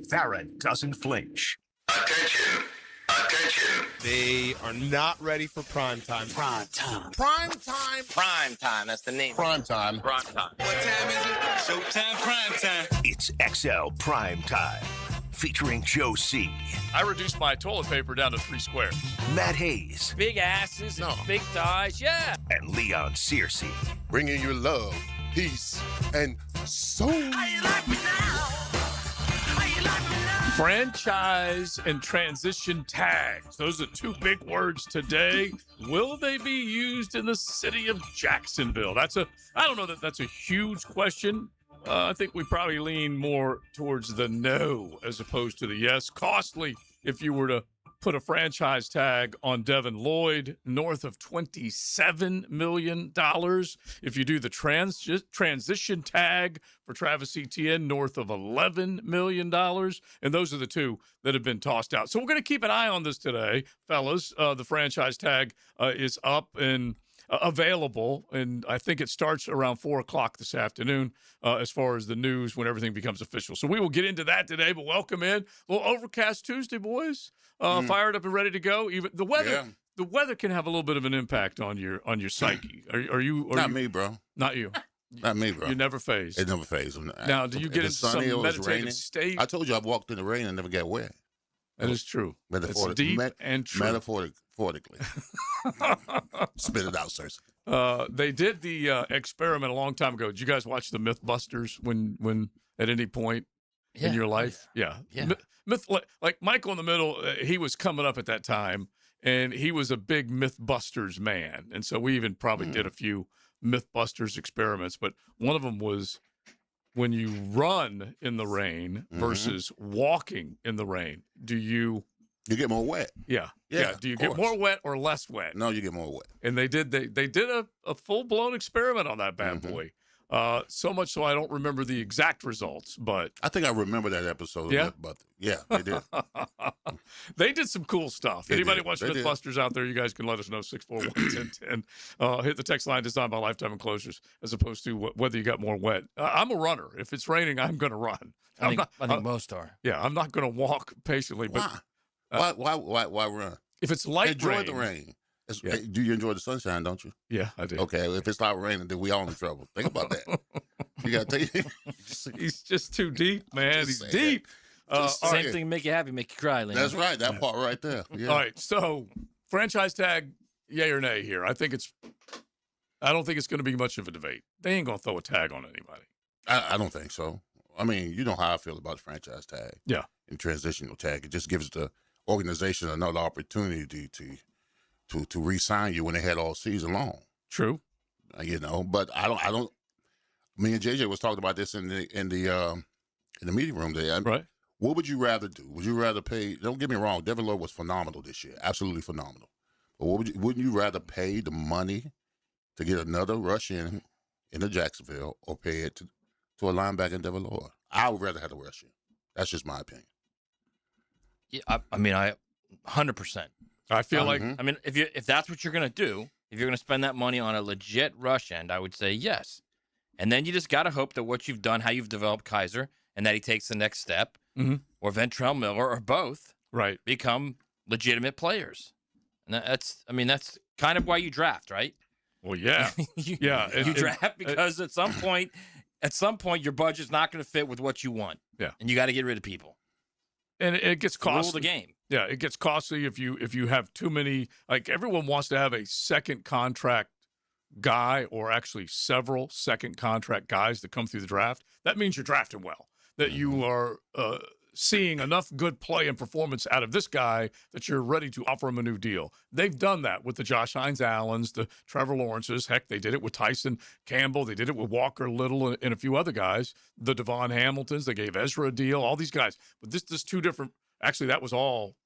Farron doesn't flinch. Attention. Attention. They are not ready for prime time. Prime time. Prime time. Prime time. That's the name. Prime time. Prime time. What time is it? Showtime, prime time. It's XL Prime Time, featuring Joe C., I reduced my toilet paper down to 3 squares. Matt Hayes, Big asses and big thighs, yeah. and Leon Searcy. Bringing you love, peace, and soul. Franchise and transition tags. Those are 2 big words today. Will they be used in the city of Jacksonville? I don't know that that's a huge question. I think we probably lean more towards the no as opposed to the yes. Costly if you were to put a franchise tag on Devin Lloyd, north of $27 million. If you do the transition tag for Travis Etienne, north of $11 million. And those are the 2 that have been tossed out. So we're going to keep an eye on this today, fellas. The franchise tag is up and available, and I think it starts around 4 o'clock this afternoon as far as the news when everything becomes official. So we will get into that today, but welcome in. A little overcast Tuesday, boys. Fired up and ready to go. Even the weather can have a little bit of an impact on your psyche. Are you Not me, bro. Not you. Not me, bro. You never phased. It never phased. Now, do you get into some meditative state? I told you I walked in the rain and never got wet. That is true. It's deep and true. Metaphorically. Spit it out, Cersei. They did the experiment a long time ago. Did you guys watch the Mythbusters when at any point in your life? Yeah. Myth, like Michael in the middle, he was coming up at that time, and he was a big Mythbusters man. And so we even probably did a few Mythbusters experiments, but one of them was when you run in the rain versus walking in the rain, you get more wet. Yeah. Do you get more wet or less wet? No, you get more wet. And they did a full-blown experiment on that bad boy. So much so I don't remember the exact results, but I think I remember that episode. Yeah? But yeah, they did. They did some cool stuff. Anybody watch Mythbusters out there, you guys can let us know, 641-1010. Hit the text line designed by Lifetime Enclosures, as opposed to whether you got more wet. I'm a runner. If it's raining, I'm going to run. I think most are. Yeah, I'm not going to walk patiently. But Why run? If it's light enjoy the rain. Do you enjoy the sunshine, don't you? Yeah, I do. Okay, if it's not raining, then we all in trouble. Think about that. You got to take He's just too deep, man. He's deep. Same thing make you happy, make you cry, Liam. That's right. That part right there. Yeah. All right. So, franchise tag, yay or nay here. I don't think it's going to be much of a debate. They ain't going to throw a tag on anybody. I don't think so. I mean, you know how I feel about the franchise tag. Yeah. And transitional tag. It just gives the organization another opportunity to re-sign you when they had all season long. True. But I don't. Me and JJ was talking about this in the meeting room there. Right. What would you rather do? Would you rather pay? Don't get me wrong. Devin Lloyd was phenomenal this year, absolutely phenomenal. But wouldn't you rather pay the money to get another rush into Jacksonville, or pay it to a linebacker in Devin Lloyd? I would rather have a rush in. That's just my opinion. Yeah, I 100%. I feel like I mean, if that's what you're going to do, if you're going to spend that money on a legit rush end, I would say yes. And then you just got to hope that what you've done, how you've developed Kaiser, and that he takes the next step, or Ventrell Miller, or both, right, become legitimate players. And that's kind of why you draft, right? Well, yeah, you draft because at some point, your budget's not going to fit with what you want. Yeah, and you got to get rid of people. And it gets costly. Rule the game. Yeah, it gets costly if you have too many. Like, everyone wants to have a second contract guy, or actually several second contract guys that come through the draft. That means you're drafting well. That you are seeing enough good play and performance out of this guy that you're ready to offer him a new deal. They've done that with the Josh Hines Allens, the Trevor Lawrences. Heck, they did it with Tyson Campbell. They did it with Walker Little and a few other guys. The Devon Hamiltons. They gave Ezra a deal. All these guys. But this two different. Actually, that was all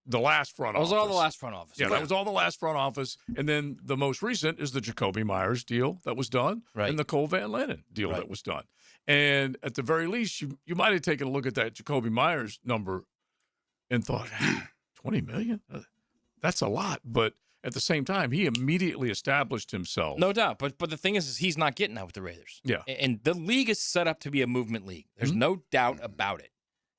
the last front office. That was all the last front office. Yeah, that was all the last front office. And then the most recent is the Jacoby Myers deal that was done, and the Cole Van Lennon deal that was done. And at the very least, you might have taken a look at that Jacoby Myers number and thought, $20 million? That's a lot. But at the same time, he immediately established himself. No doubt. But the thing is he's not getting that with the Raiders. Yeah. And the league is set up to be a movement league. There's no doubt about it.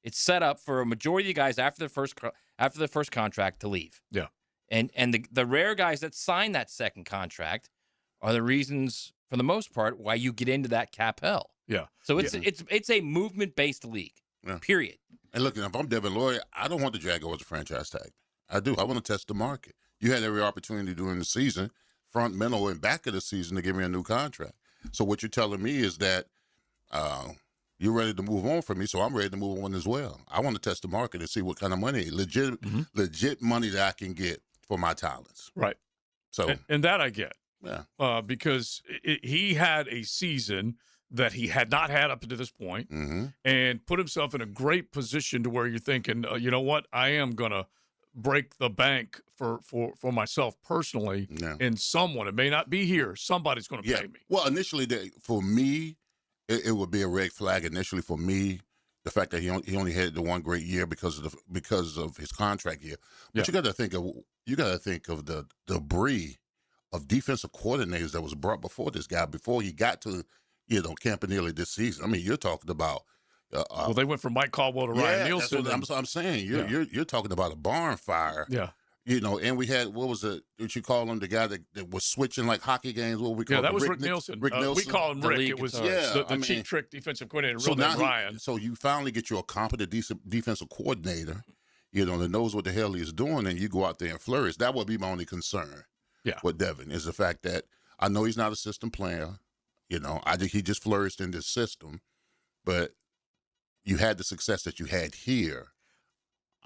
It's set up for a majority of the guys after the first contract to leave. Yeah. And the rare guys that sign that second contract are the reasons, for the most part, why you get into that cap hell. Yeah. So it's a movement-based league, period. And look, if I'm Devin Lloyd, I don't want the Jaguars to franchise tag me. I do. I want to test the market. You had every opportunity during the season, front, middle, and back of the season, to give me a new contract. So what you're telling me is that you're ready to move on from me, so I'm ready to move on as well. I want to test the market and see what kind of money, legit money that I can get for my talents. Right. So and that I get. Yeah. Because he had a season that he had not had up to this point, and put himself in a great position to where you're thinking, you know what, I am going to break the bank for myself personally, and someone, it may not be here, somebody's going to pay me. Well, initially, for me, it would be a red flag initially for me, the fact that he only had the one great year because of his contract year. But you got to think of the debris of defensive coordinators that was brought before this guy, before he got to Campanile this season. I mean, you're talking about. Well, they went from Mike Caldwell to Ryan Nielsen. That's what I'm saying. You're talking about a barn fire. Yeah. And we had, what was it? What you call him? The guy that was switching like hockey games. What we call that was Rick Nielsen. Rick Nielsen. We call him Rick. It was the cheap trick defensive coordinator. Real name Ryan. So you finally get you a competent defensive coordinator, that knows what the hell he's doing, and you go out there and flourish. That would be my only concern. Yeah. With Devin is the fact that I know he's not a system player. I think he just flourished in this system, but you had the success that you had here.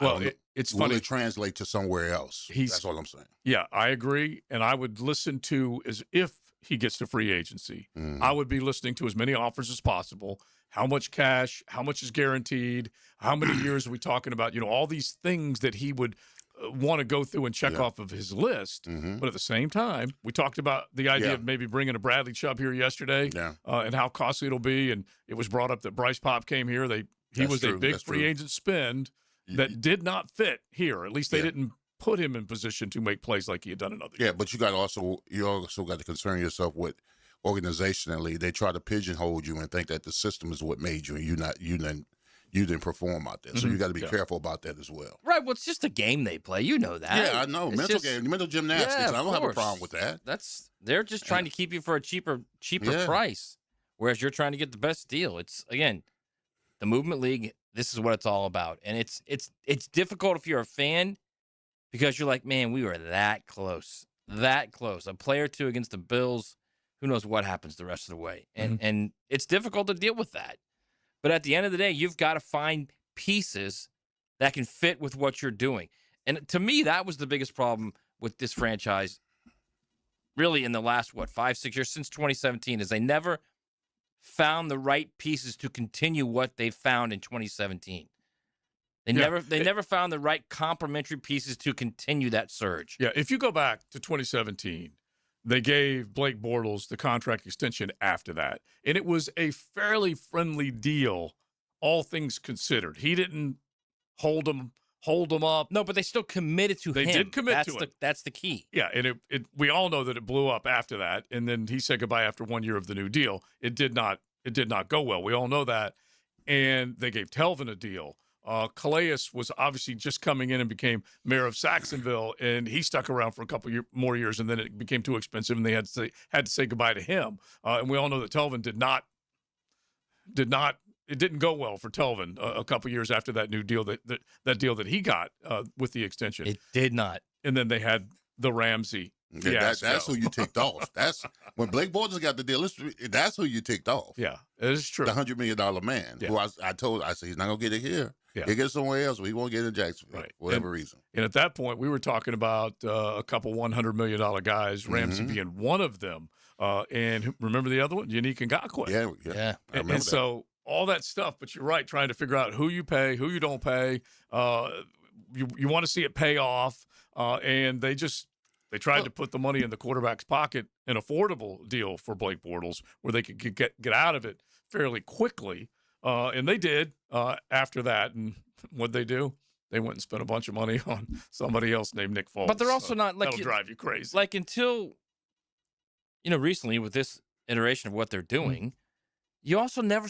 Well, it's funny. Will it translate to somewhere else? That's all I'm saying. Yeah, I agree. And I would listen to, as if he gets to free agency, I would be listening to as many offers as possible. How much cash, how much is guaranteed, how many years are we talking about? All these things that he would want to go through and check off of his list. But at the same time, we talked about the idea of maybe bringing a Bradley Chubb here yesterday and how costly it'll be. And it was brought up that Bryce Pop came here. He was a big free agent spend that did not fit here. At least they didn't put him in position to make plays like he had done in other years. Yeah, but you also got to concern yourself with organizationally. They try to pigeonhole you and think that the system is what made you, and you didn't perform out there. So you got to be careful about that as well. Right. Well, it's just a game they play. You know that. Yeah, I know. Mental gymnastics. Yeah, I don't have a problem with that. They're just trying to keep you for a cheaper price, whereas you're trying to get the best deal. It's, again, the movement league. This is what it's all about, and it's difficult if you're a fan, because you're like, man, we were that close, a play or two against the Bills. Who knows what happens the rest of the way, and it's difficult to deal with that. But at the end of the day, you've got to find pieces that can fit with what you're doing. And to me, that was the biggest problem with this franchise, really, in the last, 5-6 years, since 2017, is they never found the right pieces to continue what they found in 2017. They never found the right complementary pieces to continue that surge. Yeah, if you go back to 2017, they gave Blake Bortles the contract extension after that, and it was a fairly friendly deal, all things considered. He didn't hold them up. No, but they still committed to him. They did commit to it. That's the key. Yeah, and we all know that it blew up after that, and then he said goodbye after 1 year of the new deal. It did not go well. We all know that, and they gave Telvin a deal. Calais was obviously just coming in and became mayor of Saxonville, and he stuck around for a couple more years, and then it became too expensive, and they had to say goodbye to him. And we all know that Telvin did not. It didn't go well for Telvin a couple years after that new deal that deal that he got with the extension. It did not. And then they had the Ramsey. That's who you ticked off. That's when Blake Bortles got the deal. That's who you ticked off. Yeah, it is true. The $100 million man. Yeah. Who I said he's not gonna get it here. Yeah. He'll get it somewhere else, but he won't get it in Jacksonville, right. For whatever reason. And at that point, we were talking about a couple $100 million guys, Ramsey being one of them. And remember the other one, Yannick Ngakoue. Yeah. I remember and so all that stuff. But you're right, trying to figure out who you pay, who you don't pay. You want to see it pay off, and they tried to put the money in the quarterback's pocket, an affordable deal for Blake Bortles, where they could get out of it fairly quickly. And they did after that. And what'd they do? They went and spent a bunch of money on somebody else named Nick Foles. But they're also not like that'll drive you crazy. Like until recently with this iteration of what they're doing,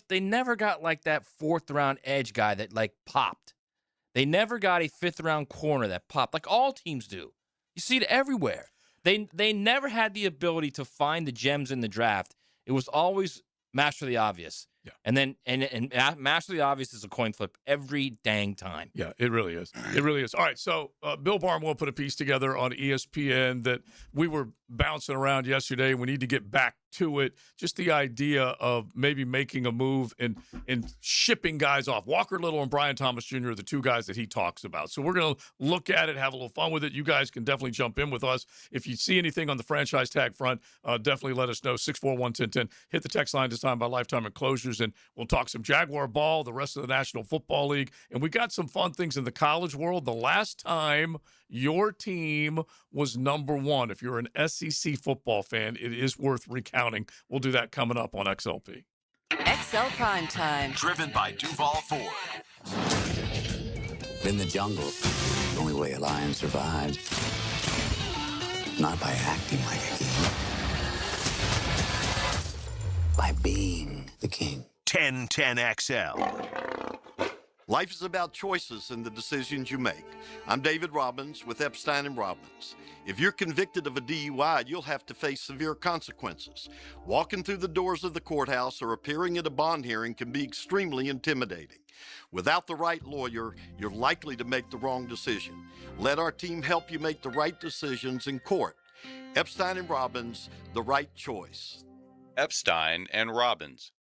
they never got like that 4th round edge guy that like popped. They never got a 5th round corner that popped like all teams do. You see it everywhere. They never had the ability to find the gems in the draft. It was always master the obvious. Yeah. And then and master the obvious is a coin flip every dang time. Yeah, it really is. It really is. All right, so Bill Barnwell put a piece together on ESPN that we were bouncing around yesterday. We need to get back to it. Just the idea of maybe making a move and shipping guys off. Walker Little and Brian Thomas Jr. are the 2 guys that he talks about. So we're going to look at it, have a little fun with it. You guys can definitely jump in with us. If you see anything on the franchise tag front, definitely let us know. 641-1010. Hit the text line designed by Lifetime Enclosures, and we'll talk some Jaguar ball, the rest of the National Football League. And we got some fun things in the college world. The last time your team was number 1, if you're an SEC football fan, it is worth recounting. We'll do that coming up on XLP. XL Primetime. Driven by Duval Ford. In the jungle, the only way a lion survives, not by acting like a king, by being the king. 1010XL. Life is about choices and the decisions you make. I'm David Robbins with Epstein & Robbins. If you're convicted of a DUI, you'll have to face severe consequences. Walking through the doors of the courthouse or appearing at a bond hearing can be extremely intimidating. Without the right lawyer, you're likely to make the wrong decision. Let our team help you make the right decisions in court. Epstein & Robbins, the right choice. Epstein & Robbins,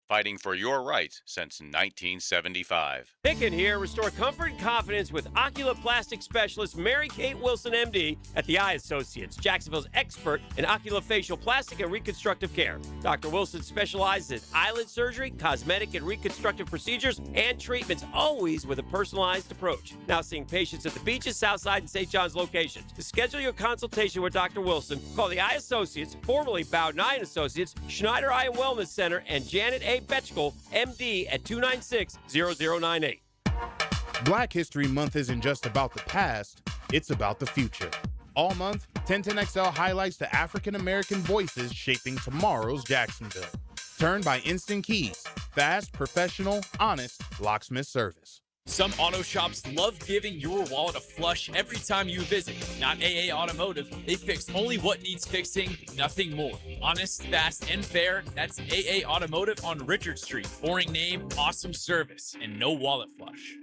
fighting for your rights since 1975. Pickett here. Restore comfort and confidence with oculoplastic specialist Mary Kate Wilson, MD, at the Eye Associates, Jacksonville's expert in oculofacial plastic and reconstructive care. Dr. Wilson specializes in eyelid surgery, cosmetic and reconstructive procedures, and treatments, always with a personalized approach. Now seeing patients at the Beaches, Southside, and St. John's locations. To schedule your consultation with Dr. Wilson, call the Eye Associates, formerly Bowden Eye and Associates, Schneider Eye and Wellness Center, and Janet A. Betchkel, MD, at 296-0098. Black History Month isn't just about the past, it's about the future. All month, 1010XL highlights the African-American voices shaping tomorrow's Jacksonville. Turned by Instant Keys, fast, professional, honest locksmith service. Some auto shops love giving your wallet a flush every time you visit. Not AA Automotive. They fix only what needs fixing, nothing more. Honest, fast, and fair. That's AA Automotive on Richard Street. Boring name, awesome service, and no wallet flush.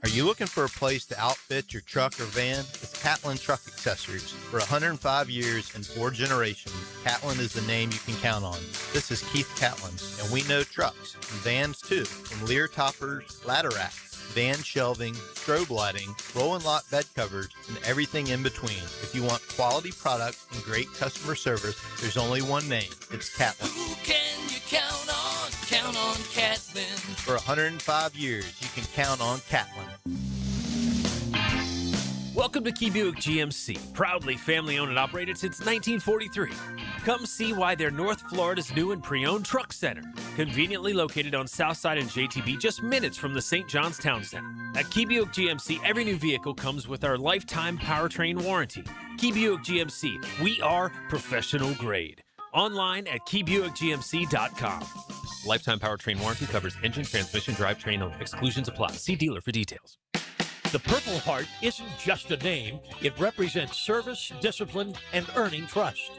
Are you looking for a place to outfit your truck or van? It's Catlin Truck Accessories. For 105 years and 4 generations, Catlin is the name you can count on. This is Keith Catlin, and we know trucks and vans too, from Lear toppers, ladder racks, van shelving, strobe lighting, roll and lock bed covers, and everything in between. If you want quality products and great customer service, there's only one name. It's Catlin. Who can you count on? Count on Catlin. For 105 years, you can count on Catlin. Welcome to Key Buick GMC, proudly family-owned and operated since 1943. Come see why they're North Florida's new and pre-owned truck center, conveniently located on Southside and JTB, just minutes from the St. John's Town Center. At Key Buick GMC, every new vehicle comes with our lifetime powertrain warranty. Key Buick GMC, we are professional grade. Online at keybuickgmc.com. Lifetime powertrain warranty covers engine, transmission, drivetrain only. Exclusions apply. See dealer for details. The Purple Heart isn't just a name. It represents service, discipline, and earning trust.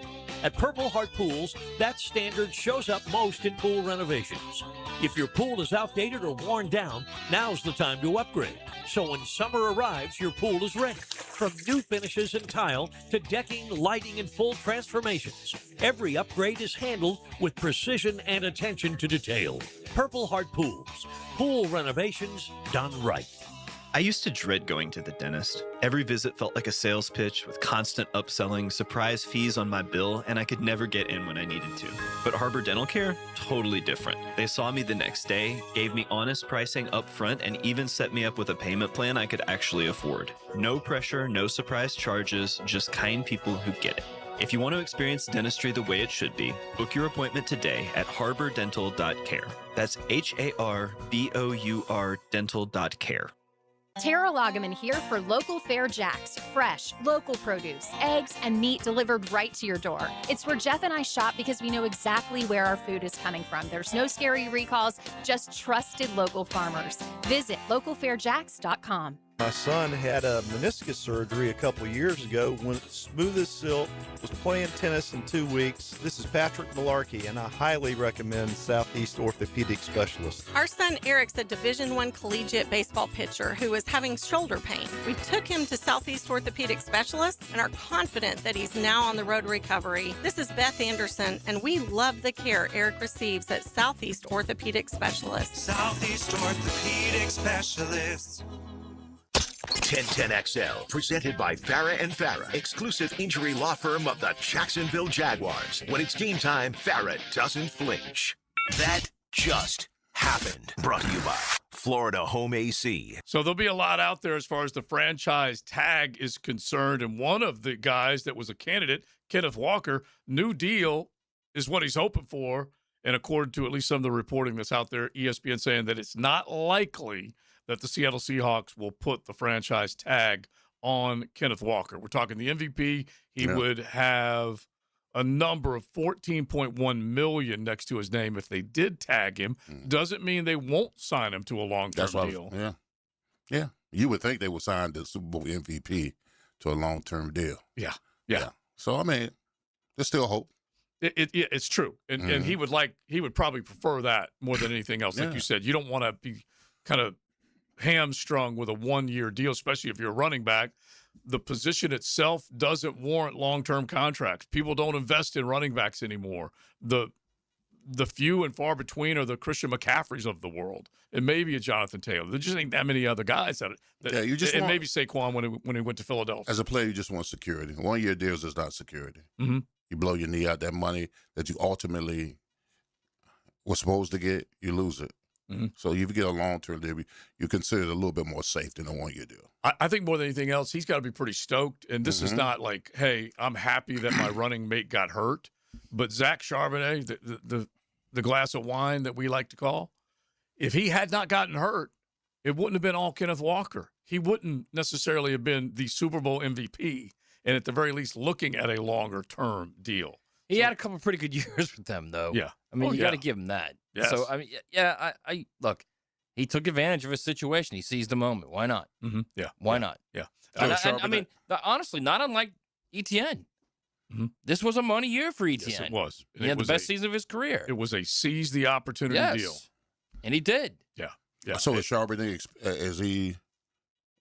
At Purple Heart Pools, that standard shows up most in pool renovations. If your pool is outdated or worn down, now's the time to upgrade. So when summer arrives, your pool is ready. From new finishes and tile to decking, lighting, and full transformations, every upgrade is handled with precision and attention to detail. Purple Heart Pools. Pool renovations done right. I used to dread going to the dentist. Every visit felt like a sales pitch with constant upselling, surprise fees on my bill, and I could never get in when I needed to. But Harbor Dental Care? Totally different. They saw me the next day, gave me honest pricing up front, and even set me up with a payment plan I could actually afford. No pressure, no surprise charges, just kind people who get it. If you want to experience dentistry the way it should be, book your appointment today at harbordental.care. That's HARBOUR dental.care. Tara Loggeman here for Local Fair Jacks. Fresh, local produce, eggs, and meat delivered right to your door. It's where Jeff and I shop because we know exactly where our food is coming from. There's no scary recalls, just trusted local farmers. Visit localfairjacks.com. My son had a meniscus surgery a couple years ago. Went smooth as silk, was playing tennis in 2 weeks. This is Patrick Malarkey, and I highly recommend Southeast Orthopedic Specialist. Our son Eric's a Division I collegiate baseball pitcher who is having shoulder pain. We took him to Southeast Orthopedic Specialist and are confident that he's now on the road to recovery. This is Beth Anderson, and we love the care Eric receives at Southeast Orthopedic Specialist. Southeast Orthopedic Specialist. 1010XL, presented by Farah and Farah, exclusive injury law firm of the Jacksonville Jaguars. When it's game time, Farah doesn't flinch. That just happened. Brought to you by Florida Home AC. So there'll be a lot out there as far as the franchise tag is concerned. And one of the guys that was a candidate, Kenneth Walker, new deal is what he's hoping for. And according to at least some of the reporting that's out there, ESPN saying that it's not likely that the Seattle Seahawks will put the franchise tag on Kenneth Walker. We're talking the MVP. He would have a number of $14.1 million next to his name if they did tag him. Doesn't mean they won't sign him to a long-term deal. Yeah. You would think they would sign the Super Bowl MVP to a long-term deal. Yeah. So, I mean, there's still hope. It's true. And he would probably prefer that more than anything else. Like you said, you don't want to be kind of hamstrung with a one-year deal, especially if you're a running back. The position itself doesn't warrant long-term contracts. People don't invest in running backs anymore. The few and far between are the Christian McCaffreys of the world, and maybe a Jonathan Taylor. There just ain't that many other guys you just want, maybe Saquon when he went to Philadelphia. As a player, you just want security. One-year deals is not security. Mm-hmm. You blow your knee out, that money that you ultimately were supposed to get, you lose it. Mm-hmm. So if you get a long-term deal, you consider it a little bit more safe than a one-year deal. I think more than anything else, he's got to be pretty stoked. And this is not like, hey, I'm happy that my running mate got hurt. But Zach Charbonnet, the glass of wine that we like to call, if he had not gotten hurt, it wouldn't have been all Kenneth Walker. He wouldn't necessarily have been the Super Bowl MVP, and at the very least looking at a longer-term deal. He had a couple of pretty good years with them, though. Yeah. I mean, you got to give him that. Yes. So, I mean, I look, he took advantage of his situation. He seized the moment. Why not? Mm-hmm. Yeah. Why not? Yeah. I mean, honestly, not unlike ETN. Mm-hmm. This was a money year for ETN. Yes, it was. He had the best season of his career. It was a seize the opportunity deal. And he did. Yeah. So is Charbonnet, is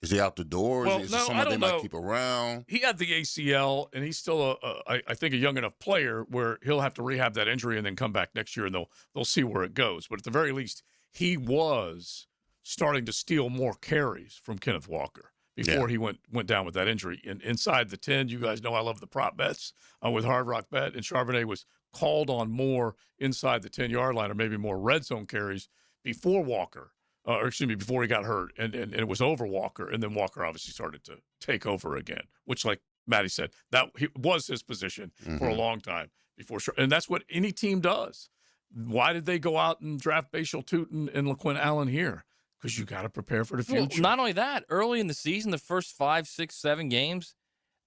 he out the door? Well, is no, it someone I don't they know. might keep around? He had the ACL, and he's still I think a young enough player where he'll have to rehab that injury and then come back next year, and they'll see where it goes. But at the very least, he was starting to steal more carries from Kenneth Walker before he went down with that injury. And inside the 10, you guys know I love the prop bets with Hard Rock Bet, and Charbonnet was called on more inside the 10-yard line or maybe more red zone carries before Walker. Before he got hurt, and it was over Walker, and then Walker obviously started to take over again, which, like Matty said, that was his position for a long time before. And that's what any team does. Why did they go out and draft Bashal Tutin and LaQuinn Allen here? Because you got to prepare for the future. Well, not only that, early in the season, the first 5, 6, 7 games,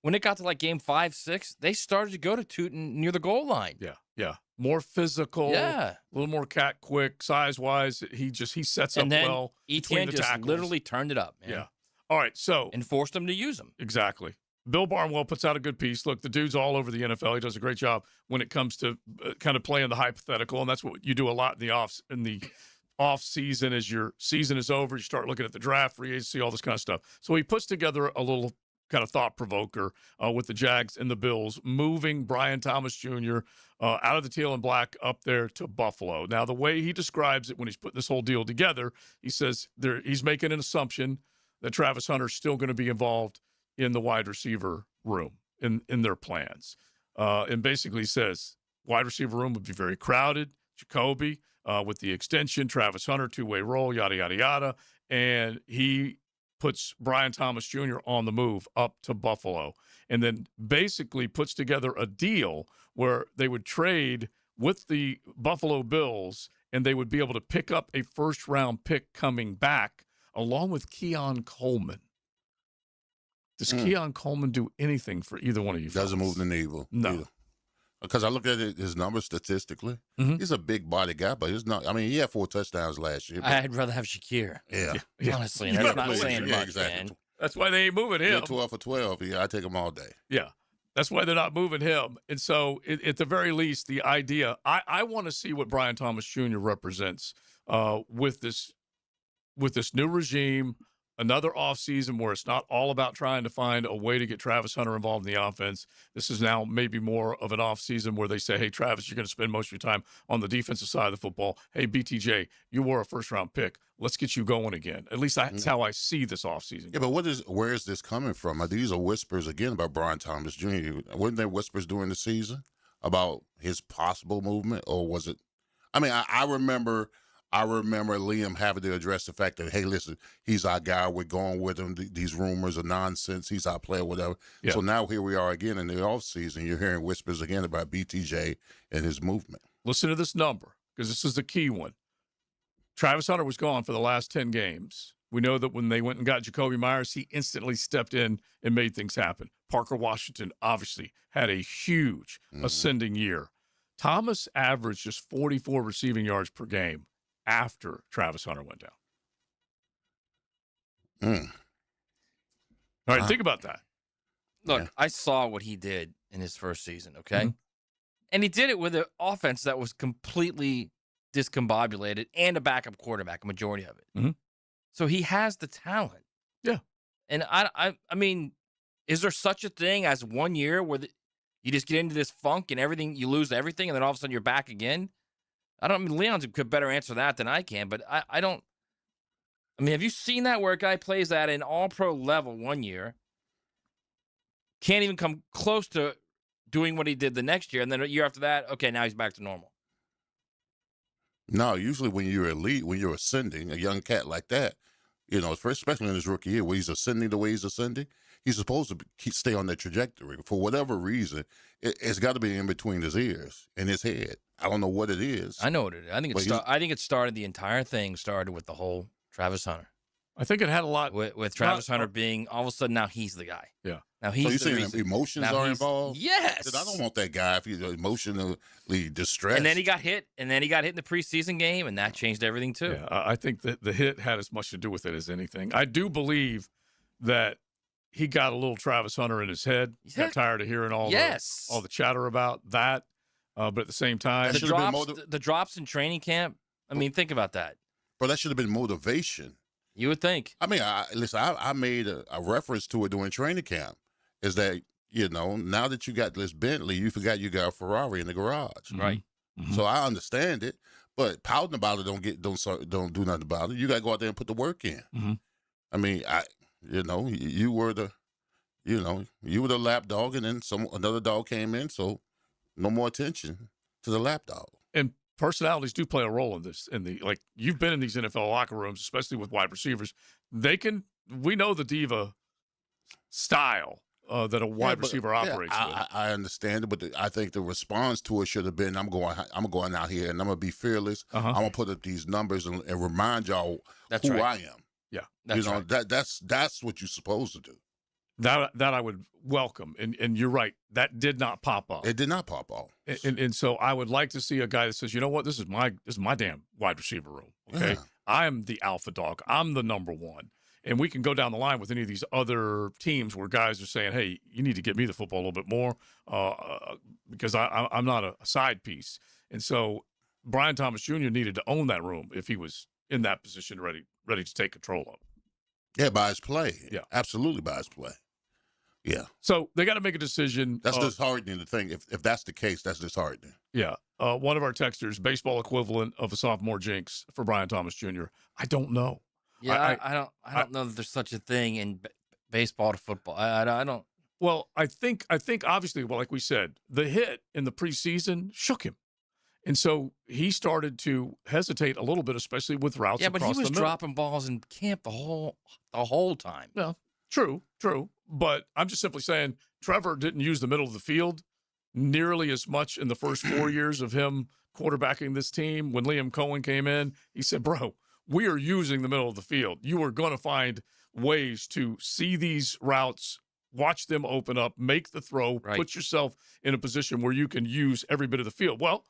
when it got to like game 5, 6, they started to go to Tutin near the goal line. Yeah. More physical, a little more cat quick, size-wise. He sets up well between the just tackles. Literally turned it up, man. Yeah. All right, so. And forced him to use them. Exactly. Bill Barnwell puts out a good piece. Look, the dude's all over the NFL. He does a great job when it comes to kind of playing the hypothetical, and that's what you do a lot in the off season. As your season is over, you start looking at the draft, free agency, all this kind of stuff. So he puts together a little kind of thought provoker with the Jags and the Bills moving Brian Thomas Jr. Out of the teal and black up there to Buffalo. Now, the way he describes it when he's putting this whole deal together, he says he's making an assumption that Travis Hunter's still going to be involved in the wide receiver room in their plans. And basically says wide receiver room would be very crowded. Jacoby with the extension, Travis Hunter, two-way roll, yada, yada, yada. And he puts Brian Thomas Jr. on the move up to Buffalo, and then basically puts together a deal where they would trade with the Buffalo Bills, and they would be able to pick up a first-round pick coming back along with Keon Coleman. Does Keon Coleman do anything for either one of you? Doesn't move the needle. No. Because I look at his numbers statistically. He's a big body guy, but he's not. I mean, he had 4 touchdowns last year. I'd rather have Shakir. Yeah. Honestly, and that's not saying much, exactly. man. That's why they ain't moving him. Yeah, 12 for 12. Yeah, I take him all day. Yeah. That's why they're not moving him. And so, at the very least, the idea, I want to see what Brian Thomas Jr. represents with this new regime, another offseason where it's not all about trying to find a way to get Travis Hunter involved in the offense. This is now maybe more of an offseason where they say, hey, Travis, you're going to spend most of your time on the defensive side of the football. Hey, BTJ, you were a first-round pick. Let's get you going again. At least that's how I see this offseason. Yeah, but where is this coming from? These are whispers, again, about Brian Thomas Jr. Weren't there whispers during the season about his possible movement, or was it? I mean, I remember Liam having to address the fact that, hey, listen, he's our guy. We're going with him. These rumors are nonsense. He's our player, whatever. Yeah. So now here we are again in the offseason. You're hearing whispers again about BTJ and his movement. Listen to this number, because this is the key one. Travis Hunter was gone for the last 10 games. We know that when they went and got Jacoby Myers, he instantly stepped in and made things happen. Parker Washington obviously had a huge ascending year. Thomas averaged just 44 receiving yards per game after Travis Hunter went down. All right, think about that. Look, I saw what he did in his first season, okay? And he did it with an offense that was completely discombobulated and a backup quarterback, a majority of it. So he has the talent. Yeah. And I mean, is there such a thing as 1 year where you just get into this funk and everything, you lose everything, and then all of a sudden you're back again? Leon's could better answer that than I can, but I don't. I mean, have you seen that where a guy plays at an all-pro level 1 year, can't even come close to doing what he did the next year, and then a year after that, okay, now he's back to normal? No, usually when you're elite, when you're ascending, a young cat like that, especially in his rookie year, where he's ascending the way he's ascending, he's supposed to stay on that trajectory. For whatever reason, it's got to be in between his ears and his head. I don't know what it is. I know what it is. I think it started, the entire thing started with the whole Travis Hunter. I think it had a lot with Travis Hunter being all of a sudden now he's the guy. Yeah. Now he's. So you're saying emotions are involved? Yes. I don't want that guy if he's emotionally distressed. And then he got hit. In the preseason game, and that changed everything too. Yeah, I think that the hit had as much to do with it as anything. I do believe that he got a little Travis Hunter in his head. He got tired of hearing all the chatter about that. But at the same time, the drops in training camp. I mean, think about that. But that should have been motivation. You would think. I mean, I made a reference to it during training camp. Is that, now that you got this Bentley, you forgot you got a Ferrari in the garage. Right. So I understand it, but pouting about it don't do nothing about it. You got to go out there and put the work in. I mean, you were the lap dog, and then another dog came in, so no more attention to the lap dog. And personalities do play a role in this. You've been in these NFL locker rooms, especially with wide receivers. We know the diva style that a wide receiver operates with. I understand it, but I think the response to it should have been, I'm going out here and I'm going to be fearless. I'm going to put up these numbers and remind y'all who I am. Yeah. That's what you're supposed to do. That I would welcome. And you're right. That did not pop up. It did not pop off. And so I would like to see a guy that says, you know what, this is my damn wide receiver room. Okay. Yeah. I'm the alpha dog. I'm the number one. And we can go down the line with any of these other teams where guys are saying, hey, you need to get me the football a little bit more because I'm not a side piece. And so Brian Thomas Jr. needed to own that room if he was in that position ready to take control of. Yeah, by his play. Yeah. Absolutely by his play. Yeah. So they got to make a decision. That's disheartening to think. If that's the case, that's disheartening. Yeah. One of our texters, baseball equivalent of a sophomore jinx for Brian Thomas Jr. I don't know. Yeah, I don't know that there's such a thing in baseball to football. I don't. Well, I think obviously, like we said, the hit in the preseason shook him. And so he started to hesitate a little bit, especially with routes across the middle. Yeah, but he was dropping balls in camp the whole time. Well, true. But I'm just simply saying Trevor didn't use the middle of the field nearly as much in the first 4 years of him quarterbacking this team. When Liam Cohen came in, he said, bro, we are using the middle of the field. You are going to find ways to see these routes, watch them open up, make the throw, put yourself in a position where you can use every bit of the field. Well,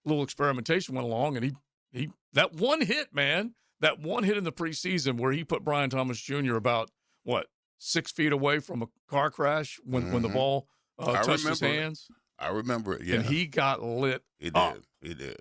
a little experimentation went along, and he that one hit, man, that one hit in the preseason where he put Brian Thomas Jr. about, 6 feet away from a car crash when the ball touched his hands. I remember it, yeah. And he got lit up. He did.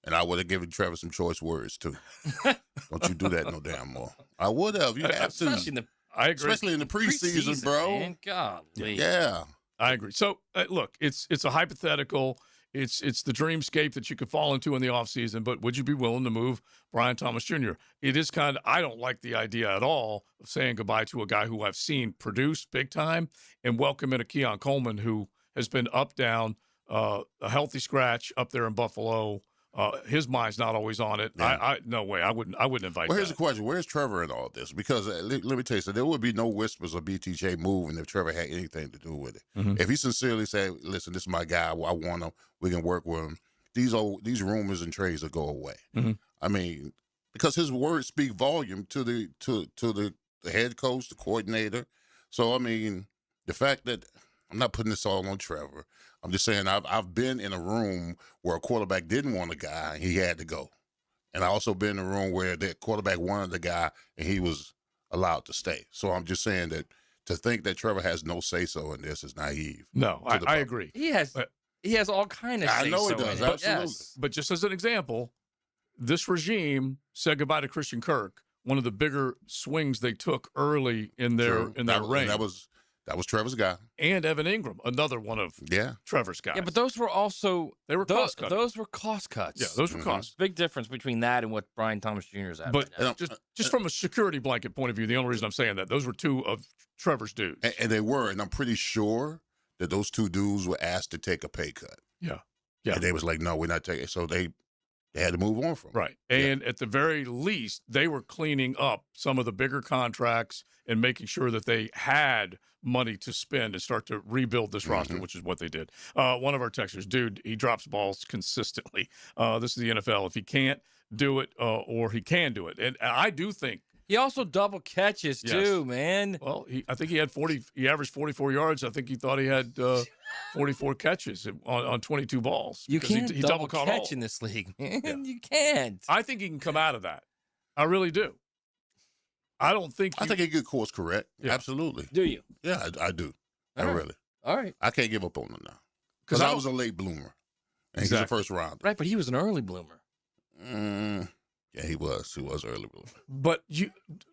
And I would have given Trevor some choice words, too. Don't you do that no damn more. I would have. You have to. I agree. Especially in the preseason, bro. Man, golly. Yeah. I agree. So, look, it's a hypothetical. It's the dreamscape that you could fall into in the offseason, but would you be willing to move Brian Thomas Jr.? It is kind of – I don't like the idea at all of saying goodbye to a guy who I've seen produce big time and welcome in a Keon Coleman who has been up, down, a healthy scratch up there in Buffalo. His mind's not always on it. Yeah. No way. I wouldn't invite Well, here's that. the question. Where's Trevor in all this? Because let me tell you something. There would be no whispers of BTJ moving if Trevor had anything to do with it. Mm-hmm. If he sincerely said, listen, this is my guy. I want him. We can work with him. These rumors and trades will go away. Mm-hmm. I mean, because his words speak volume to the head coach, the coordinator. So, I mean, the fact that I'm not putting this all on Trevor. I'm just saying I've been in a room where a quarterback didn't want a guy and he had to go. And I also been in a room where the quarterback wanted the guy and he was allowed to stay. So I'm just saying that to think that Trevor has no say-so in this is naive. No, I agree. He has all kind of I know he say-so does, in it. absolutely. Yes. But just as an example, this regime said goodbye to Christian Kirk, one of the bigger swings they took early in their reign. That was Trevor's guy. And Evan Ingram, another one of Trevor's guys. Yeah, but those were also cost cuts. Those were cost cuts. Yeah, those were costs. Big difference between that and what Brian Thomas Jr. is at. But right now. just from a security blanket point of view, the only reason I'm saying that, those were two of Trevor's dudes. And they were, and I'm pretty sure that those two dudes were asked to take a pay cut. Yeah. And they was like, no, we're not taking it. So they had to move on from it. Right. And at the very least, they were cleaning up some of the bigger contracts and making sure that they had money to spend and start to rebuild this roster, which is what they did. One of our texters, dude, he drops balls consistently. This is the NFL. If he can't do it or he can do it. And I do think he also double catches too, man. Well, I think he had 40. He averaged 44 yards. I think he thought he had 44 catches on 22 balls. You can't he double caught catch all. in this league, man. Yeah. You can't. I think he can come out of that. I really do. I don't think. I think he could course correct. Yeah. Absolutely. Do you? Yeah, I do. All right. Really. All right. I can't give up on him now because I was a late bloomer, and he's a first rounder. Right, but he was an early bloomer. Yeah, he was. He was early bloomer. But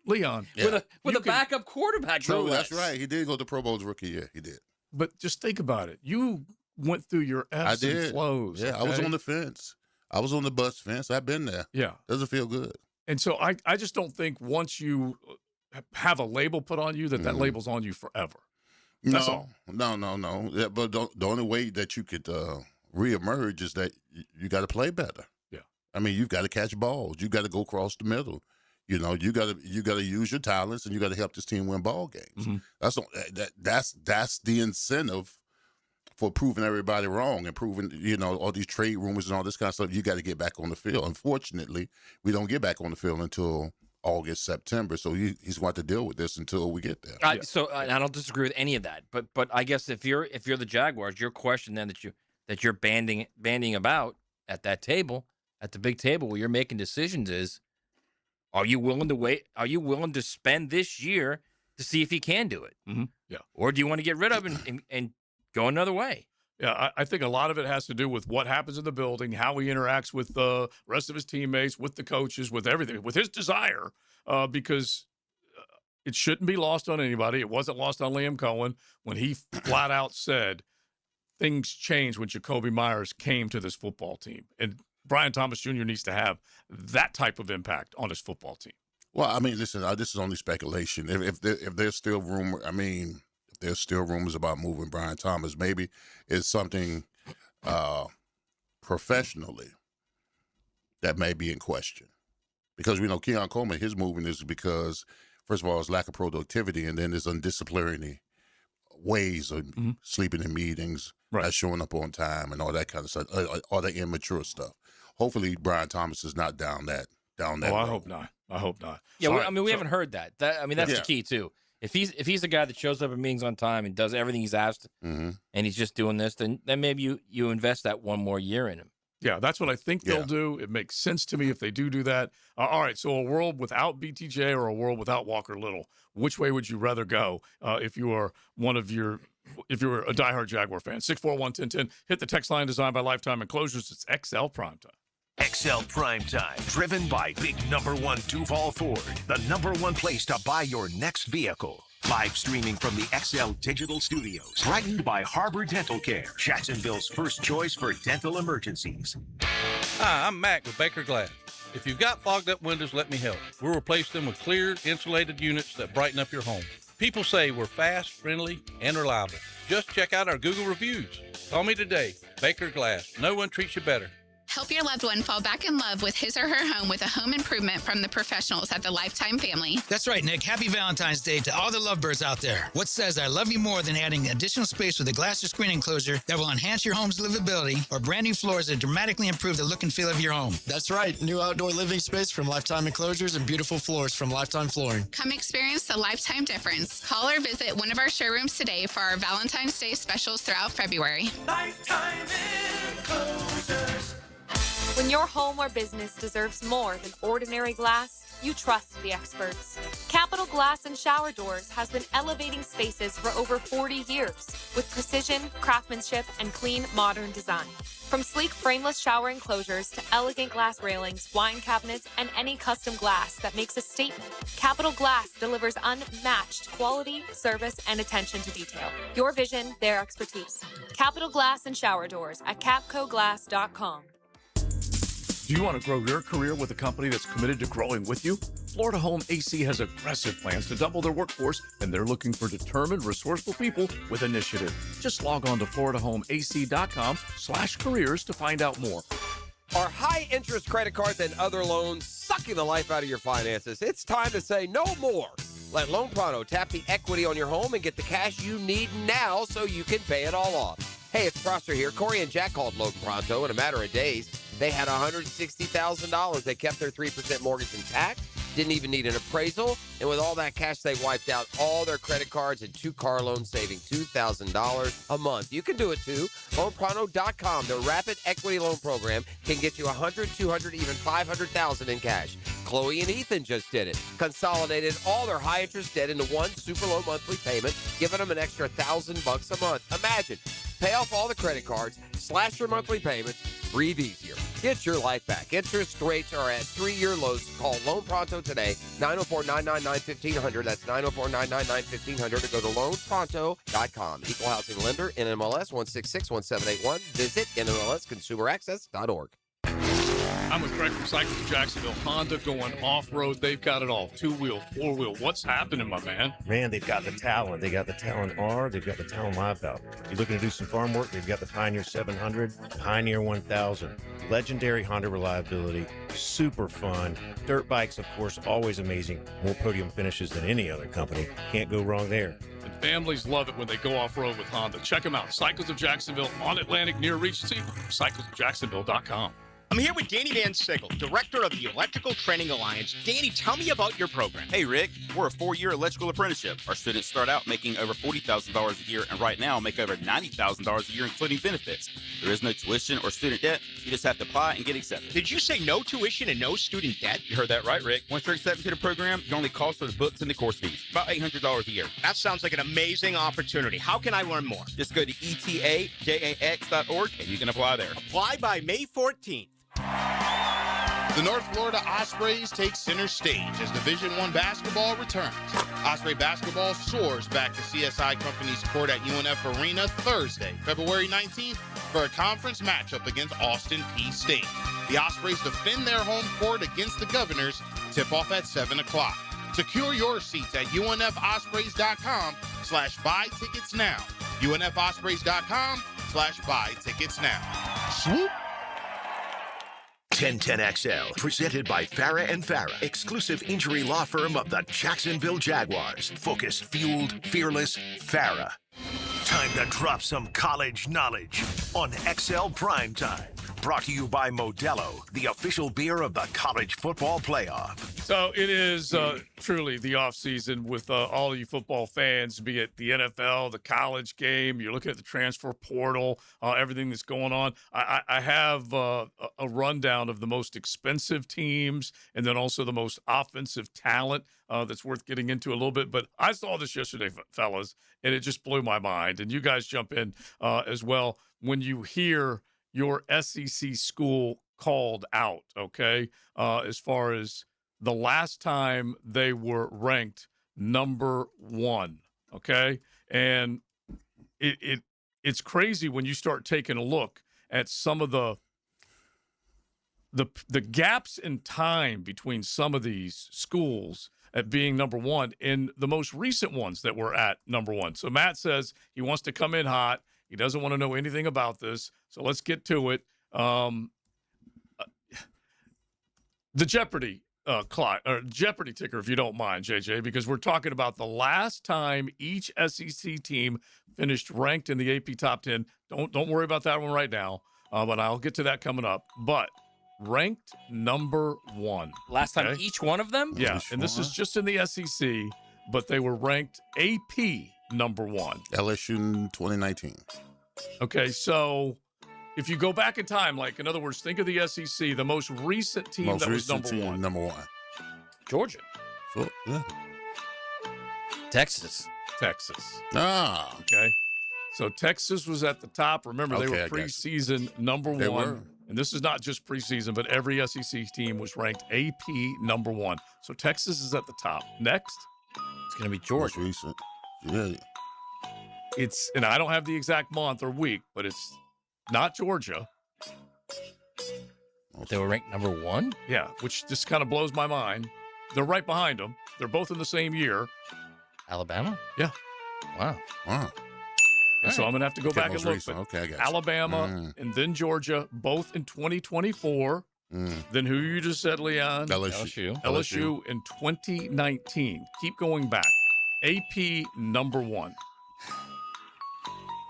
Leon, with a backup quarterback. True, no that's less. right. He did go to Pro Bowl's rookie year. He did. But just think about it. You went through your ebbs and flows. Yeah, I was on the fence. I was on the bus fence. I've been there. Yeah. Doesn't feel good. And so I just don't think once you have a label put on you that label's on you forever. That's all. No. Yeah, but the only way that you could reemerge is that you got to play better. Yeah. I mean, you've got to catch balls. You got to go across the middle. You know, you got to use your talents, and you got to help this team win ball games. That's the incentive for proving everybody wrong and proving, all these trade rumors and all this kind of stuff. You got to get back on the field. Unfortunately, we don't get back on the field until August, September. So he's going to deal with this until we get there. So I don't disagree with any of that. But I guess if you're the Jaguars, your question then that you're banding about at that table, at the big table where you're making decisions is, are you willing to wait? Are you willing to spend this year to see if he can do it? Mm-hmm. Yeah. Or do you want to get rid of him and go another way? Yeah, I think a lot of it has to do with what happens in the building, how he interacts with the rest of his teammates, with the coaches, with everything, with his desire, because it shouldn't be lost on anybody. It wasn't lost on Liam Cohen when he flat out said things changed when Jacoby Myers came to this football team. And Brian Thomas Jr. needs to have that type of impact on his football team. Well, I mean, listen, this is only speculation. If there's still rumor, if there's still rumors about moving Brian Thomas, maybe it's something professionally that may be in question. Because we know Keon Coleman, his moving is because, first of all, his lack of productivity, and then his undisciplinary ways of sleeping in meetings, not showing up on time, and all that kind of stuff, all the immature stuff. Hopefully, Brian Thomas is not down that down that I road. hope not. I hope not. Yeah, So, we, all I right, mean, we so- haven't heard that. That's the key too. If he's the guy that shows up at meetings on time and does everything he's asked, Mm-hmm. and he's just doing this, then maybe you invest that one more year in him. Yeah, that's what I think Yeah. they'll do. It makes sense to me if they do that. All right, so a world without BTJ or a world without Walker Little, which way would you rather go if you are if you're a diehard Jaguar fan? 641-1010. Hit the text line designed by Lifetime Enclosures. It's XL Primetime. XL Primetime, driven by big #1 Duval Ford, the #1 place to buy your next vehicle. Live streaming from the XL Digital Studios, brightened by Harbor Dental Care, Jacksonville's first choice for dental emergencies. Hi, I'm Mac with Baker Glass. If you've got fogged up windows, let me help. We'll replace them with clear, insulated units that brighten up your home. People say we're fast, friendly, and reliable. Just check out our Google reviews. Call me today. Baker Glass. No one treats you better. Help your loved one fall back in love with his or her home with a home improvement from the professionals at the Lifetime family. That's right, Nick. Happy Valentine's Day to all the lovebirds out there. What says I love you more than adding additional space with a glass or screen enclosure that will enhance your home's livability, or brand new floors that dramatically improve the look and feel of your home? That's right. New outdoor living space from Lifetime Enclosures and beautiful floors from Lifetime Flooring. Come experience the Lifetime difference. Call or visit one of our showrooms today for our Valentine's Day specials throughout February. Lifetime Enclosures. When your home or business deserves more than ordinary glass, you trust the experts. Capital Glass and Shower Doors has been elevating spaces for over 40 years with precision, craftsmanship, and clean, modern design. From sleek frameless shower enclosures to elegant glass railings, wine cabinets, and any custom glass that makes a statement, Capital Glass delivers unmatched quality, service, and attention to detail. Your vision, their expertise. Capital Glass and Shower Doors at capcoglass.com. Do you want to grow your career with a company that's committed to growing with you? Florida Home AC has aggressive plans to double their workforce, and they're looking for determined, resourceful people with initiative. Just log on to floridahomeac.com/careers to find out more. Are high-interest credit cards and other loans sucking the life out of your finances? It's time to say no more. Let Loan Pronto tap the equity on your home and get the cash you need now so you can pay it all off. Hey, it's Prosser here. Corey and Jack called Loan Pronto in a matter of days. They had $160,000. They kept their 3% mortgage intact, didn't even need an appraisal, and with all that cash, they wiped out all their credit cards and 2 car loans, saving $2,000 a month. You can do it too. LoanPronto.com, their rapid equity loan program, can get you $100,000, $200,000, even $500,000 in cash. Chloe and Ethan just did it. Consolidated all their high-interest debt into one super low monthly payment, giving them an extra $1,000 a month. Imagine, pay off all the credit cards, slash your monthly payments, breathe easier. Get your life back. Interest rates are at 3-year lows. Call Loan Pronto today, 904-999-1500. That's 904-999-1500, or go to loanpronto.com. Equal housing lender, NMLS 1661781. Visit NMLSconsumeraccess.org. I'm with Greg from Cycles of Jacksonville. Honda going off-road. They've got it all. 2-wheel, 4-wheel. What's happening, my man? Man, they've got the Talon. They got the Talon R. They've got the Talon Live Valve. You're looking to do some farm work, they've got the Pioneer 700, Pioneer 1000. Legendary Honda reliability, super fun. Dirt bikes, of course, always amazing. More podium finishes than any other company. Can't go wrong there. And families love it when they go off-road with Honda. Check them out. Cycles of Jacksonville on Atlantic near Regency. Cyclesofjacksonville.com. I'm here with Danny Van Sickle, director of the Electrical Training Alliance. Danny, tell me about your program. Hey, Rick. We're a 4-year electrical apprenticeship. Our students start out making over $40,000 a year, and right now make over $90,000 a year, including benefits. There is no tuition or student debt. You just have to apply and get accepted. Did you say no tuition and no student debt? You heard that right, Rick. Once you're accepted to the program, your only cost for the books and the course fees. About $800 a year. That sounds like an amazing opportunity. How can I learn more? Just go to etajax.org and you can apply there. Apply by May 14th. The North Florida Ospreys take center stage as Division I basketball returns. Osprey basketball soars back to CSI Company's court at UNF Arena Thursday, February 19th, for a conference matchup against Austin Peay State. The Ospreys defend their home court against the Governors. Tip-off at 7 o'clock. Secure your seats at UNFospreys.com/buy tickets now. UNFospreys.com/buy tickets now. Swoop! 1010XL, presented by Farah and Farah, exclusive injury law firm of the Jacksonville Jaguars. Focused, fueled, fearless, Farah. Time to drop some college knowledge on XL Primetime. brought to you by Modelo, the official beer of the College Football Playoff. So it is truly the offseason with all of you football fans, be it the NFL, the college game, you're looking at the transfer portal, everything that's going on. I have a rundown of the most expensive teams and then also the most offensive talent that's worth getting into a little bit. But I saw this yesterday, fellas, and it just blew my mind. And you guys jump in as well when you hear your SEC school called out, okay, as far as the last time they were ranked number 1, okay? And it's crazy when you start taking a look at some of the gaps in time between some of these schools at being number 1 and the most recent ones that were at number 1. So Matt says he wants to come in hot. He doesn't want to know anything about this. So let's get to it. The Jeopardy Jeopardy ticker, if you don't mind, JJ, because we're talking about the last time each SEC team finished ranked in the AP Top 10. Don't worry about that one right now, but I'll get to that coming up. But ranked number 1. Last time each one of them? Yeah, and this is just in the SEC, but they were ranked AP number 1. LSU in 2019. Okay, so if you go back in time, like, in other words, think of the SEC, the most recent team that was number 1. Number 1. Georgia. So, yeah. Texas. Ah. Okay. So Texas was at the top. Remember, they were preseason number 1. They were. And this is not just preseason, but every SEC team was ranked AP number 1. So Texas is at the top. Next. It's going to be Georgia. Most recent. Yeah. And I don't have the exact month or week, but it's not Georgia. They were ranked number 1? Yeah, which just kind of blows my mind. They're right behind them. They're both in the same year. Alabama? Yeah. Wow. And so I'm going to have to go back and look. Okay, I got you. Alabama and then Georgia, both in 2024. Then who you just said, Leon? LSU in 2019. Keep going back. AP number 1.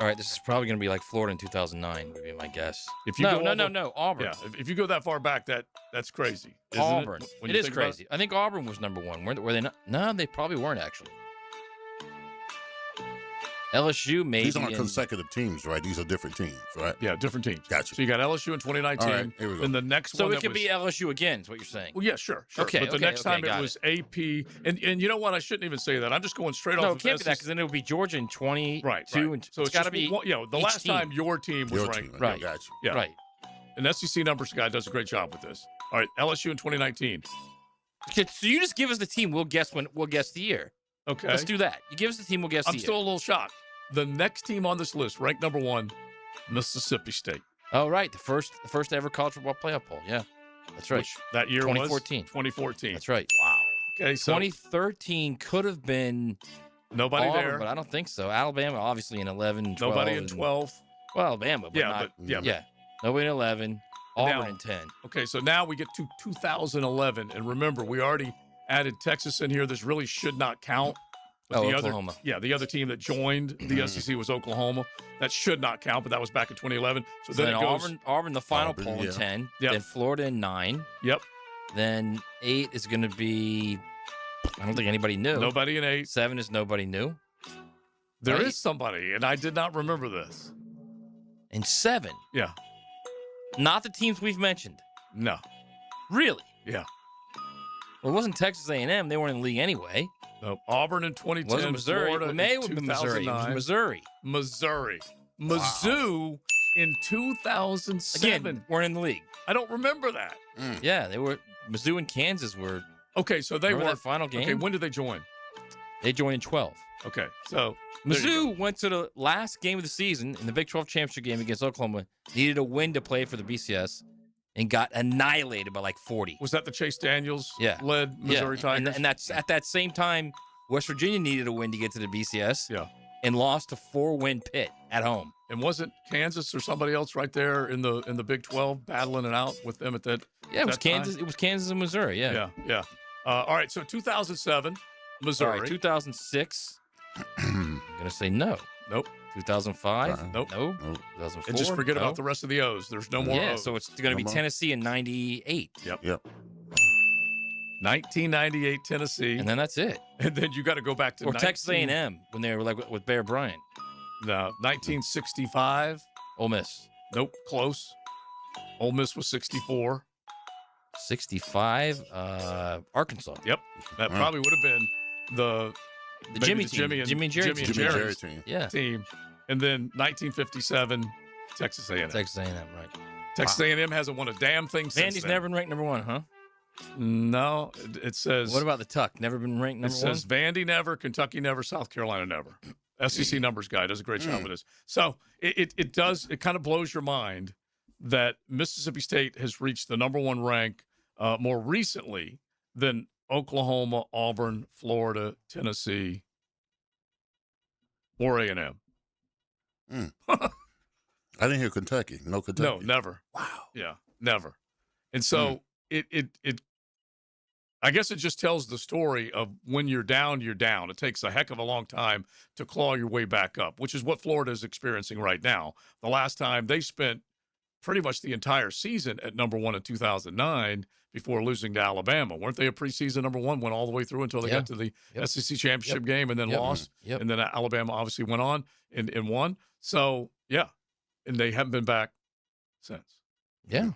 All right, this is probably going to be like Florida in 2009, would be my guess. If you No, Auburn. Yeah, if you go that far back, that's crazy. Auburn. It It is crazy. I think Auburn was number 1. Were they not? No, they probably weren't, actually. LSU maybe. These aren't consecutive teams, right? These are different teams, right? Yeah, different teams. Gotcha. So you got LSU in 2019. All right, here we go. And the next So one it could be LSU again, is what you're saying. Well, yeah, sure. Okay, but the next time it was AP. And you know what? I shouldn't even say that. I'm just going straight off No, of it can't be that, SEC. because then it would be Georgia in 22. Right. And So it's got to just be one, the each last team. time your team was ranked. Right. Gotcha. Yeah. Right. And SEC numbers guy does a great job with this. All right, LSU in 2019. Okay, so you just give us the team. We'll guess the year. Okay. Let's do that. You give us the team. We'll guess the I'm year. still a little shocked. The next team on this list, ranked number 1, Mississippi State. Oh, right. The first ever college football playoff poll. Yeah. That's right. Which that year 2014. was 2014. That's right. Wow. Okay, so 2013 could have been nobody Auburn, there, but I don't think so. Alabama, obviously, in 11 and 12. nobody in 12. Well, Alabama, but Yeah, not. but- yeah. Nobody in 11. Auburn Now- in 10. Okay, so now we get to 2011, and remember, we already added Texas in here. This really should not count. But the Oklahoma. The other team that joined the SEC was Oklahoma. That should not count, but that was back in 2011. So then then it goes. Auburn, the final Auburn, poll in yeah. 10. Yep. Then Florida in 9. Yep. Then 8 is going to be, I don't think anybody knew. Nobody in 8. 7 is nobody new. There is Right. somebody, and I did not remember this. And 7, Yeah. not the teams we've mentioned. No. Really? Yeah. Well, it wasn't Texas A&M. They weren't in the league anyway. No. Auburn in 2010. Wasn't Missouri. Florida It may in have been Missouri. It was 2009. Missouri. Mizzou in 2007. Again, weren't in the league. I don't remember that. Yeah, they were. Mizzou and Kansas were. Okay, so they Remember were that final game? Okay, when did they join? They joined in 12. Okay, so there you Mizzou went to the last game of the season in the Big 12 championship game against Oklahoma. Needed a win to play for the BCS, and got annihilated by like 40. Was that the Chase Daniels led Missouri yeah. Tigers? And that's at that same time, West Virginia needed a win to get to the BCS. Yeah. And lost to 4-win Pitt at home. And wasn't Kansas or somebody else right there in the Big 12 battling it out with them at that? Yeah, it was that time? Kansas. It was Kansas and Missouri. Yeah. Yeah. All right, so 2007, Missouri. All right, 2006. I'm gonna say no. Nope. 2005? Nope. No. 2004? And just forget No. about the rest of the O's. There's no more Yeah, O's. so it's going to be No more. Tennessee in 98. Yep. 1998 Tennessee. And then that's it. And then you got to go back to Or Texas A&M when they were like with Bear Bryant. No, 1965. Ole Miss. Nope, close. Ole Miss was 64. 65, Arkansas. Yep, that probably would have been the Jimmy team. Jimmy and Jerry's team. Yeah. team. And then 1957, Texas A&M. Texas A&M, right. Texas A&M hasn't won a damn thing since Vandy's then. never been ranked number 1, huh? No, it says. What about the Tuck? Never been ranked number 1? It says Vandy never, Kentucky never, South Carolina never. SEC numbers guy does a great job with this. So it kind of blows your mind that Mississippi State has reached the number 1 rank more recently than Oklahoma, Auburn, Florida, Tennessee, or A&M. I didn't hear Kentucky. No Kentucky. No, never. Wow. Yeah, never. And so it I guess it just tells the story of when you're down, you're down. It takes a heck of a long time to claw your way back up, which is what Florida is experiencing right now. The last time they spent pretty much the entire season at number 1 in 2009 before losing to Alabama. Weren't they a preseason number 1? Went all the way through until they got to the SEC championship game and then lost. And then Alabama obviously went on and won. So, yeah. And they haven't been back since. Yeah.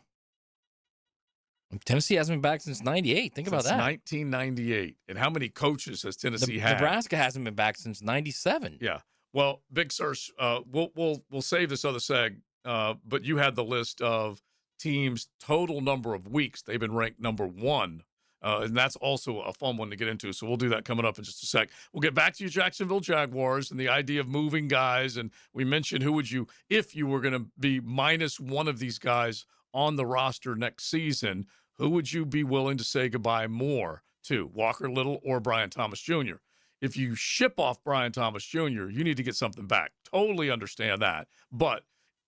Tennessee hasn't been back since 98. Think about that. 1998. And how many coaches has Tennessee had? Nebraska hasn't been back since 97. Yeah. Well, Big Search, we'll save this other seg, but you had the list of teams' total number of weeks they've been ranked number 1. And that's also a fun one to get into. So we'll do that coming up in just a sec. We'll get back to you, Jacksonville Jaguars, and the idea of moving guys. And we mentioned who would you, if you were going to be minus one of these guys on the roster next season, who would you be willing to say goodbye more to, Walker Little or Brian Thomas Jr.? If you ship off Brian Thomas Jr., you need to get something back. Totally understand that. But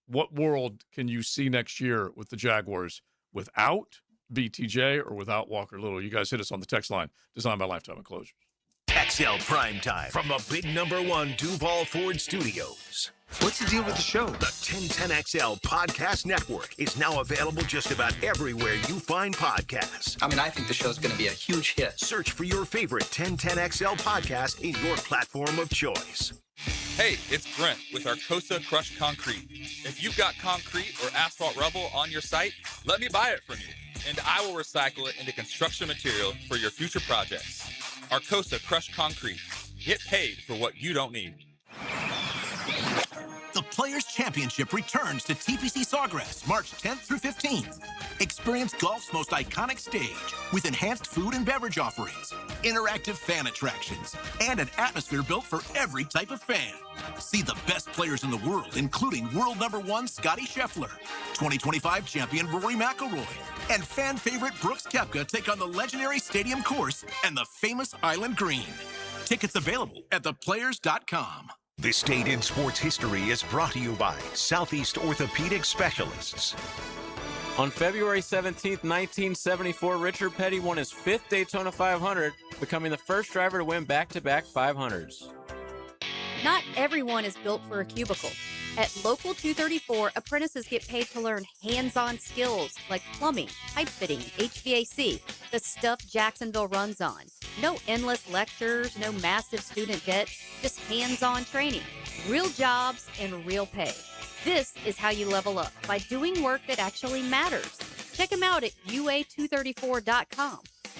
what world can you see next year with the Jaguars without BTJ or without Walker Little? You guys hit us on the text line, designed by Lifetime Enclosures. XL Primetime from the big number 1 Duval Ford Studios. What's the deal with the show? The 1010XL Podcast Network is now available just about everywhere you find podcasts. I mean, I think the show's going to be a huge hit. Search for your favorite 1010XL podcast in your platform of choice. Hey, it's Brent with Arcosa Crushed Concrete. If you've got concrete or asphalt rubble on your site, let me buy it from you, and I will recycle it into construction material for your future projects. Arcosa Crushed Concrete. Get paid for what you don't need. The Players' Championship returns to TPC Sawgrass March 10th through 15th. Experience golf's most iconic stage with enhanced food and beverage offerings, interactive fan attractions, and an atmosphere built for every type of fan. See the best players in the world, including world number 1 Scotty Scheffler, 2025 champion Rory McIlroy, and fan favorite Brooks Koepka take on the legendary Stadium Course and the famous Island Green. Tickets available at theplayers.com. This Date in Sports History is brought to you by Southeast Orthopedic Specialists. On February 17th, 1974, Richard Petty won his 5th Daytona 500, becoming the first driver to win back-to-back 500s. Not everyone is built for a cubicle. At Local 234, apprentices get paid to learn hands-on skills like plumbing, pipe fitting, HVAC, the stuff Jacksonville runs on. No endless lectures, no massive student debt, just hands-on training, real jobs, and real pay. This is how you level up, by doing work that actually matters. Check them out at UA234.com.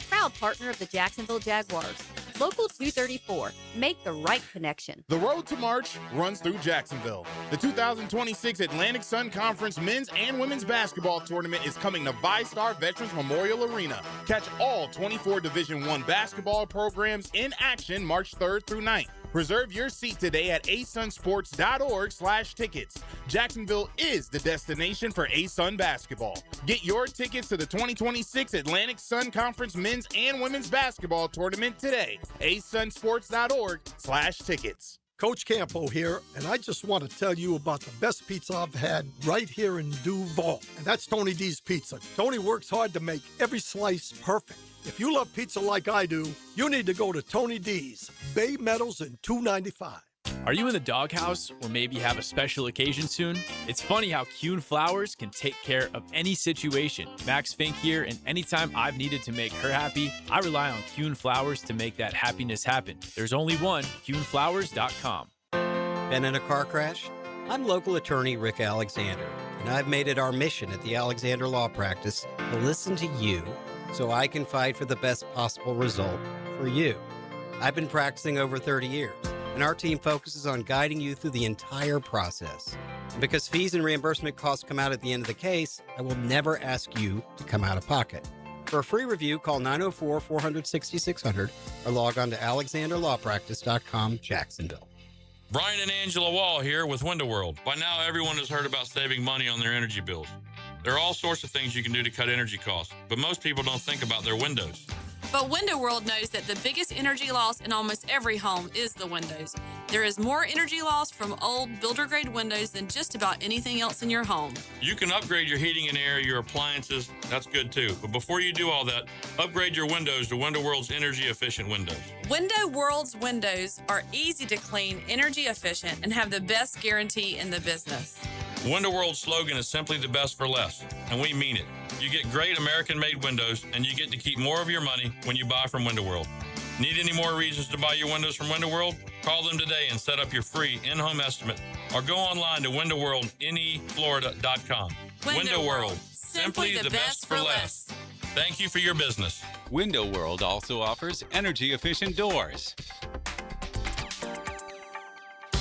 Proud partner of the Jacksonville Jaguars. Local 234. Make the right connection. The Road to March runs through Jacksonville. The 2026 Atlantic Sun Conference men's and women's basketball tournament is coming to VyStar Veterans Memorial Arena. Catch all 24 Division I basketball programs in action March 3rd through 9th. Reserve your seat today at asunsports.org/tickets. Jacksonville is the destination for ASUN basketball. Get your tickets to the 2026 Atlantic Sun Conference men's and women's basketball tournament today. asunsports.org/tickets. Coach Campo here, and I just want to tell you about the best pizza I've had right here in Duval, and that's Tony D's Pizza. Tony works hard to make every slice perfect. If you love pizza like I do, you need to go to Tony D's, Bay Meadows and 295. Are you in the doghouse or maybe have a special occasion soon? It's funny how Kuhn Flowers can take care of any situation. Max Fink here, and anytime I've needed to make her happy, I rely on Kuhn Flowers to make that happiness happen. There's only one, KuhnFlowers.com. Been in a car crash? I'm local attorney Rick Alexander, and I've made it our mission at the Alexander Law Practice to listen to you so I can fight for the best possible result for you. I've been practicing over 30 years, and our team focuses on guiding you through the entire process. And because fees and reimbursement costs come out at the end of the case, I will never ask you to come out of pocket. For a free review, call 904-400-6600 or log on to alexanderlawpractice.com, Jacksonville. Brian and Angela Wall here with Window World. By now, everyone has heard about saving money on their energy bills. There are all sorts of things you can do to cut energy costs, but most people don't think about their windows. But Window World knows that the biggest energy loss in almost every home is the windows. There is more energy loss from old builder-grade windows than just about anything else in your home. You can upgrade your heating and air, your appliances. That's good too. But before you do all that, upgrade your windows to Window World's energy-efficient windows. Window World's windows are easy to clean, energy efficient, and have the best guarantee in the business. Window World's slogan is simply the best for less, and we mean it. You get great American-made windows, and you get to keep more of your money when you buy from Window World. Need any more reasons to buy your windows from Window World? Call them today and set up your free in-home estimate, or go online to windowworldneflorida.com. Window World, simply the best for less. Thank you for your business. Window World also offers energy-efficient doors.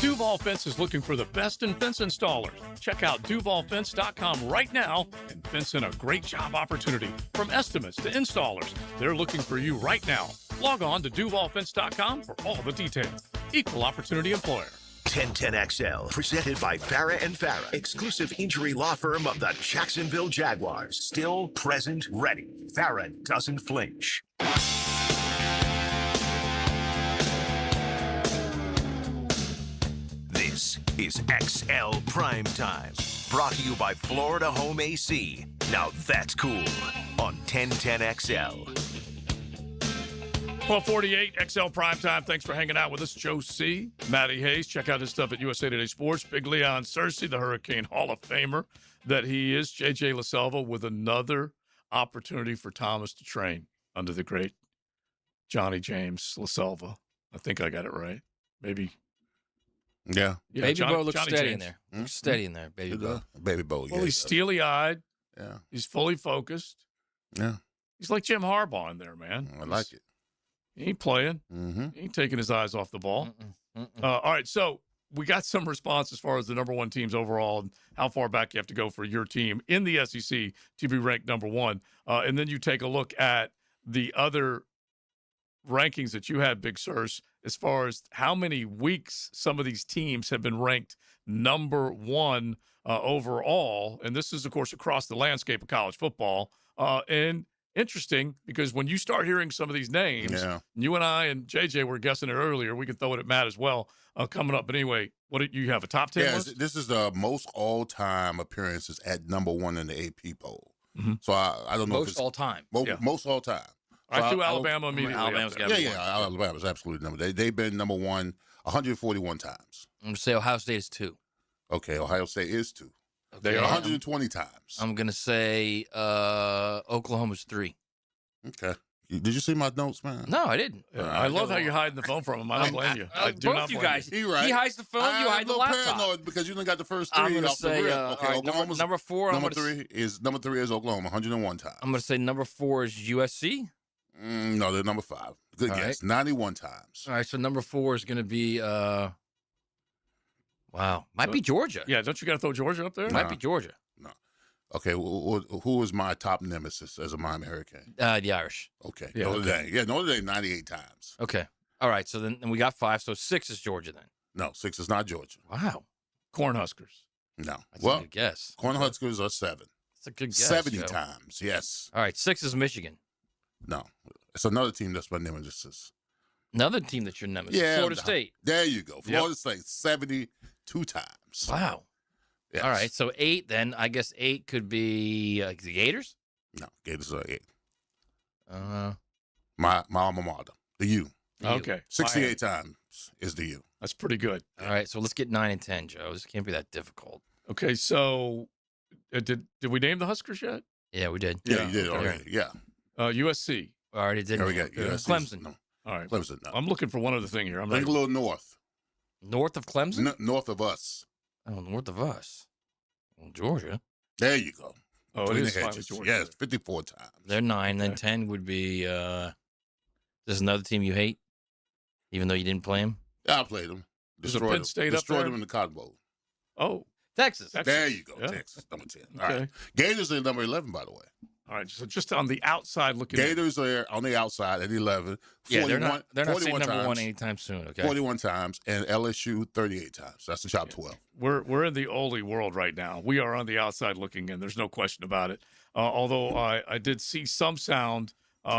Duval Fence is looking for the best in fence installers. Check out DuvalFence.com right now and fence in a great job opportunity. From estimates to installers, they're looking for you right now. Log on to DuvalFence.com for all the details. Equal opportunity employer. 1010XL, presented by Farah and Farah, exclusive injury law firm of the Jacksonville Jaguars. Still present, ready. Farah doesn't flinch. This is XL Primetime, brought to you by Florida Home AC. Now that's cool on 1010XL. 1248 XL Primetime. Thanks for hanging out with us, Joe C. Matty Hayes. Check out his stuff at USA Today Sports. Big Leon Searcy, the Hurricane Hall of Famer that he is. JJ LaSelva with another opportunity for Thomas to train under the great Johnny James LaSelva. I think I got it right. Maybe. Yeah. Baby Bo looks Johnny steady James. in there. Looks steady in there, Baby Bo. Baby Bo, Well, he's steely-eyed. Yeah. He's fully focused. Yeah. He's like Jim Harbaugh in there, man. I like it. He ain't playing. Mm-hmm. He ain't taking his eyes off the ball. All right, so we got some response as far as the number one teams overall and how far back you have to go for your team in the SEC to be ranked number one. And then you take a look at the other rankings that you had, Big Sirs, as far as how many weeks some of these teams have been ranked number one overall. And this is, of course, across the landscape of college football. And interesting, because when you start hearing some of these names, you and I and JJ were guessing it earlier. We can throw it at Matt as well coming up. But anyway, what do you have, a top 10 list? This is the most all-time appearances at number one in the AP poll. So I don't know if it's all-time. Most all-time. I threw Alabama immediately. Alabama's got Alabama's absolutely number. They've been number one 141 times. I'm going to say Ohio State is 2. Okay, Ohio State is 2. They are 120 times. I'm going to say Oklahoma's 3. Okay. Did you see my notes, man? No, I didn't. I love how you're hiding the phone from him. I don't blame you. I do both not you blame guys. you. He hides the phone, you hide the laptop. Paranoid because you done got the first I'm three gonna off say, the rip. all Okay, right, Oklahoma's number 4. Number three is Oklahoma, 101 times. I'm going to say number 4 is USC. No, they're number 5. Good All guess. right. 91 times. All right, so number 4 is going to be might be Georgia. Yeah, don't you got to throw Georgia up there? Might be Georgia. No. Okay, who is my top nemesis as a Miami Hurricane? The Irish. Okay, Yeah, Notre Dame. Yeah, Notre Dame 98 times. Okay. All right, so then we got 5, so 6 is Georgia then. No, 6 is not Georgia. Wow. Cornhuskers. No. That's a good guess. Cornhuskers are 7. That's a good guess. 70 Joe. times, yes. All right, 6 is Michigan. No, it's another team that's my nemesis. Another team that's your nemesis. Yeah, Florida State. There you go. Florida State, 72 times. Wow. Yes. All right, so 8 then. I guess 8 could be the Gators? No, Gators are 8. Uh, My alma mater, the U. Okay. 68 times is the U. That's pretty good. All right, so let's get 9 and 10, Joe. This can't be that difficult. Okay, so did we name the Huskers yet? Yeah, we did. Yeah, you did already. Yeah. USC. Already did. There we go. Yeah. Clemson. No. All right. Clemson. No. I'm looking for one other thing here. I'm Think a little north. North of Clemson? North of us. Oh, north of us. Well, Georgia. There you go. Oh, Between it is the 5 hedges. Georgia. Yes, 54 times. They're 9. Then 10 would be. This is another team you hate, even though you didn't play them. Yeah, I played them. Is it Penn State up Destroyed there? them in the Cotton Bowl. Oh, Texas. There you go. Yeah. Texas, number 10. All Okay. right. Gators are number 11, by the way. All right. So just on the outside looking. Gators are on the outside at 11. Yeah, they're not 41 saying number times, 1 anytime soon. Okay. 41 times, and LSU 38 times. That's the top 12. We're in the Ole world right now. We are on the outside looking in. There's no question about it. Although I did see some sound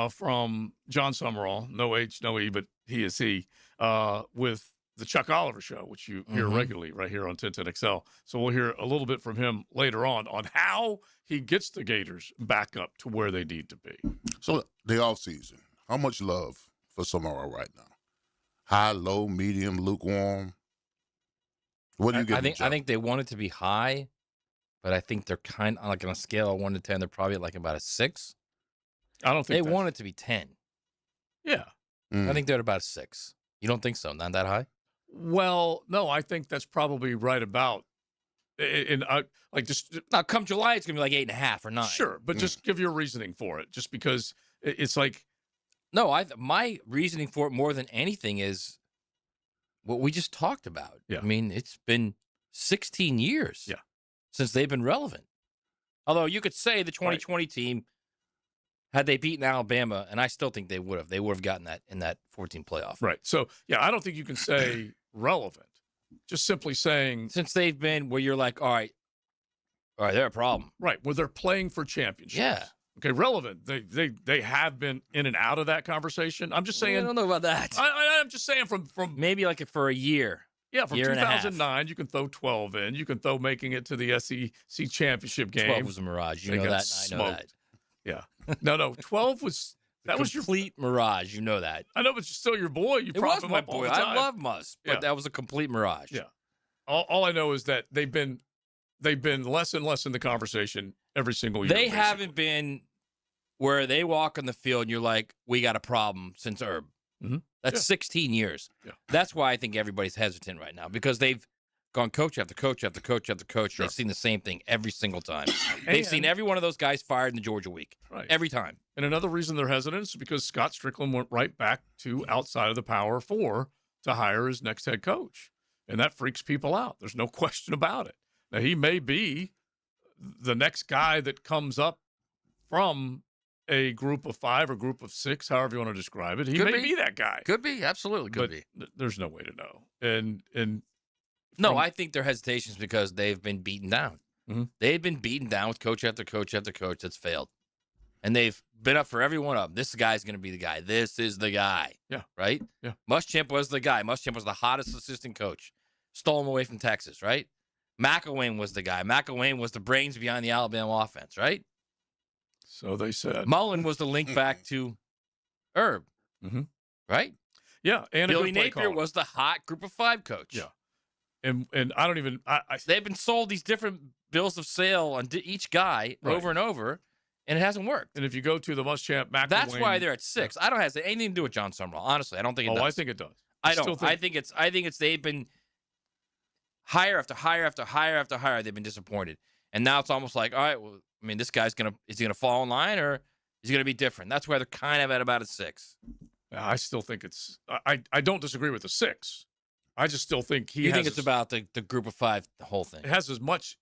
from John Summerall, no H, no E, but he is he, with the Chuck Oliver show, which you hear regularly right here on 1010XL. So we'll hear a little bit from him later on how he gets the Gators back up to where they need to be. So the offseason, how much love for Summerall right now? High, low, medium, lukewarm? What do you get? I think they want it to be high, but I think they're kind of like on a scale of 1 to 10, they're probably at like about a 6. I don't think they want it to be 10. Yeah. I think they're at about a 6. You don't think so? Not that high? Well, no, I think that's probably right about. Like just now, come July, it's gonna be like 8.5 or 9. Sure, but just give your reasoning for it. Just because it's like. No, my reasoning for it more than anything is what we just talked about. Yeah. I mean, it's been 16 years. Yeah. Since they've been relevant. Although you could say the 2020 team, had they beaten Alabama, and I still think they would have gotten that in that 14 playoff. Right. So yeah, I don't think you can say relevant. Just simply saying since they've been where you're like, all right, they're a problem. Right, where they're playing for championships. Yeah. Okay, relevant. They have been in and out of that conversation. I'm just saying. I don't know about that. I'm just saying from maybe like for a year. Yeah, from year 2009, you can throw 12 in. You can throw making it to the SEC championship game. 12 was a mirage. You know that. I know that. Yeah. No. 12 was that was your complete mirage. You know that. I know, but you're still your boy. You it prop was him my up all boy. the time. I love Muss, but that was a complete mirage. Yeah. All I know is that they've been less and less in the conversation every single year. They haven't been where they walk on the field and you're like, we got a problem since Herb. Mm-hmm. That's 16 years. Yeah. That's why I think everybody's hesitant right now because they've gone coach after coach after coach after coach. Sure. They've seen the same thing every single time. They've seen every one of those guys fired in the Georgia week. Right. Every time. And another reason they're hesitant is because Scott Strickland went right back to outside of the Power Four to hire his next head coach. And that freaks people out. There's no question about it. Now, he may be the next guy that comes up from a group of 5 or group of 6, however you want to describe it. He may be that guy. Could be. Absolutely could be. There's no way to know. And no, I think their hesitation is because they've been beaten down. Mm-hmm. They've been beaten down with coach after coach after coach that's failed. And they've been up for every one of them. This guy's going to be the guy. This is the guy. Yeah. Right? Yeah. Muschamp was the guy. Muschamp was the hottest assistant coach. Stole him away from Texas, right? McElwain was the guy. McElwain was the brains behind the Alabama offense, right? So they said. Mullen was the link back to Herb, right? Yeah, and Billy a good play Napier caller. was the hot group of 5 coach. Yeah. And I don't even they've been sold these different bills of sale on each guy over and over, and it hasn't worked. And if you go to the Muschamp, McElwain, that's why they're at 6. I don't have anything to do with John Summerall. Honestly, I don't think it does. I think it does. I don't. I think it's they've been hire after hire after hire after hire. They've been disappointed, and now it's almost like, all right, well, I mean, this guy's is he gonna fall in line or is he gonna be different? That's why they're kind of at about a 6. I still think it's. I don't disagree with the 6. I just still think You think it's about the group of 5, the whole thing. It has as much.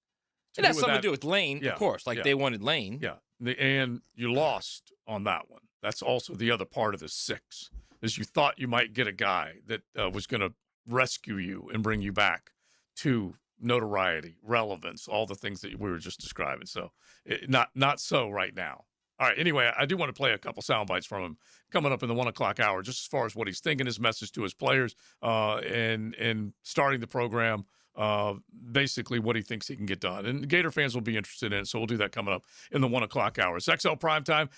It has something to do with Lane, Yeah, of course. Like yeah. they wanted Lane. Yeah, and you lost on that one. That's also the other part of the 6 is you thought you might get a guy that was going to rescue you and bring you back to notoriety, relevance, all the things that we were just describing. So not so right now. All right. Anyway, I do want to play a couple sound bites from him coming up in the 1 o'clock hour, just as far as what he's thinking, his message to his players, and starting the program basically what he thinks he can get done. And Gator fans will be interested in it, so we'll do that coming up in the 1 o'clock hours. XL Primetime,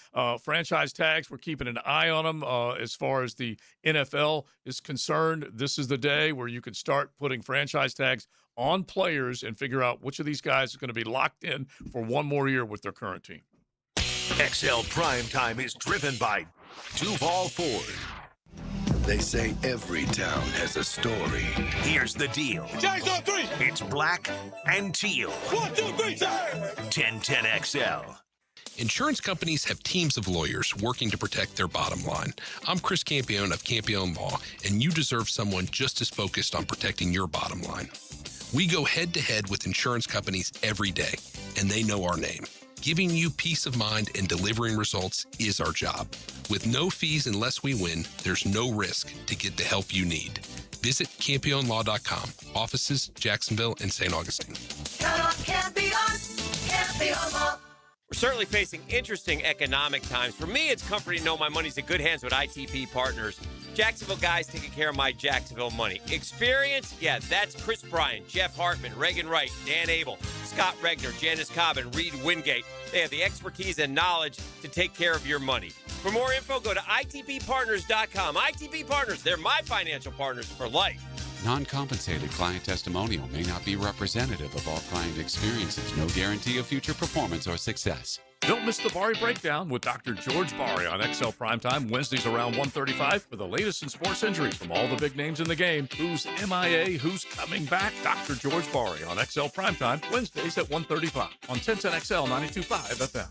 franchise tags, we're keeping an eye on them as far as the NFL is concerned. This is the day where you can start putting franchise tags on players and figure out which of these guys is going to be locked in for one more year with their current team. XL Primetime is driven by Duval Ford. They say every town has a story. Here's the deal. Jags on 3. It's black and teal. 1, 2, 3, 1010 XL. Insurance companies have teams of lawyers working to protect their bottom line. I'm Chris Campione of Campione Law, and you deserve someone just as focused on protecting your bottom line. We go head-to-head with insurance companies every day, and they know our name. Giving you peace of mind and delivering results is our job. With no fees unless we win, there's no risk to get the help you need. Visit CampioneLaw.com. Offices, Jacksonville and St. Augustine. Count on Campione. Campione Law. We're certainly facing interesting economic times. For me, it's comforting to know my money's in good hands with ITP Partners. Jacksonville guys taking care of my Jacksonville money. Experience? Yeah, that's Chris Bryan, Jeff Hartman, Reagan Wright, Dan Abel, Scott Regner, Janice Cobb, and Reed Wingate. They have the expertise and knowledge to take care of your money. For more info, go to itppartners.com. ITP Partners, they're my financial partners for life. Non-compensated client testimonial may not be representative of all client experiences. No guarantee of future performance or success. Don't miss the Bari Breakdown with Dr. George Bari on XL Primetime, Wednesdays around 1:35 for the latest in sports injuries from all the big names in the game. Who's MIA, who's coming back? Dr. George Bari on XL Primetime, Wednesdays at 1:35 on 1010 XL 92.5 FM.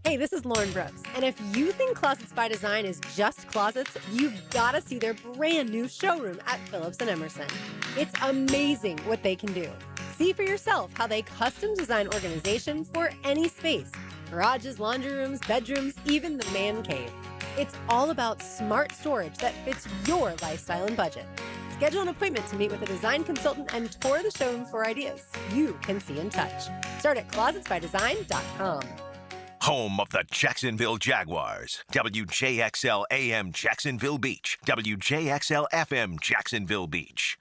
Hey, this is Lauren Brooks, and if you think Closets by Design is just closets, you've got to see their brand new showroom at Phillips & Emerson. It's amazing what they can do. See for yourself how they custom design organization for any space. Garages, laundry rooms, bedrooms, even the man cave. It's all about smart storage that fits your lifestyle and budget. Schedule an appointment to meet with a design consultant and tour the showroom for ideas you can see and touch. Start at closetsbydesign.com. Home of the Jacksonville Jaguars. WJXL AM Jacksonville Beach. WJXL FM Jacksonville Beach.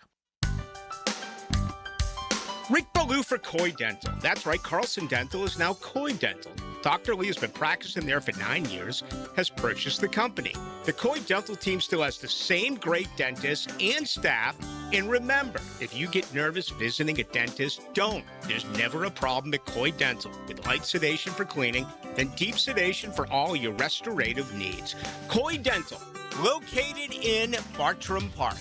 Rick Ballou for Coy Dental. That's right, Carlson Dental is now Coy Dental. Dr. Lee has been practicing there for 9 years, has purchased the company. The Coy Dental team still has the same great dentists and staff. And remember, if you get nervous visiting a dentist, don't. There's never a problem at Coy Dental. With light sedation for cleaning, then deep sedation for all your restorative needs. Coy Dental, located in Bartram Park.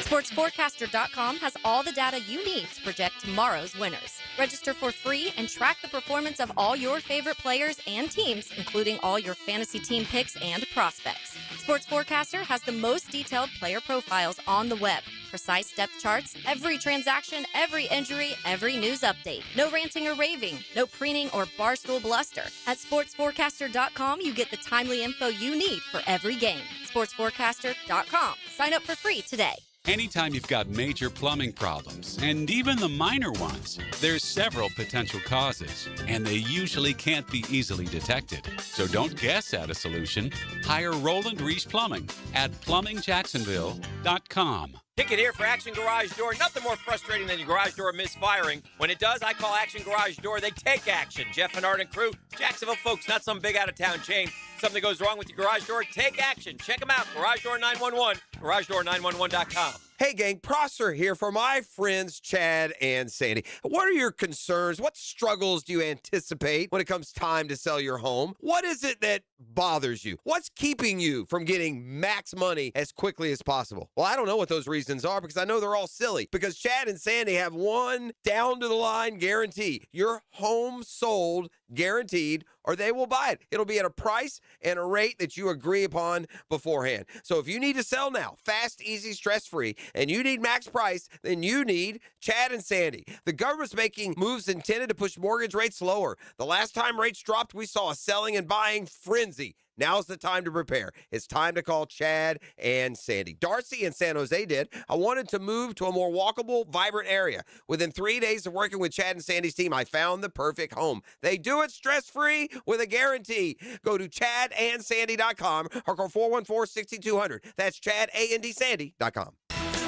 SportsForecaster.com has all the data you need to project tomorrow's winners. Register for free and track the performance of all your favorite players and teams, including all your fantasy team picks and prospects. Sports Forecaster has the most detailed player profiles on the web, precise depth charts, every transaction, every injury, every news update. No ranting or raving, no preening or barstool bluster. At SportsForecaster.com, you get the timely info you need for every game. SportsForecaster.com. Sign up for free today. Anytime you've got major plumbing problems, and even the minor ones, there's several potential causes, and they usually can't be easily detected. So don't guess at a solution. Hire Roland Reese Plumbing at PlumbingJacksonville.com. Ticket here for Action Garage Door. Nothing more frustrating than your garage door misfiring. When it does, I call Action Garage Door. They take action. Jeff and Art and crew, Jacksonville folks, not some big out-of-town chain. Something goes wrong with your garage door, take action. Check them out. Garage Door 911, GarageDoor911.com. Hey, gang, Prosser here for my friends Chad and Sandy. What are your concerns? What struggles do you anticipate when it comes time to sell your home? What is it that bothers you? What's keeping you from getting max money as quickly as possible? Well, I don't know what those reasons are because I know they're all silly. Because Chad and Sandy have one down-to-the-line guarantee. Your home sold guaranteed, or they will buy it. It'll be at a price and a rate that you agree upon beforehand. So if you need to sell now, fast, easy, stress-free, and you need max price, then you need Chad and Sandy. The government's making moves intended to push mortgage rates lower. The last time rates dropped, we saw a selling and buying frenzy. Now's the time to prepare. It's time to call Chad and Sandy. Darcy in San Jose did. I wanted to move to a more walkable, vibrant area. Within 3 days of working with Chad and Sandy's team, I found the perfect home. They do it stress-free with a guarantee. Go to ChadandSandy.com or call 414-6200. That's ChadandSandy.com.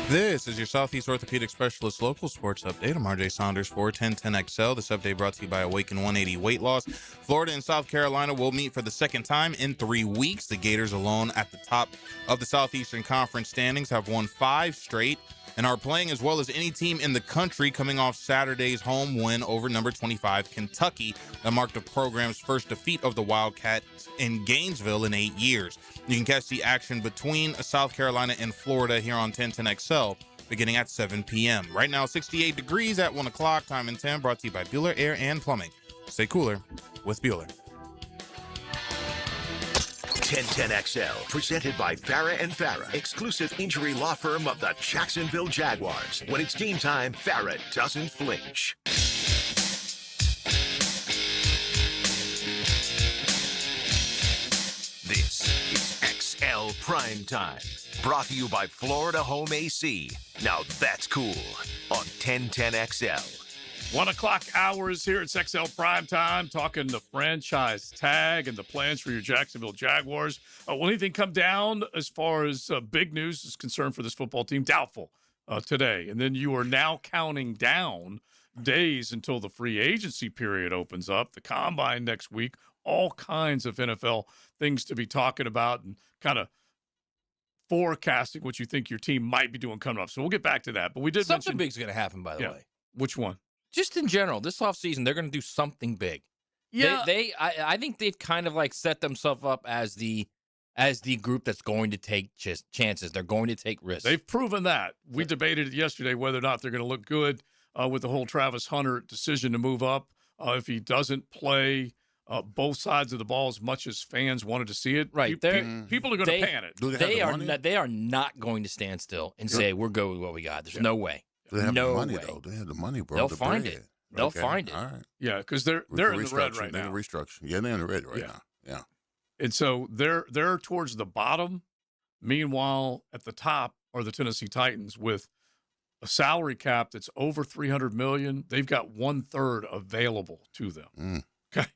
This is your Southeast Orthopedic Specialist local sports update. I'm RJ Saunders for 1010XL. This update brought to you by Awaken 180 Weight Loss. Florida and South Carolina will meet for the second time in 3 weeks. The Gators, alone at the top of the Southeastern Conference standings, have won 5 straight and are playing as well as any team in the country, coming off Saturday's home win over number 25 Kentucky that marked the program's first defeat of the Wildcats in Gainesville in 8 years. You can catch the action between South Carolina and Florida here on 1010XL beginning at 7 p.m. Right now, 68 degrees at 1 o'clock. Time in 10, brought to you by Bueller Air and Plumbing. Stay cooler with Bueller. 1010XL, presented by Farah and Farah, exclusive injury law firm of the Jacksonville Jaguars. When it's game time, Farah doesn't flinch. This is XL Primetime, brought to you by Florida Home AC. Now that's cool on 1010XL. 1 o'clock hours here at XL Primetime, talking the franchise tag and the plans for your Jacksonville Jaguars. Will anything come down as far as big news is concerned for this football team? Doubtful today. And then you are now counting down days until the free agency period opens up, the combine next week, all kinds of NFL things to be talking about and kind of forecasting what you think your team might be doing coming up. So we'll get back to that. But we did Something mention big's going to happen, by the way. Which one? Just in general, this offseason, they're going to do something big. Yeah. I think they've kind of like set themselves up as the group that's going to take chances. They're going to take risks. They've proven that. We debated it yesterday whether or not they're going to look good with the whole Travis Hunter decision to move up. If he doesn't play both sides of the ball as much as fans wanted to see it, right? People are going to pan it. They are not going to stand still and say, we're good with what we got. There's no way. They have no the money, way. though. They have the money, bro. They'll the find bread. it. They'll Okay. find it. All right. Yeah, because they're in the red right now. They're restructuring. Yeah, they're in the red right now. Yeah. And so they're towards the bottom. Meanwhile, at the top are the Tennessee Titans with a salary cap that's over $300 million. They've got 1/3 available to them. Okay,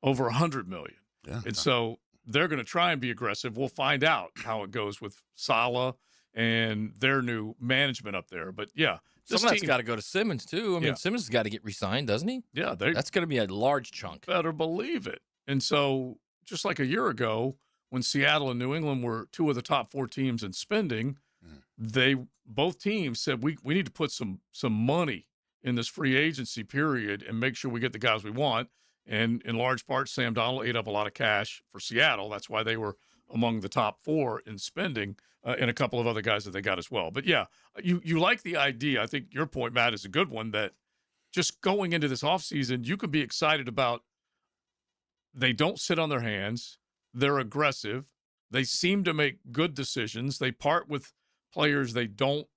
over $100 million. Yeah. And so they're going to try and be aggressive. We'll find out how it goes with Saleh and their new management up there. But yeah, Some of that's got to go to Simmons, too. I mean, Yeah. Simmons has got to get re-signed, doesn't he? Yeah. That's going to be a large chunk. Better believe it. And so just like a year ago, when Seattle and New England were 2 of the top 4 teams in spending, both teams said we need to put some money in this free agency period and make sure we get the guys we want. And in large part, Sam Donald ate up a lot of cash for Seattle. That's why they were among the top 4 in spending, and a couple of other guys that they got as well. But yeah, you like the idea. I think your point, Matt, is a good one, that just going into this offseason, you could be excited about they don't sit on their hands. They're aggressive. They seem to make good decisions. They part with players they don't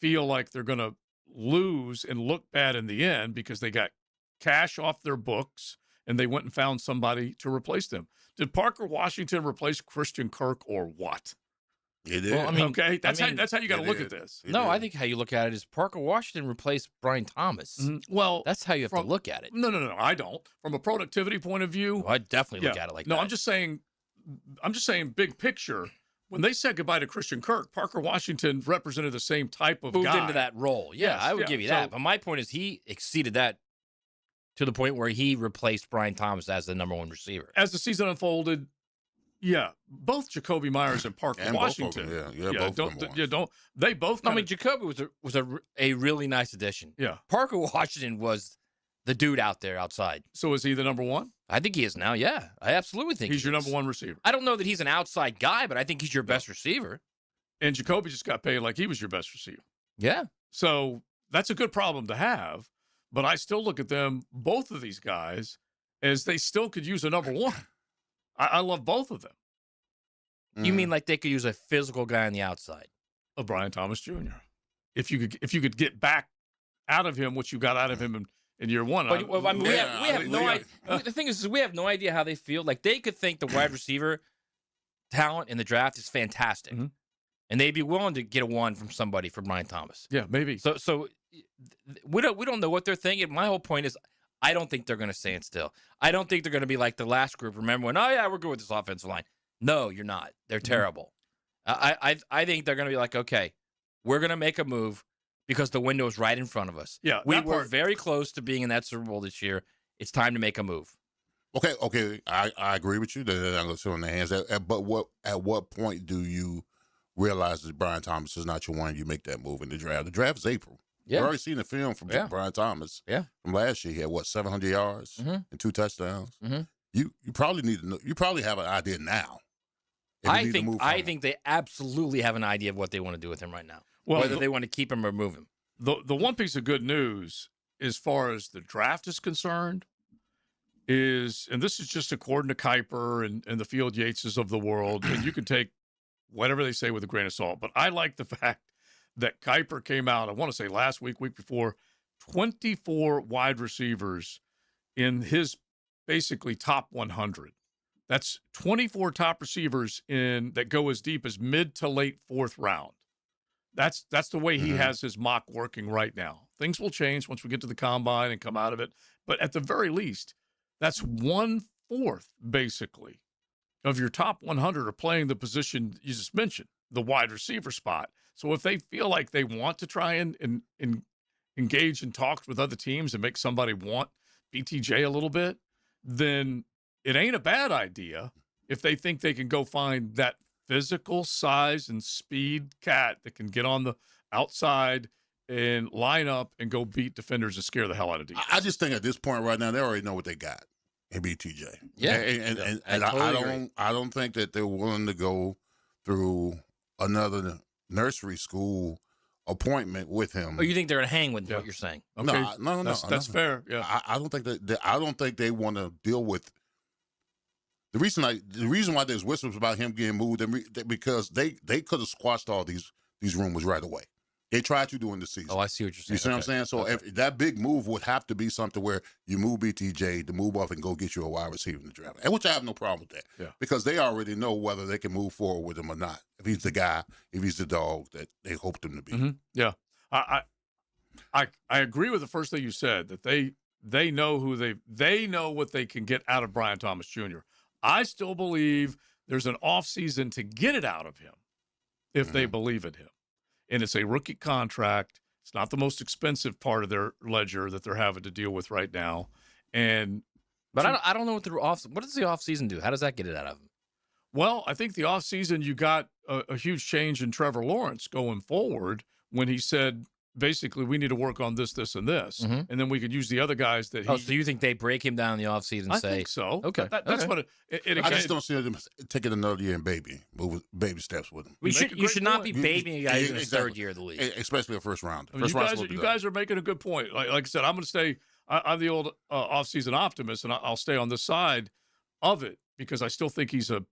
feel like they're going to lose and look bad in the end because they got cash off their books and they went and found somebody to replace them. Did Parker Washington replace Christian Kirk or what? It did. Well, I mean, Okay, that's how you got to look at this. No, I think how you look at it is Parker Washington replaced Brian Thomas. Well, that's how you have to look at it. No, I don't. From a productivity point of view, Well, I definitely look at it like no, that. I'm just saying big picture. When they said goodbye to Christian Kirk, Parker Washington represented the same type of Moved guy. into that role. Yeah, Yes, I would yeah. give you So- that. But my point is he exceeded that to the point where he replaced Brian Thomas as the number 1 receiver. As the season unfolded, yeah, both Jacoby Myers and Parker And both of Washington. them, yeah, both of them They both. I mean, Jacoby was a really nice addition. Yeah. Parker Washington was the dude out there outside. So is he the number 1? I think he is now. Yeah, I absolutely think He's he your is. number 1 receiver. I don't know that he's an outside guy, but I think he's your best receiver. And Jacoby just got paid like he was your best receiver. Yeah. So that's a good problem to have. But I still look at them, both of these guys, as they still could use a number 1. I love both of them. You mean like they could use a physical guy on the outside? Of Brian Thomas Jr. If you could get back out of him what you got out of him in year 1. But I mean, we have no idea. The thing is, we have no idea how they feel. Like they could think the wide receiver talent in the draft is fantastic, and they'd be willing to get a 1 from somebody for Brian Thomas. Yeah, maybe. So we don't know what they're thinking. My whole point is, I don't think they're going to stand still. I don't think they're going to be like the last group. Remember when? Oh yeah, we're good with this offensive line. No, you're not. They're terrible. I think they're going to be like, okay, we're going to make a move because the window is right in front of us. Yeah, we that were part- very close to being in that Super Bowl this year. It's time to make a move. Okay, I agree with you. They're not going to sit on their hands. But at what point do you realize that Brian Thomas is not your one? You make that move in the draft. The draft is April. Yeah. You've already seen the film from Brian Thomas. Yeah. From last year, he had 700 yards and 2 touchdowns. Mm-hmm. You probably need to know. You probably have an idea now. if you I need to think move I from think they absolutely have an idea of what they want to do with him right now. Well, Whether they want to keep him or move him. The one piece of good news as far as the draft is concerned is, and this is just according to Kuiper and the Field Yateses of the world, and you can take whatever they say with a grain of salt, but I like the fact that Kuiper came out, I want to say last week before, 24 wide receivers in his basically top 100. That's 24 top receivers that go as deep as mid to late 4th round. That's the way he has his mock working right now. Things will change once we get to the combine and come out of it. But at the very least, that's 1/4 basically of your top 100 are playing the position you just mentioned, the wide receiver spot. So if they feel like they want to try and engage in talks with other teams and make somebody want BTJ a little bit, then it ain't a bad idea if they think they can go find that physical size and speed cat that can get on the outside and line up and go beat defenders and scare the hell out of defense. I just think at this point right now, they already know what they got in BTJ. Yeah. And I totally agree. I don't think that they're willing to go through another nursery school appointment with him. Oh, you think they're going to hang with what you're saying? Okay. No. That's fair. Yeah. I don't think that. I don't think they want to deal with. The reason why there's whispers about him getting moved, because they could have squashed all these rumors right away. They tried to during the season. Oh, I see what you're saying. You see what I'm saying? So if that big move would have to be something where you move BTJ to move up and go get you a wide receiver in the draft, and which I have no problem with that. Yeah. Because they already know whether they can move forward with him or not. If he's the guy, if he's the dog that they hoped him to be. Mm-hmm. Yeah. I agree with the first thing you said, that they know they know what they can get out of Brian Thomas Jr. I still believe there's an offseason to get it out of him if they believe in him. And it's a rookie contract. It's not the most expensive part of their ledger that they're having to deal with right now. But I don't know what what does the offseason do? How does that get it out of him? Well, I think the offseason you got a huge change in Trevor Lawrence going forward when he said, basically, we need to work on this, this, and this. And then we could use the other guys that he... Oh, so you think they break him down in the offseason and I say... think so. Okay. That's what I just don't see them taking another year and baby steps with him. You should not be babying a guy who's in his third year of the league. Especially a first rounder. I mean, you guys are making a good point. Like I said, I'm going to stay... I'm the old offseason optimist, and I'll stay on this side of it because I still think he's a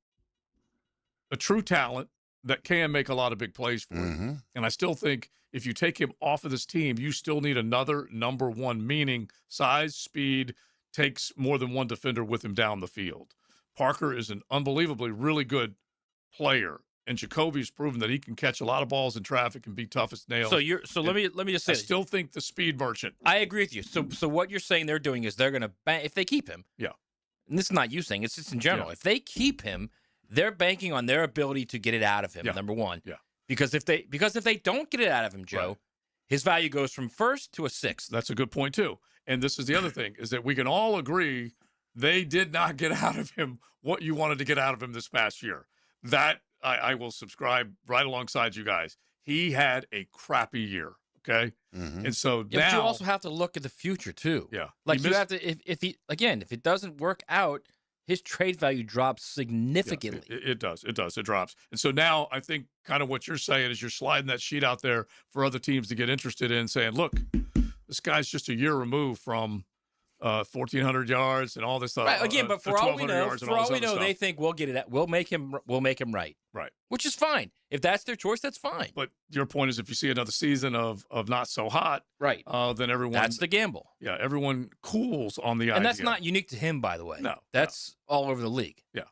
true talent that can make a lot of big plays for you. And I still think if you take him off of this team, you still need another number one, meaning size, speed, takes more than one defender with him down the field. Parker is an unbelievably really good player, and Jacoby's proven that he can catch a lot of balls in traffic and be tough as nails. So let me just say, I still think the speed merchant. I agree with you. So what you're saying they're doing is they're going to if they keep him. Yeah. And this is not you saying, it's just in general. Yeah. If they keep him, they're banking on their ability to get it out of him. Yeah. Number one. Yeah. Because if they don't get it out of him, Joe, his value goes from 1st to a 6th. That's a good point too. And this is the other thing, is that we can all agree they did not get out of him what you wanted to get out of him this past year. That I will subscribe right alongside you guys. He had a crappy year. Okay. And so Yeah, now but you also have to look at the future too. Yeah. Like you have to if it doesn't work out, his trade value drops significantly. Yeah, it does. It drops. And so now I think kind of what you're saying is you're sliding that sheet out there for other teams to get interested in, saying, look, this guy's just a year removed from 1,400 yards and all this stuff. Right. Again, but for all we know, stuff. they think we'll get it. We'll make him right. Right. Which is fine. If that's their choice, that's fine. But your point is, if you see another season of not so hot, right? Then everyone that's the gamble. Yeah, everyone cools on the idea, and that's not unique to him, by the way. No, that's all over the league. Yeah,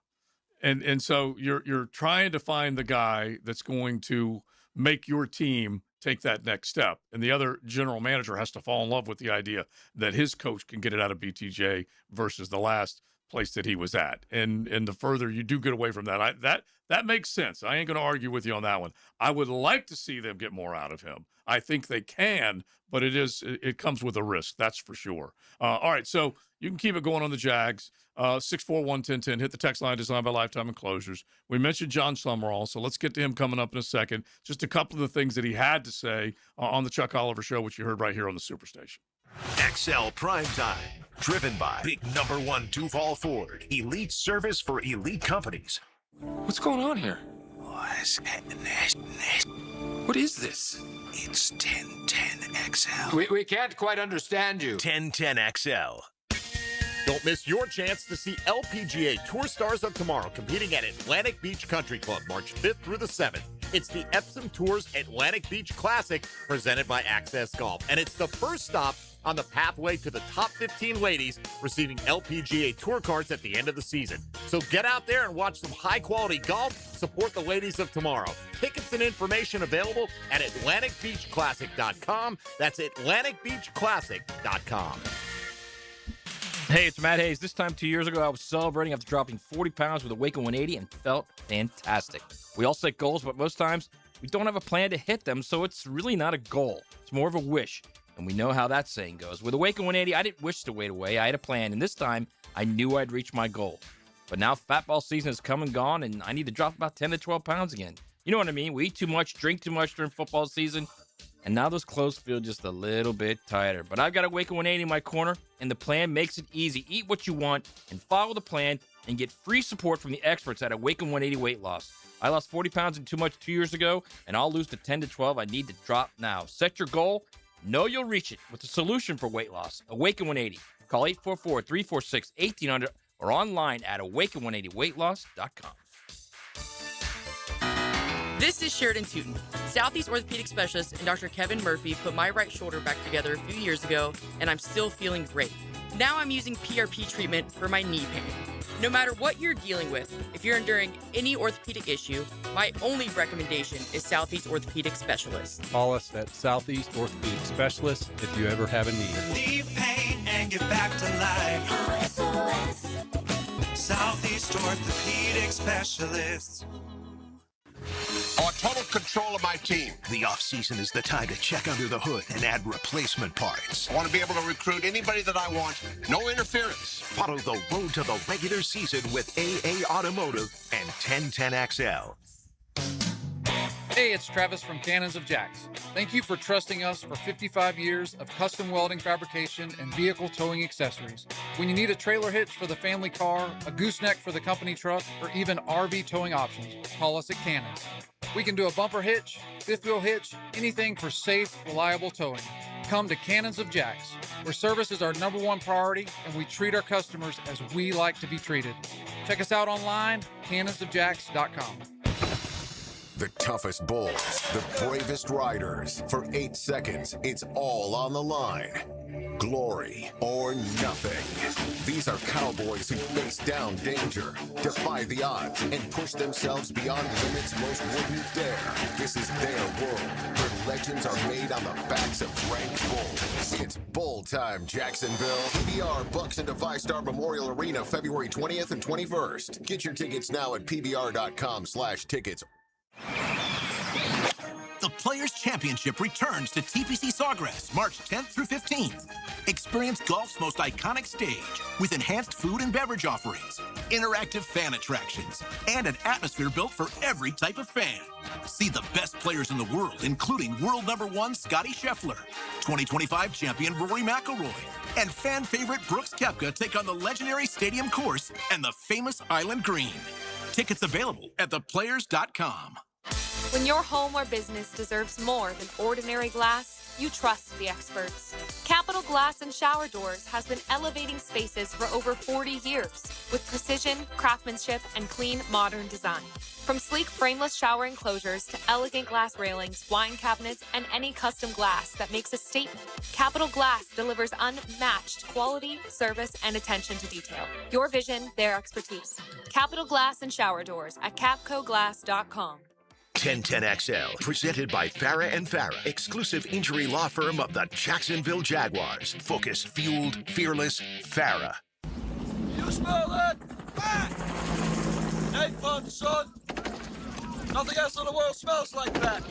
and so you're trying to find the guy that's going to make your team take that next step, and the other general manager has to fall in love with the idea that his coach can get it out of BTJ versus the last place that he was at. And the further you do get away from that, that makes sense. I ain't going to argue with you on that one. I would like to see them get more out of him. I think they can, but it comes with a risk. That's for sure. All right. So you can keep it going on the Jags. 641-1010. Hit the text line designed by Lifetime Enclosures. We mentioned John Summerall, so let's get to him coming up in a second. Just a couple of the things that he had to say on the Chuck Oliver Show, which you heard right here on the Superstation. XL Primetime, driven by Big Number 1 Duval Ford. Elite service for elite companies. What's going on here? What is this? It's 1010XL. We can't quite understand you. 1010XL. Don't miss your chance to see LPGA Tour Stars of Tomorrow competing at Atlantic Beach Country Club March 5th through the 7th. It's the Epsom Tours Atlantic Beach Classic presented by Access Golf, and it's the first stop on the pathway to the top 15 ladies receiving LPGA Tour cards at the end of the season. So get out there and watch some high-quality golf. Support the ladies of tomorrow. Tickets and information available at AtlanticBeachClassic.com. That's AtlanticBeachClassic.com. Hey, it's Matt Hayes. This time 2 years ago, I was celebrating after dropping 40 pounds with a Waco 180 and felt fantastic. We all set goals, but most times we don't have a plan to hit them, so it's really not a goal. It's more of a wish, and we know how that saying goes. With a Waco 180, I didn't wish the weight away. I had a plan, and this time I knew I'd reach my goal. But now fat ball season has come and gone, and I need to drop about 10 to 12 pounds again. You know what I mean? We eat too much, drink too much during football season, and now those clothes feel just a little bit tighter. But I've got a Waco 180 in my corner, and the plan makes it easy. Eat what you want and follow the plan and get free support from the experts at a Waco 180 weight loss. I lost 40 pounds and too much 2 years ago, and I'll lose the 10 to 12 I need to drop now. Set your goal. Know you'll reach it with a solution for weight loss. Awaken 180. Call 844-346-1800 or online at awaken180weightloss.com. This is Sheridan Tootin, Southeast Orthopedic Specialist, and Dr. Kevin Murphy put my right shoulder back together a few years ago, and I'm still feeling great. Now I'm using PRP treatment for my knee pain. No matter what you're dealing with, if you're enduring any orthopedic issue, my only recommendation is Southeast Orthopedic Specialist. Call us at Southeast Orthopedic Specialist if you ever have a need. Leave pain and get back to life. SOS. Southeast Orthopedic Specialists. I want total control of my team. The off-season is the time to check under the hood and add replacement parts. I want to be able to recruit anybody that I want. No interference. Follow the road to the regular season with AA Automotive and 1010XL. Hey, it's Travis from Cannons of Jacks. Thank you for trusting us for 55 years of custom welding fabrication and vehicle towing accessories. When you need a trailer hitch for the family car, a gooseneck for the company truck, or even RV towing options, call us at Cannons. We can do a bumper hitch, fifth wheel hitch, anything for safe, reliable towing. Come to Cannons of Jacks, where service is our #1 priority and we treat our customers as we like to be treated. Check us out online, cannonsofjacks.com. The toughest bulls, the bravest riders. For 8 seconds, it's all on the line. Glory or nothing. These are cowboys who face down danger, defy the odds, and push themselves beyond limits most wouldn't dare. This is their world, where legends are made on the backs of ranked bulls. It's Bull Time, Jacksonville. PBR Bucks into Five-Star Memorial Arena February 20th and 21st. Get your tickets now at pbr.com/tickets. The Players' Championship returns to TPC Sawgrass March 10th through 15th. Experience golf's most iconic stage with enhanced food and beverage offerings, interactive fan attractions, and an atmosphere built for every type of fan. See the best players in the world, including world #1 Scotty Scheffler, 2025 champion Rory McIlroy, and fan favorite Brooks Koepka take on the legendary Stadium Course and the famous Island Green. Tickets available at theplayers.com. When your home or business deserves more than ordinary glass, you trust the experts. Capital Glass and Shower Doors has been elevating spaces for over 40 years with precision, craftsmanship, and clean, modern design. From sleek frameless shower enclosures to elegant glass railings, wine cabinets, and any custom glass that makes a statement, Capital Glass delivers unmatched quality, service, and attention to detail. Your vision, their expertise. Capital Glass and Shower Doors at capcoglass.com. 1010XL, presented by Farah and Farah, exclusive injury law firm of the Jacksonville Jaguars. Focused, fueled, fearless, Farah. You smell that? Napalm, son. Nothing else in the world smells like that.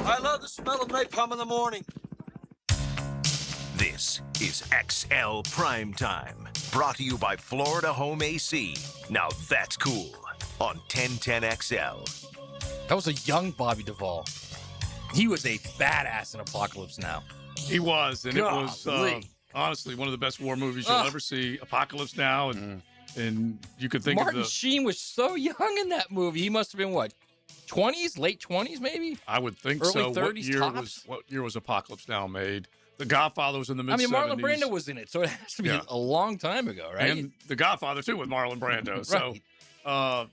I love the smell of napalm in the morning. This is XL Primetime, brought to you by Florida Home AC. Now that's cool on 1010XL. That was a young Bobby Duvall. He was a badass in Apocalypse Now. He was, and it was Golly. honestly one of the best war movies you'll ever see. Apocalypse Now, and you could think Martin of the. Sheen was so young in that movie. He must have been what, 20s, late 20s, maybe. I would think early so. 30s What year was Apocalypse Now made? The Godfather was in the mid 70s. Marlon Brando was in it, so it has to be a long time ago, right? And The Godfather too with Marlon Brando. Right.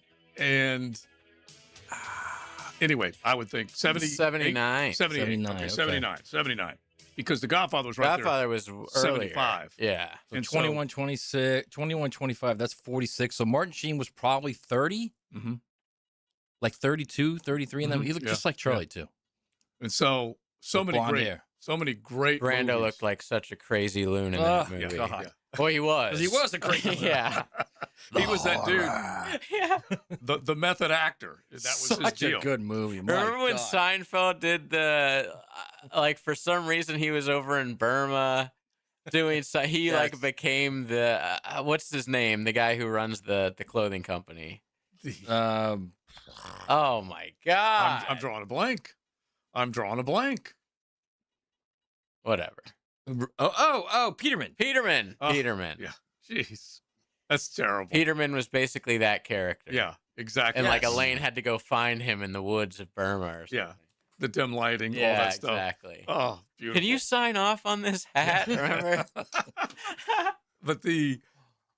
Anyway, I would think 79. 78. Okay, 79. Because The Godfather was right Godfather there. was earlier. 75. Yeah. So And 21, 26, 21, 25, that's 46. So Martin Sheen was probably 30, like 32, 33. And then he looked just like Charlie, too. And so With blonde hair. so many great Brando movies. looked like such a crazy loon in that movie. God. Well, he was. He was a crazy loon. Yeah. He was that dude. Yeah. The method actor. That was Such his deal. a good movie. My Remember when God. Seinfeld did the, like, for some reason he was over in Burma doing, so he, like, became the, what's his name? The guy who runs the clothing company. Oh, my God. I'm drawing a blank. Whatever. Peterman. Peterman. Oh, Peterman. Yeah. Jeez. That's terrible. Peterman was basically that character. Yeah, exactly. And, like, Elaine had to go find him in the woods of Burma or something. Yeah. The dim lighting, all Yeah, that stuff. exactly. Oh, beautiful. Can you sign off on this hat? Remember? But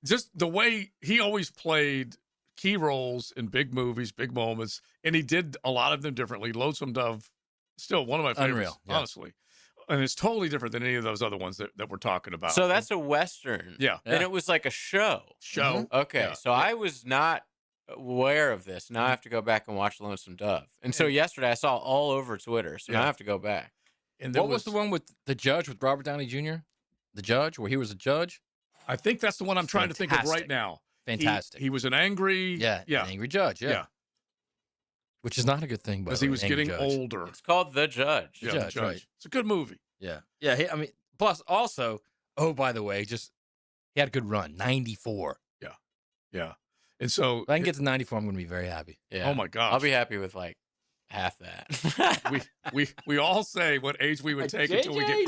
just the way he always played key roles in big movies, big moments, and he did a lot of them differently. Lonesome Dove, still one of my favorites, Unreal, yeah. honestly. And it's totally different than any of those other ones that we're talking about. So that's a Western. Yeah. And it was like a show. Okay. Yeah. So I was not aware of this. Now I have to go back and watch Lonesome Dove. And so yesterday I saw all over Twitter. So now I have to go back. And What was the one with the judge with Robert Downey Jr.? The judge, where he was a judge? I think that's the one I'm trying to think of right now. Fantastic. He was an angry, an angry judge, yeah. Which is not a good thing, Because he was getting older. It's called The Judge. Yeah, Judge, The right. It's a good movie. Yeah. I mean, plus also, oh, by the way, he had a good run, 94. Yeah. And so If I can get to 94, I'm going to be very happy. Yeah. Oh my gosh. I'll be happy with like half that. we all say what age we would take until we get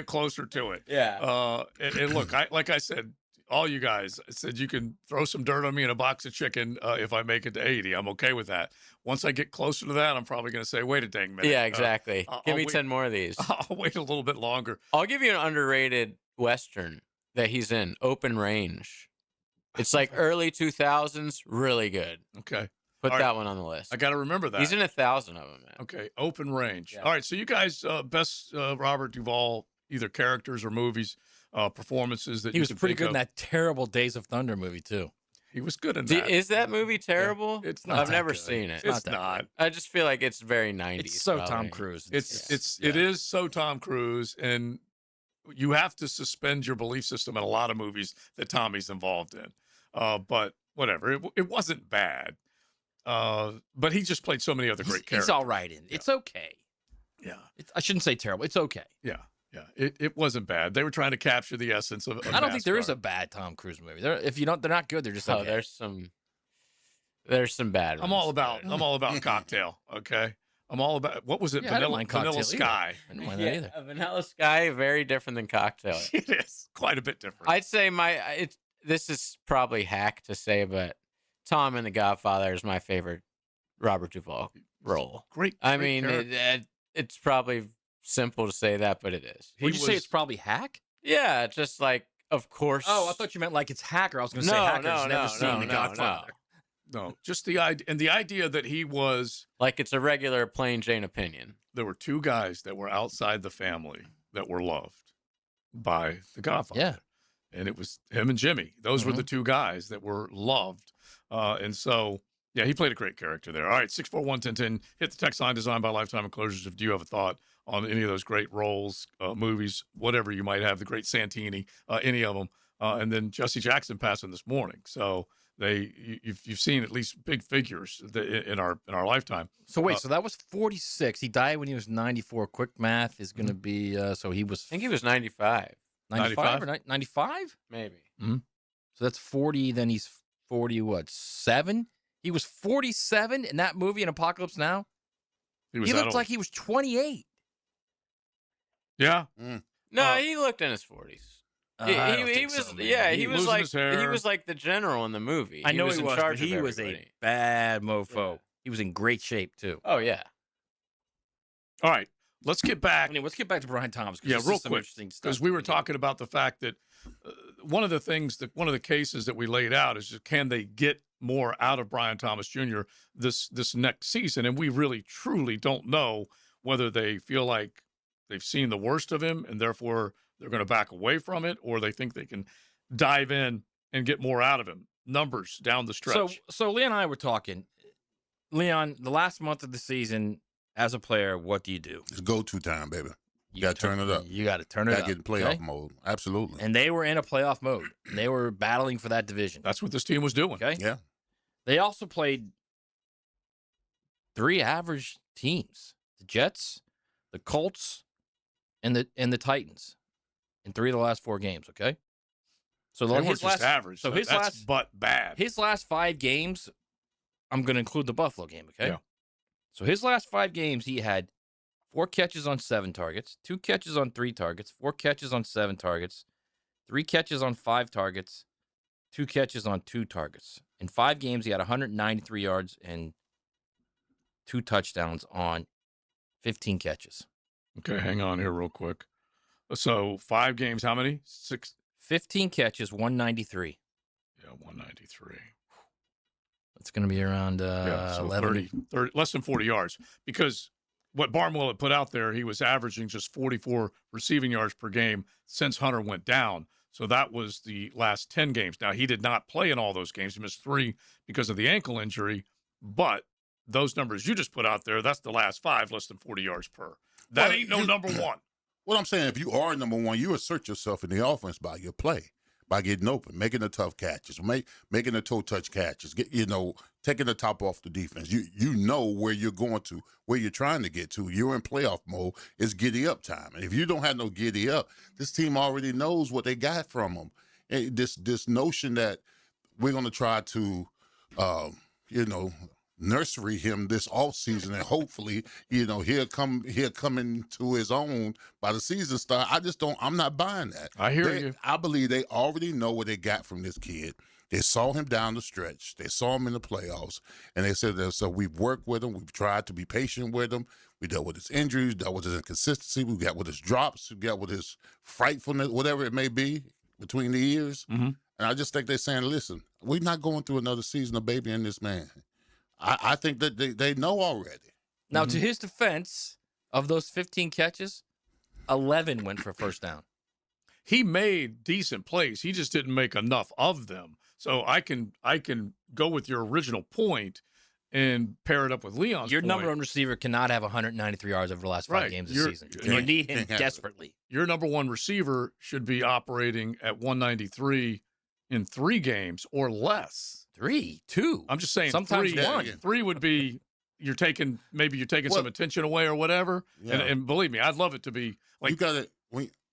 closer to it. Yeah. And look, like I said, all you guys said you can throw some dirt on me in a box of chicken if I make it to 80. I'm okay with that. Once I get closer to that, I'm probably going to say, wait a dang minute. Yeah, exactly. Give me 10 more of these. I'll wait a little bit longer. I'll give you an underrated Western that he's in, Open Range. It's like early 2000s, really good. Okay. Put All that right. one on the list. I got to remember that. He's in 1,000 of them, man. Okay. Open Range. Yeah. All right. So you guys, best Robert Duvall, either characters or movies, performances that He you was can pretty think good of. in that terrible Days of Thunder movie, too. He was good in that. Is that movie terrible? It's not I've that never good. seen it. It's not. I just feel like it's very 90s. It's so probably. Tom Cruise. It is so Tom Cruise, and you have to suspend your belief system in a lot of movies that Tommy's involved in. But whatever, it wasn't bad. But he just played so many other great characters. He's all right in. It's okay. Yeah. I shouldn't say terrible. It's okay. Yeah. It wasn't bad. They were trying to capture the essence of. I don't think there is a bad Tom Cruise movie. They're not good. They're just okay. There's some bad ones. I'm all about Cocktail. Okay. I'm all about, what was it? Yeah, I don't mind Cocktail Vanilla either. Sky. I don't mind that either. Vanilla Sky, very different than Cocktail. It is quite a bit different. I'd say this is probably hack to say, but Tom in The Godfather is my favorite Robert Duvall role. Great. I mean, it's probably simple to say that, but it is. Would you say it's probably hack? Yeah, just like, of course. Oh, I thought you meant like it's hacker. I was going to say hacker's never seen The Godfather. No, just the idea that he was like it's a regular plain Jane opinion. There were two guys that were outside the family that were loved by The Godfather. Yeah. And it was him and Jimmy. Those were the two guys that were loved. And so, yeah, he played a great character there. All right, 641-1010. Hit the text line, designed by Lifetime Enclosures. If you have a thought on any of those great roles, movies, whatever you might have, the great Santini, any of them. And then Jesse Jackson passing this morning. So you've seen at least big figures in our lifetime. So wait, so that was 46. He died when he was 94. Quick math is going to be so he was. I think he was 95. 95 or 95? Maybe. Mm-hmm. So that's 40. Then he's 40. What? 7? He was 47 in that movie in Apocalypse Now. He looked like he was 28. Yeah. No, he looked in his 40s. He was, so, yeah. He was like his hair. he was like the general in the movie. I know was in charge but he of was everybody. a bad mofo. He was in great shape too. Oh yeah. All right, let's get back. Let's get back to Brian Thomas. Yeah, real quick, because we were talking about the fact that one of the cases that we laid out is just, can they get more out of Brian Thomas Jr. this next season? And we really truly don't know whether they feel like they've seen the worst of him and therefore they're going to back away from it, or they think they can dive in and get more out of him. Numbers down the stretch. So Leon and I were talking. Leon, the last month of the season, as a player, what do you do? It's go-to time, baby. You got to turn it up. You got to turn it up. Got to get in playoff mode. Absolutely. And they were in a playoff mode. They were battling for that division. That's what this team was doing. Okay. Yeah. They also played 3 average teams: the Jets, the Colts, and the Titans in 3 of the last 4 games. Okay. So they weren't just average. So that's but bad. His last 5 games, I'm going to include the Buffalo game. Okay. Yeah. So his last 5 games, he had 4 catches on 7 targets, 2 catches on 3 targets, 4 catches on 7 targets, 3 catches on 5 targets, 2 catches on 2 targets. In 5 games, he had 193 yards and 2 touchdowns on 15 catches. Okay, hang on here real quick. So 5 games, how many? 6. 15 catches, 193. Yeah, 193. It's going to be around so 11. 30, less than 40 yards. Because what Barnwell had put out there, he was averaging just 44 receiving yards per game since Hunter went down. So that was the last 10 games. Now, he did not play in all those games. He missed 3 because of the ankle injury. But those numbers you just put out there, that's the last 5, less than 40 yards per. That ain't no number one. What I'm saying, if you are number one, you assert yourself in the offense by your play, by getting open, making the tough catches, making the toe touch catches, taking the top off the defense. You know where you're going to, where you're trying to get to. You're in playoff mode. It's giddy up time. And if you don't have no giddy up, this team already knows what they got from them. And this notion that we're going to try to, nursery him this offseason, and hopefully, he'll come into his own by the season start. I'm not buying that. I hear you. I believe they already know what they got from this kid. They saw him down the stretch. They saw him in the playoffs, and they said that. So we've worked with him. We've tried to be patient with him. We dealt with his injuries, dealt with his inconsistency. We got with his drops. We got with his frightfulness, whatever it may be between the years. Mm-hmm. And I just think they're saying, listen, we're not going through another season of babying this man. I think that they know already. Now, to his defense, of those 15 catches, 11 went for first down. He made decent plays. He just didn't make enough of them. So I can go with your original point and pair it up with Leon's Your point. number one receiver cannot have 193 yards over the last 5 games of the season. You need him desperately. Your number one receiver should be operating at 193 in 3 games or less. 3, 2. I'm just saying. Sometimes 3, 1. 3 would be you're taking some attention away or whatever. Yeah. And believe me, I'd love it to be like you got it.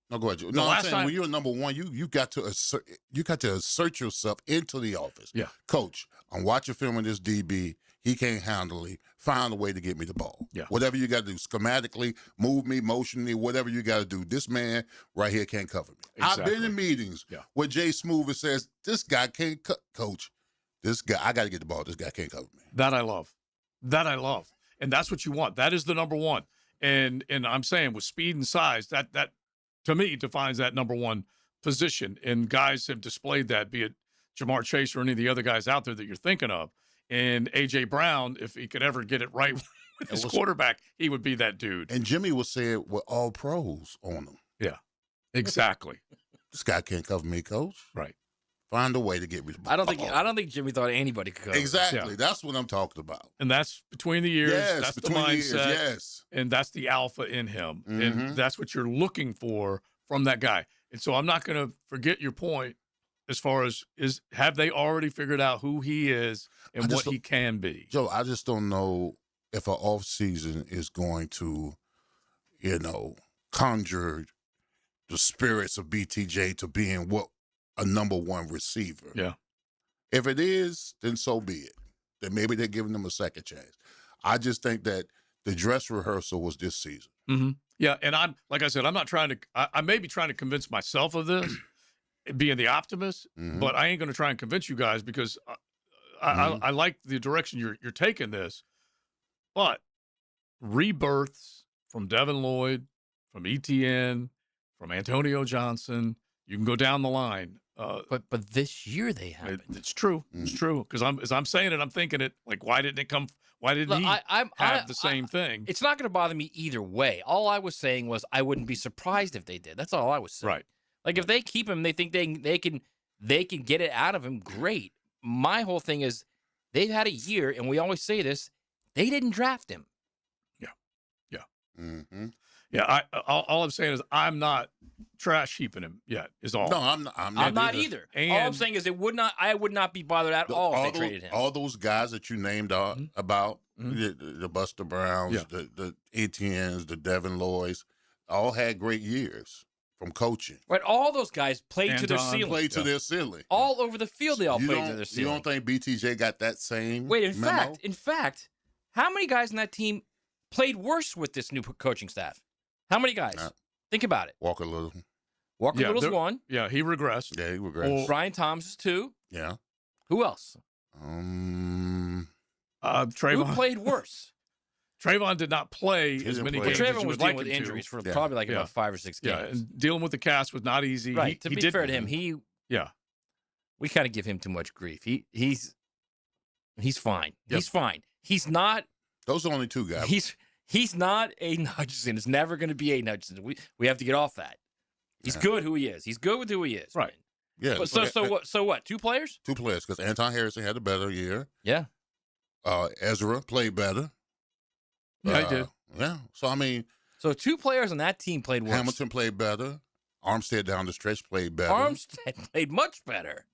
No, go ahead, Joe. No, I'm saying when you're number one, you got to assert yourself into the office. Yeah, coach, I'm watching film of this DB. He can't handle it. Find a way to get me the ball. Yeah, whatever you got to do, schematically, move me, motion me, whatever you got to do. This man right here can't cover me. Exactly. I've been in meetings where Jay Smoother says, "This guy can't coach. This guy, I got to get the ball. This guy can't cover me." That I love. And that's what you want. That is the number one. And I'm saying with speed and size, that to me defines that number one position. And guys have displayed that, be it Jamar Chase or any of the other guys out there that you're thinking of. And A.J. Brown, if he could ever get it right with his quarterback, he would be that dude. And Jimmy was saying with all pros on him. Yeah, exactly. This guy can't cover me, coach. Right. Find a way to get rid of the I ball. don't think Jimmy thought anybody could cover. Exactly. That's what I'm talking about. And that's between the years. Yes, that's the between the mindset. years, yes. And that's the alpha in him. And Mhm. that's what you're looking for from that guy. And so I'm not going to forget your point as far as have they already figured out who he is and what he can be? Joe, I just don't know if an off season is going to, conjure the spirits of BTJ to being what a number one receiver. Yeah. If it is, then so be it. Then maybe they're giving them a second chance. I just think that the dress rehearsal was this season. Mm-hmm. Yeah, and I'm like I said, I'm not trying to. I may be trying to convince myself of this, being the optimist, but I ain't going to try and convince you guys because I like the direction you're taking this. But rebirths from Devin Lloyd, from ETN, from Antonio Johnson, you can go down the line. But this year they happened. It's true. It's true. Because as I'm saying it, I'm thinking it. Like, why didn't it come? Why didn't he have the same thing? It's not going to bother me either way. All I was saying was I wouldn't be surprised if they did. That's all I was saying. Right. Like if they keep him, they think they can get it out of him. Great. My whole thing is they've had a year, and we always say this. They didn't draft him. Yeah. Mm-hmm. Yeah. All I'm saying is I'm not trash heaping him yet. Is all. No, I'm not either. And all I'm saying is I would not be bothered at all if they traded him. All those guys that you named about, the Buster Browns, the ATNs, the Devin Lloyds, all had great years from coaching. Right, all those guys played to their ceiling. Played to their ceiling. All over the field, they all played to their ceiling. You don't think BTJ got that same Wait, in memo? fact, how many guys on that team played worse with this new coaching staff? How many guys? Think about it. Walker Little. Walker Little's one. Yeah, he regressed. Yeah, he regressed. Brian Thomas is two. Yeah. Who else? Trayvon. Who played worse? Trayvon did not play as many games as Trayvon you was would dealing like with him injuries to. for probably like about 5 or 6 games. Yeah, and dealing with the cast was not easy. Right. He To be did, fair to him, we kind of give him too much grief. He's fine. Yep. He's fine. He's not. Those are only two guys. He's not Aiden Hutchinson. It's never going to be Aiden Hutchinson. We have to get off that. He's good who he is. He's good with who he is. Right. Yeah. But so what? Two players? Two players, because Anton Harrison had a better year. Yeah. Ezra played better. Yeah, he did. Yeah. So, I mean. So two players on that team played worse. Hamilton played better. Armstead down the stretch played better. Armstead played much better.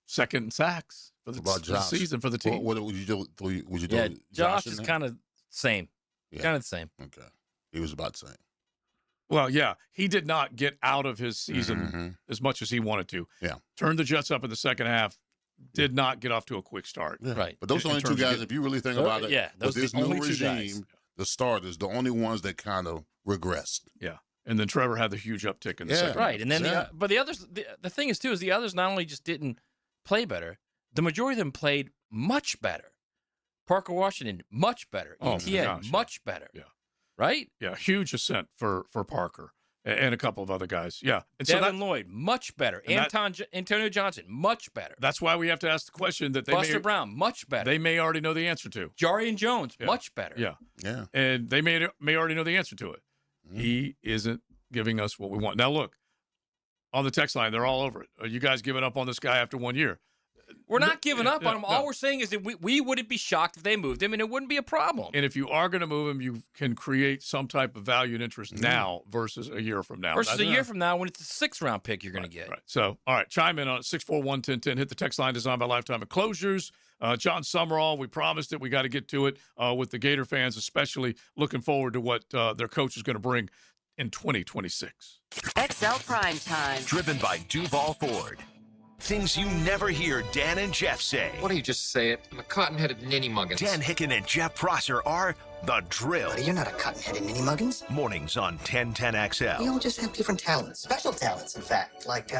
Second in sacks for the season for the team. What would you do? Would you do? Yeah, Josh in is there? kind of same. Yeah. Kind of the same. Okay. He was about the same. Well, yeah, he did not get out of his season as much as he wanted to. Yeah. Turned the Jets up in the second half. Did not get off to a quick start. Yeah. Right. But those are only two guys, if you really think about it, yeah, those with this are the new only two guys. regime, the starters, the only ones that kind of regressed. Yeah. And then Trevor had the huge uptick in the second. Right. And then Yeah. but the others, the thing is too, is the others not only just didn't play better, the majority of them played much better. Parker Washington, much better. Oh, my ETN, gosh, much better. Yeah. Right? Yeah, huge ascent for Parker and a couple of other guys. Yeah. And Devin Lloyd, much better. Antonio Johnson, much better. That's why we have to ask the question that Buster Brown, much better. They may already know the answer to. Jarian Jones, much better. Yeah. Yeah. And they may already know the answer to it. He isn't giving us what we want. Now, look, on the text line, they're all over it. Are you guys giving up on this guy after 1 year? We're not giving up on him. No. All we're saying is that we wouldn't be shocked if they moved him, and it wouldn't be a problem. And if you are going to move him, you can create some type of value and interest now versus a year from now. Versus a year from now when it's a 6th-round pick you're going to get. Right. So, all right, chime in on 641-1010. Hit the text line designed by Lifetime Enclosures. John Summerall, we promised it. We got to get to it with the Gator fans, especially looking forward to what their coach is going to bring in 2026. XL Primetime. Driven by Duval Ford. Things you never hear Dan and Jeff say. Why don't you just say it? I'm a cotton-headed ninny-muggins. Dan Hicken and Jeff Prosser are The Drill. You're not a cotton-headed ninny-muggins. Mornings on 1010XL. We all just have different talents. Special talents, in fact. Like,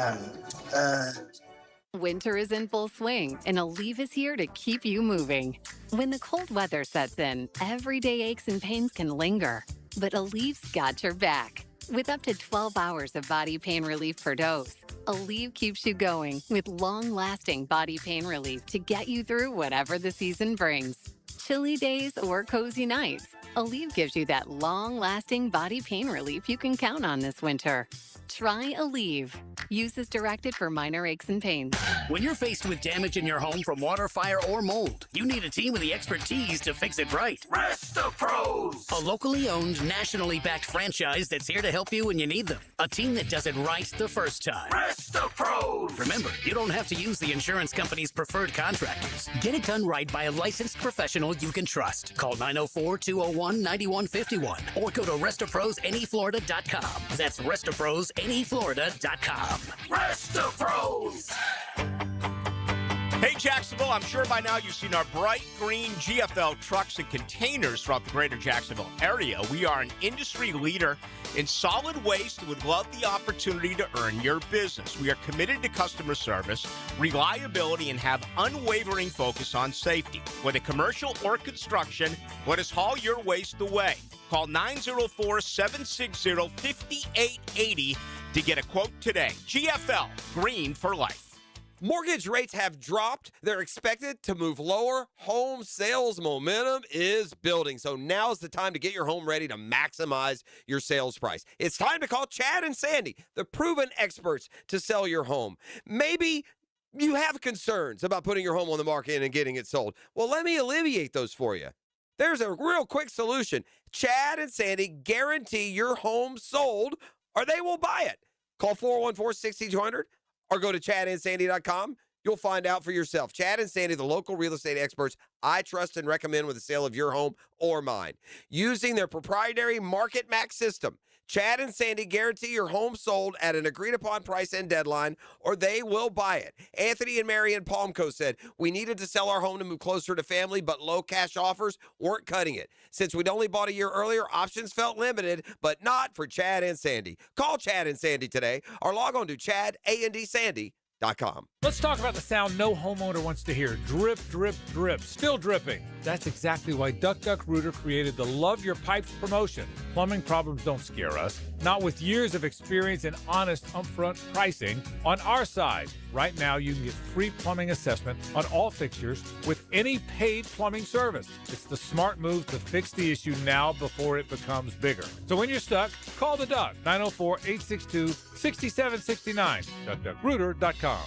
Winter is in full swing, and Aleve is here to keep you moving. When the cold weather sets in, everyday aches and pains can linger, but Aleve's got your back. With up to 12 hours of body pain relief per dose, Aleve keeps you going with long-lasting body pain relief to get you through whatever the season brings. Chilly days or cozy nights, Aleve gives you that long-lasting body pain relief you can count on this winter. Try Aleve. Use as directed for minor aches and pains. When you're faced with damage in your home from water, fire, or mold, you need a team with the expertise to fix it right. Resto Pros! A locally owned, nationally backed franchise that's here to help you when you need them. A team that does it right the first time. Resto Pros! Remember, you don't have to use the insurance company's preferred contractors. Get it done right by a licensed professional you can trust. Call 904-201-9151 or go to RestoProsNEFlorida.com. That's RestoProsNEFlorida.com. Resto Pros! Hey, Jacksonville, I'm sure by now you've seen our bright green GFL trucks and containers throughout the greater Jacksonville area. We are an industry leader in solid waste and would love the opportunity to earn your business. We are committed to customer service, reliability, and have unwavering focus on safety. Whether commercial or construction, let us haul your waste away. Call 904-760-5880 to get a quote today. GFL, green for life. Mortgage rates have dropped. They're expected to move lower. Home sales momentum is building. So now's the time to get your home ready to maximize your sales price. It's time to call Chad and Sandy, the proven experts to sell your home. Maybe you have concerns about putting your home on the market and getting it sold. Well, let me alleviate those for you. There's a real quick solution. Chad and Sandy guarantee your home sold or they will buy it. Call 414-6200. Or go to chadandsandy.com. You'll find out for yourself. Chad and Sandy, the local real estate experts I trust and recommend with the sale of your home or mine. Using their proprietary Market Max system, Chad and Sandy guarantee your home sold at an agreed-upon price and deadline, or they will buy it. Anthony and Mary in Palmco said, we needed to sell our home to move closer to family, but low cash offers weren't cutting it. Since we'd only bought a year earlier, options felt limited, but not for Chad and Sandy. Call Chad and Sandy today, or log on to chadandsandy.com. Let's talk about the sound no homeowner wants to hear. Drip, drip, drip. Still dripping. That's exactly why Duck Duck Rooter created the Love Your Pipes promotion. Plumbing problems don't scare us. Not with years of experience and honest upfront pricing on our side. Right now, you can get free plumbing assessment on all fixtures with any paid plumbing service. It's the smart move to fix the issue now before it becomes bigger. So when you're stuck, call the Duck, 904-862-6769, duckduckrooter.com.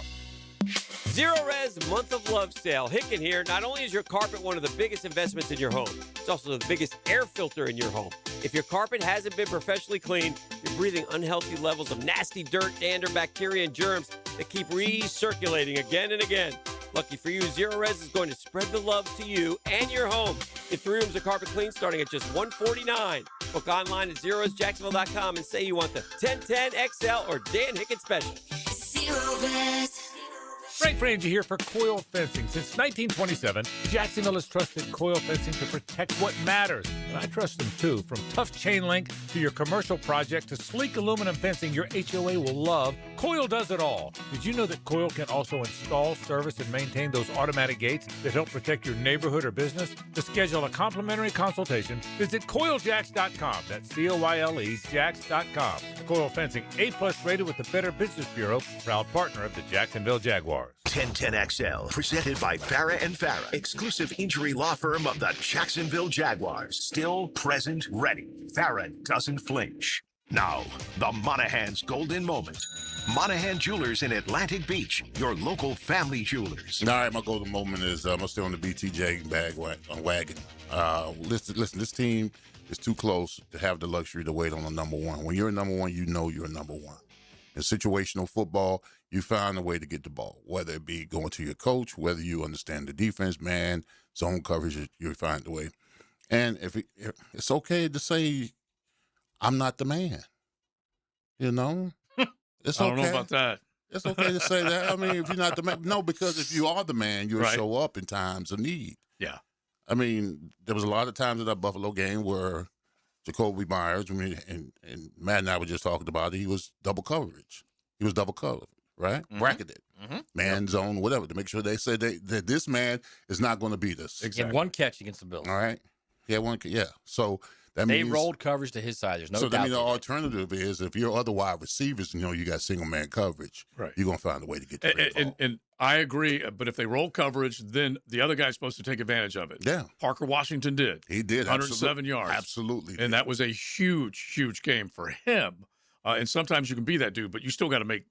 Zero Res Month of Love Sale. Hicken here. Not only is your carpet one of the biggest investments in your home, it's also the biggest air filter in your home. If your carpet hasn't been professionally cleaned, you're breathing unhealthy levels of nasty dirt, dander, bacteria, and germs that keep recirculating again and again. Lucky for you, Zero Res is going to spread the love to you and your home. Get 3 rooms of carpet clean starting at just $149. Book online at ZeroResJacksonville.com and say you want the 1010 XL or Dan Hicken Special. Zero Res. Frank Frangie here for Coil Fencing. Since 1927, Jacksonville has trusted Coil Fencing to protect what matters. And I trust them too. From tough chain link to your commercial project to sleek aluminum fencing your HOA will love, Coil does it all. Did you know that Coil can also install, service, and maintain those automatic gates that help protect your neighborhood or business? To schedule a complimentary consultation, visit CoilJacks.com. That's COYLE Jacks.com. Coil Fencing, A+ rated with the Better Business Bureau, proud partner of the Jacksonville Jaguars. 1010XL, presented by Farah and Farah, exclusive injury law firm of the Jacksonville Jaguars. Still present, ready. Farah doesn't flinch. Now, the Monahan's golden moment. Monahan Jewelers in Atlantic Beach, your local family jewelers. All right, my golden moment is I'm still on the BTJ wagon. Listen, this team is too close to have the luxury to wait on a number one. When you're a number one, you know you're a number one. In situational football, you find a way to get the ball, whether it be going to your coach, whether you understand the defense, man, zone coverage, you find a way. And if it's okay to say, I'm not the man, you know? It's okay. I don't know about that. It's okay to say that. I mean, if you're not the man, no, because if you are the man, you'll Right. show up in times of need. Yeah. I mean, there was a lot of times in that Buffalo game where Jacoby Myers, and Matt and I were just talking about it, he was double coverage. He was double covered, right? Mm-hmm. Bracketed. Man zone, whatever, to make sure they said that this man is not going to beat us. Exactly. He had one catch against the Bills. All right. He had one, yeah. So that They means rolled coverage to his side. There's no so doubt. that means the they did. alternative is if your other wide receivers, you got single man coverage, Right. you're going to find a way to get the ball. And I agree, but if they roll coverage, then the other guy's supposed to take advantage of it. Yeah. Parker Washington did. He did. 107 yards. Absolutely. And that was a huge, huge game for him. And sometimes you can be that dude, but you still got to make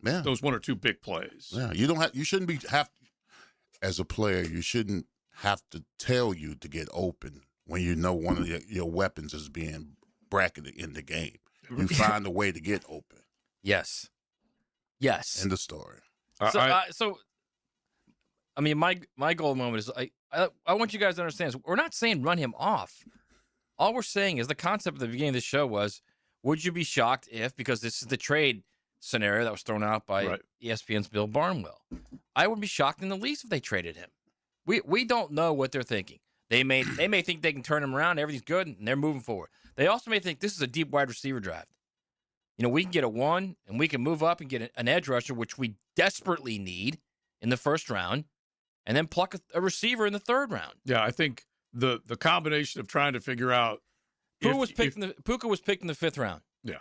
those one or two big plays. Yeah, you shouldn't as a player, you shouldn't have to tell you to get open when you know one of your weapons is being bracketed in the game. You find a way to get open. Yes. End of story. So, I mean, my goal moment is I want you guys to understand. We're not saying run him off. All we're saying is the concept at the beginning of the show was, would you be shocked if, because this is the trade scenario that was thrown out by ESPN's Bill Barnwell, I would be shocked in the least if they traded him. We don't know what they're thinking. They may think they can turn him around, everything's good, and they're moving forward. They also may think this is a deep wide receiver draft. You know, we can get a 1, and we can move up and get an edge rusher, which we desperately need in the first round, and then pluck a receiver in the 3rd round. Yeah, I think the combination of trying to figure out Puka was picked in the 5th round. Yeah.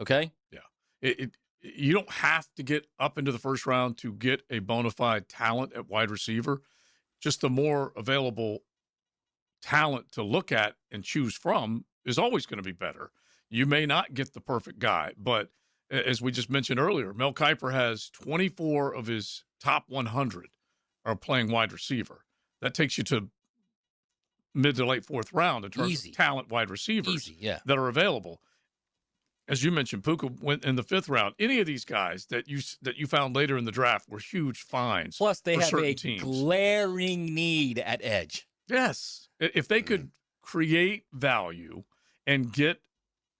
Okay? Yeah. You don't have to get up into the 1st round to get a bona fide talent at wide receiver. Just the more available talent to look at and choose from is always going to be better. You may not get the perfect guy, but as we just mentioned earlier, Mel Kiper has 24 of his top 100 are playing wide receiver. That takes you to mid to late 4th round in terms of talent wide receivers that are available. As you mentioned, Puka went in the 5th round. Any of these guys that you found later in the draft were huge finds. Plus, they for have certain a teams. glaring need at edge. Yes. If they could create value and get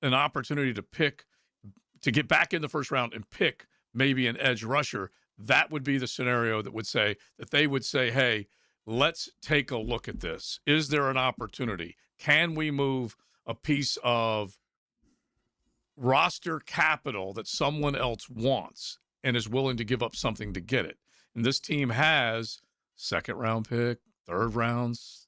an opportunity to get back in the 1st round and pick maybe an edge rusher, that would be the scenario that they would say, hey, let's take a look at this. Is there an opportunity? Can we move a piece of roster capital that someone else wants and is willing to give up something to get it? And this team has 2nd round pick, 3rd rounds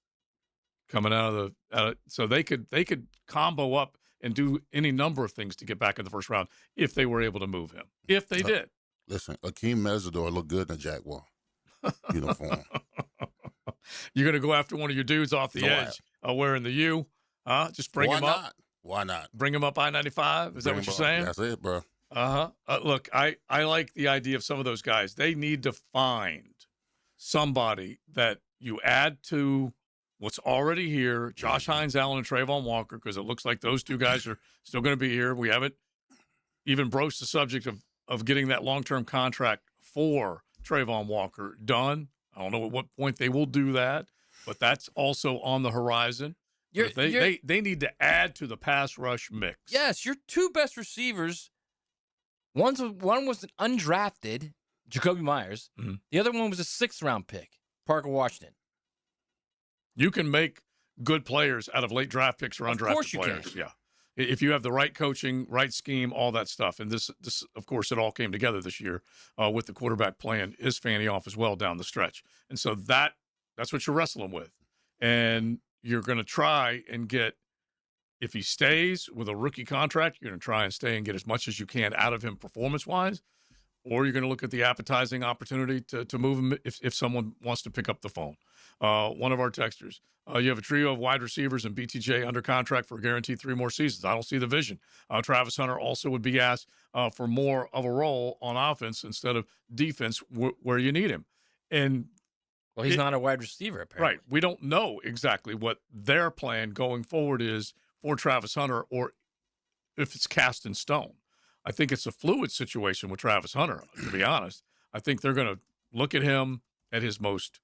coming out of so they could combo up and do any number of things to get back in the 1st round if they were able to move him. If they did. Listen, Akeem Mesidor looked good in a Jaguar uniform. You're going to go after one of your dudes off the edge wearing the U? Just bring him up? Why not? Bring him up I-95? Is that what you're saying? That's it, bro. Look, I like the idea of some of those guys. They need to find somebody that you add to what's already here, Josh Hines, Allen, and Trayvon Walker, because it looks like those 2 guys are still going to be here. We haven't even broached the subject of getting that long-term contract for Trayvon Walker done. I don't know at what point they will do that, but that's also on the horizon. They need to add to the pass rush mix. Yes, your 2 best receivers, one was an undrafted, Jacoby Myers. Mm-hmm. The other one was a 6th round pick, Parker Washington. You can make good players out of late draft picks or undrafted players. Can. Yeah. If you have the right coaching, right scheme, all that stuff. And this of course, it all came together this year with the quarterback playing his fanny off as well down the stretch. And so that's what you're wrestling with. And you're going to try and get, if he stays with a rookie contract, you're going to try and stay and get as much as you can out of him performance-wise, or you're going to look at the appetizing opportunity to move him if someone wants to pick up the phone. One of our texters, you have a trio of wide receivers and BTJ under contract for a guaranteed 3 more seasons. I don't see the vision. Travis Hunter also would be asked for more of a role on offense instead of defense where you need him. And well, he's not a wide receiver, apparently. Right. We don't know exactly what their plan going forward is for Travis Hunter or if it's cast in stone. I think it's a fluid situation with Travis Hunter, to be honest. I think they're going to look at him at his most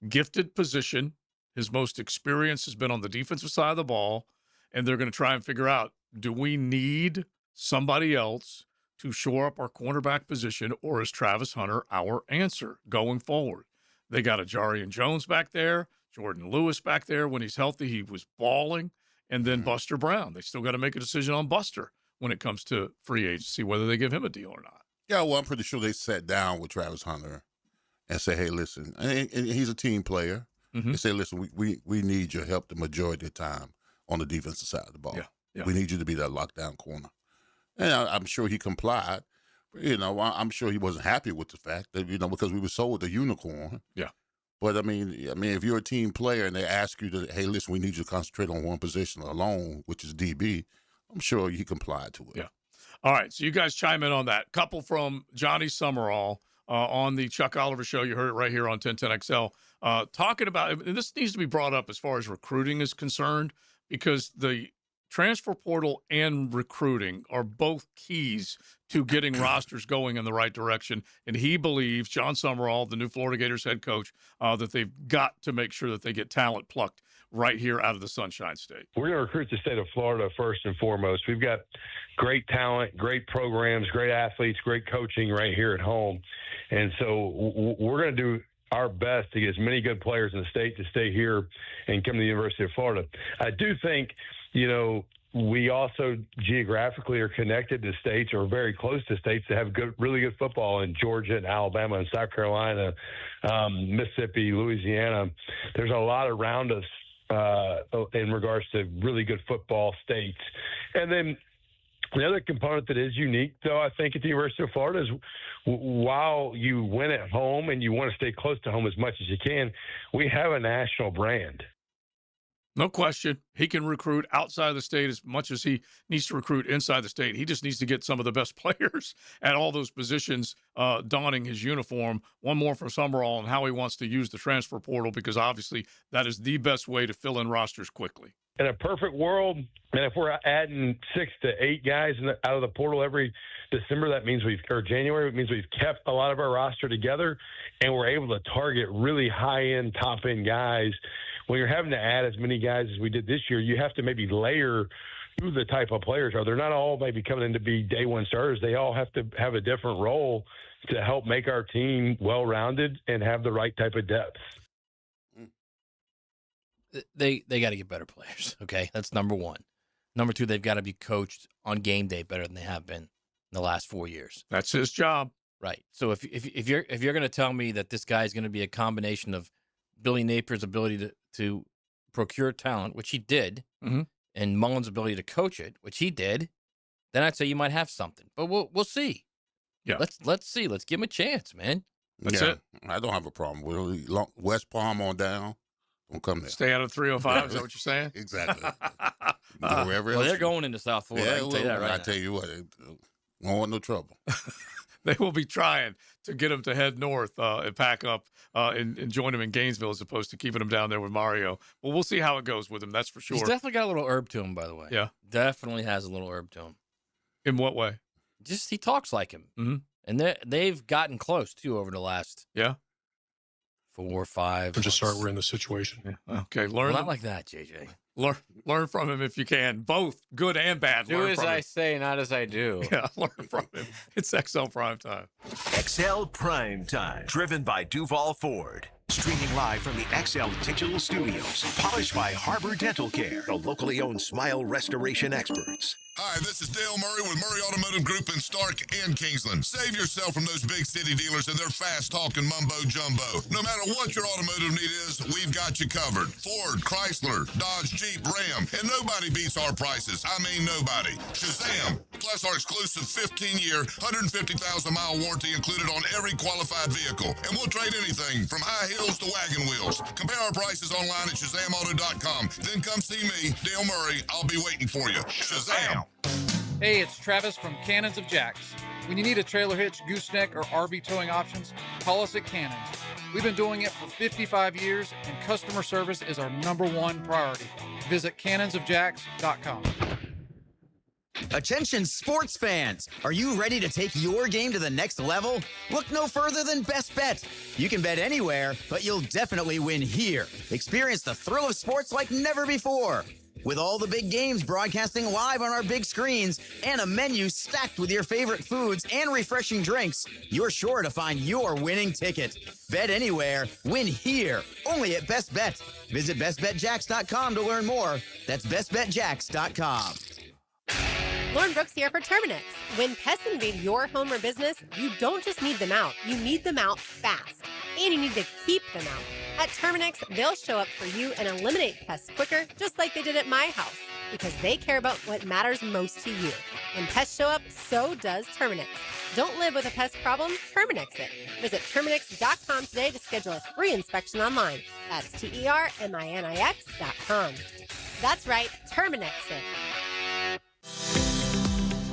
gifted position. His most experience has been on the defensive side of the ball, and they're going to try and figure out, do we need somebody else to shore up our cornerback position, or is Travis Hunter our answer going forward? They got a Jarian Jones back there, Jordan Lewis back there. When he's healthy, he was balling. And then Buster Brown. They still got to make a decision on Buster when it comes to free agency, whether they give him a deal or not. Yeah, well, I'm pretty sure they sat down with Travis Hunter and say, hey, listen, and he's a team player. Mm-hmm. They say, listen, we need your help the majority of the time on the defensive side of the ball. Yeah. We need you to be that lockdown corner. And I'm sure he complied. I'm sure he wasn't happy with the fact that, because we were sold the unicorn. Yeah. But, I mean, if you're a team player and they ask you to, hey, listen, we need you to concentrate on one position alone, which is DB, I'm sure he complied to it. Yeah. All right, so you guys chime in on that. Couple from Johnny Summerall on the Chuck Oliver Show. You heard it right here on 1010XL. Talking about, and this needs to be brought up as far as recruiting is concerned, because the transfer portal and recruiting are both keys to getting rosters going in the right direction. And he believes, John Summerall, the new Florida Gators head coach, that they've got to make sure that they get talent plucked right here out of the Sunshine State. We're going to recruit the state of Florida first and foremost. We've got great talent, great programs, great athletes, great coaching right here at home. And so we're going to do our best to get as many good players in the state to stay here and come to the University of Florida. I do think, we also geographically are connected to states or very close to states that have really good football in Georgia and Alabama and South Carolina, Mississippi, Louisiana. There's a lot around us in regards to really good football states. And then the other component that is unique, though, I think at the University of Florida is while you win at home and you want to stay close to home as much as you can, we have a national brand. No question. He can recruit outside of the state as much as he needs to recruit inside the state. He just needs to get some of the best players at all those positions donning his uniform. One more from Summerall on how he wants to use the transfer portal, because obviously that is the best way to fill in rosters quickly. In a perfect world, and if we're adding 6 to 8 guys out of the portal every December, that means January, it means we've kept a lot of our roster together and we're able to target really high-end, top-end guys. When you're having to add as many guys as we did this year, you have to maybe layer who the type of players are. They're not all maybe coming in to be day one starters. They all have to have a different role to help make our team well-rounded and have the right type of depth. They got to get better players, okay? That's number one. Number two, they've got to be coached on game day better than they have been in the last 4 years. That's his job. Right. So if you're going to tell me that this guy is going to be a combination of Billy Napier's ability to procure talent, which he did, and Mullen's ability to coach it, which he did, then I'd say you might have something. But we'll see. Yeah. Let's see. Let's give him a chance, man. That's it. I don't have a problem with West Palm on down. Don't come there. Stay out of 305. Is that what you're saying? Exactly. Well, they're going into South Florida. I can tell you that right I tell you what, don't want no trouble. They will be trying to get him to head north and pack up and join him in Gainesville as opposed to keeping him down there with Mario. Well, we'll see how it goes with him. That's for sure. He's definitely got a little herb to him, by the way. Yeah. Definitely has a little herb to him. In what way? Just he talks like him. Mm-hmm. And they've gotten close, too, over the last 4 or 5 I'm just sorry we're in this situation. Yeah. Okay, learn. Not like that, JJ. Learn from him if you can. Both good and bad. Do as I say, not as I do. Yeah, learn from him. It's XL Primetime. XL Primetime, driven by Duval Ford. Streaming live from the XL Digital Studios. Polished by Harbor Dental Care, the locally owned smile restoration experts. Hi, this is Dale Murray with Murray Automotive Group in Stark and Kingsland. Save yourself from those big city dealers and their fast-talking mumbo-jumbo. No matter what your automotive need is, we've got you covered. Ford, Chrysler, Dodge, Jeep, Ram, and nobody beats our prices. I mean nobody. Shazam! Plus our exclusive 15-year, 150,000-mile warranty included on every qualified vehicle. And we'll trade anything from high heels to wagon wheels. Compare our prices online at ShazamAuto.com. Then come see me, Dale Murray. I'll be waiting for you. Shazam! Hey, it's Travis from Cannons of Jacks. When you need a trailer hitch, gooseneck, or RV towing options, call us at Cannons. We've been doing it for 55 years, and customer service is our #1 priority. Visit cannonsofjacks.com. Attention sports fans! Are you ready to take your game to the next level? Look no further than Best Bet. You can bet anywhere, but you'll definitely win here. Experience the thrill of sports like never before. With all the big games broadcasting live on our big screens and a menu stacked with your favorite foods and refreshing drinks, you're sure to find your winning ticket. Bet anywhere, win here, only at Best Bet. Visit bestbetjacks.com to learn more. That's bestbetjacks.com. Lauren Brooks here for Terminix. When pests invade your home or business, you don't just need them out, you need them out fast. And you need to keep them out. At Terminix, they'll show up for you and eliminate pests quicker, just like they did at my house, because they care about what matters most to you. When pests show up, so does Terminix. Don't live with a pest problem, Terminix it. Visit Terminix.com today to schedule a free inspection online. That's TERMINIX.com. That's right, Terminix it.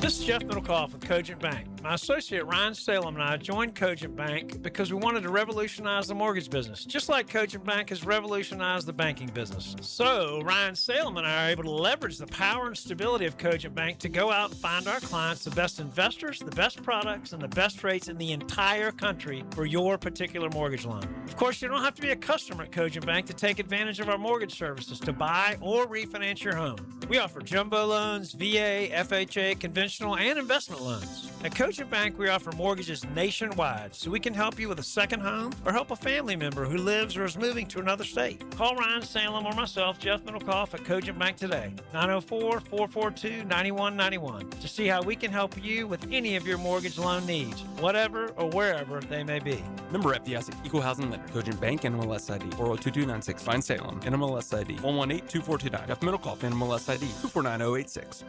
This is Jeff Middlecoff with Cogent Bank. My associate Ryan Salem and I joined Cogent Bank because we wanted to revolutionize the mortgage business, just like Cogent Bank has revolutionized the banking business. So Ryan Salem and I are able to leverage the power and stability of Cogent Bank to go out and find our clients the best investors, the best products, and the best rates in the entire country for your particular mortgage loan. Of course, you don't have to be a customer at Cogent Bank to take advantage of our mortgage services to buy or refinance your home. We offer jumbo loans, VA, FHA, conventional, and investment loans. At Cogent Bank, we offer mortgages nationwide, so we can help you with a second home or help a family member who lives or is moving to another state. Call Ryan Salem or myself, Jeff Middlecoff, at Cogent Bank today, 904-442-9191, to see how we can help you with any of your mortgage loan needs, whatever or wherever they may be. Member FDIC, Equal Housing Lender, Cogent Bank, NMLS ID 402296, Ryan Salem, NMLS ID 1182429, Jeff Middlecoff, NMLS ID 249086.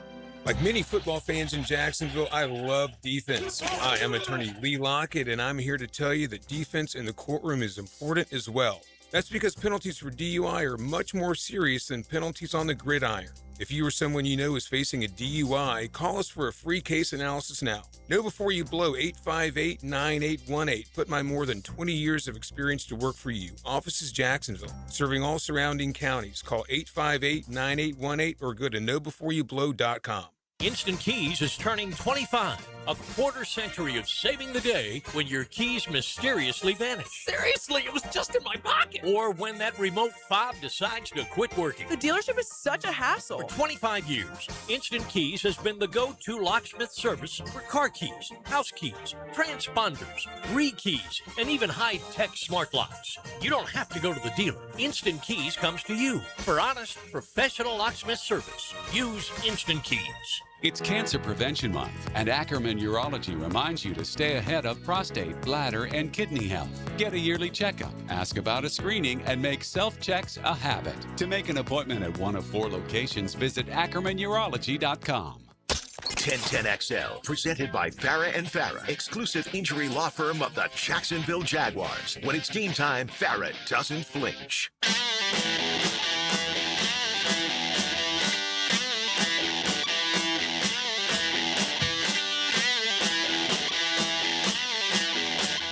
Like many football fans in Jacksonville, I love defense. Hi, I'm attorney Lee Lockett, and I'm here to tell you that defense in the courtroom is important as well. That's because penalties for DUI are much more serious than penalties on the gridiron. If you or someone you know is facing a DUI, call us for a free case analysis now. Know before you blow 858-9818. Put my more than 20 years of experience to work for you. Office is Jacksonville, serving all surrounding counties. Call 858-9818 or go to knowbeforeyoublow.com. Instant Keys is turning 25. A quarter century of saving the day when your keys mysteriously vanish. Seriously, it was just in my pocket. Or when that remote fob decides to quit working. The dealership is such a hassle. For 25 years, Instant Keys has been the go-to locksmith service for car keys, house keys, transponders, re-keys, and even high-tech smart locks. You don't have to go to the dealer. Instant Keys comes to you for honest, professional locksmith service. Use Instant Keys. It's Cancer Prevention Month, and Ackerman Urology reminds you to stay ahead of prostate, bladder, and kidney health. Get a yearly checkup, ask about a screening, and make self-checks a habit. To make an appointment at one of 4 locations, visit AckermanUrology.com. 1010XL, presented by Farah and Farah, exclusive injury law firm of the Jacksonville Jaguars. When it's game time, Farah doesn't flinch.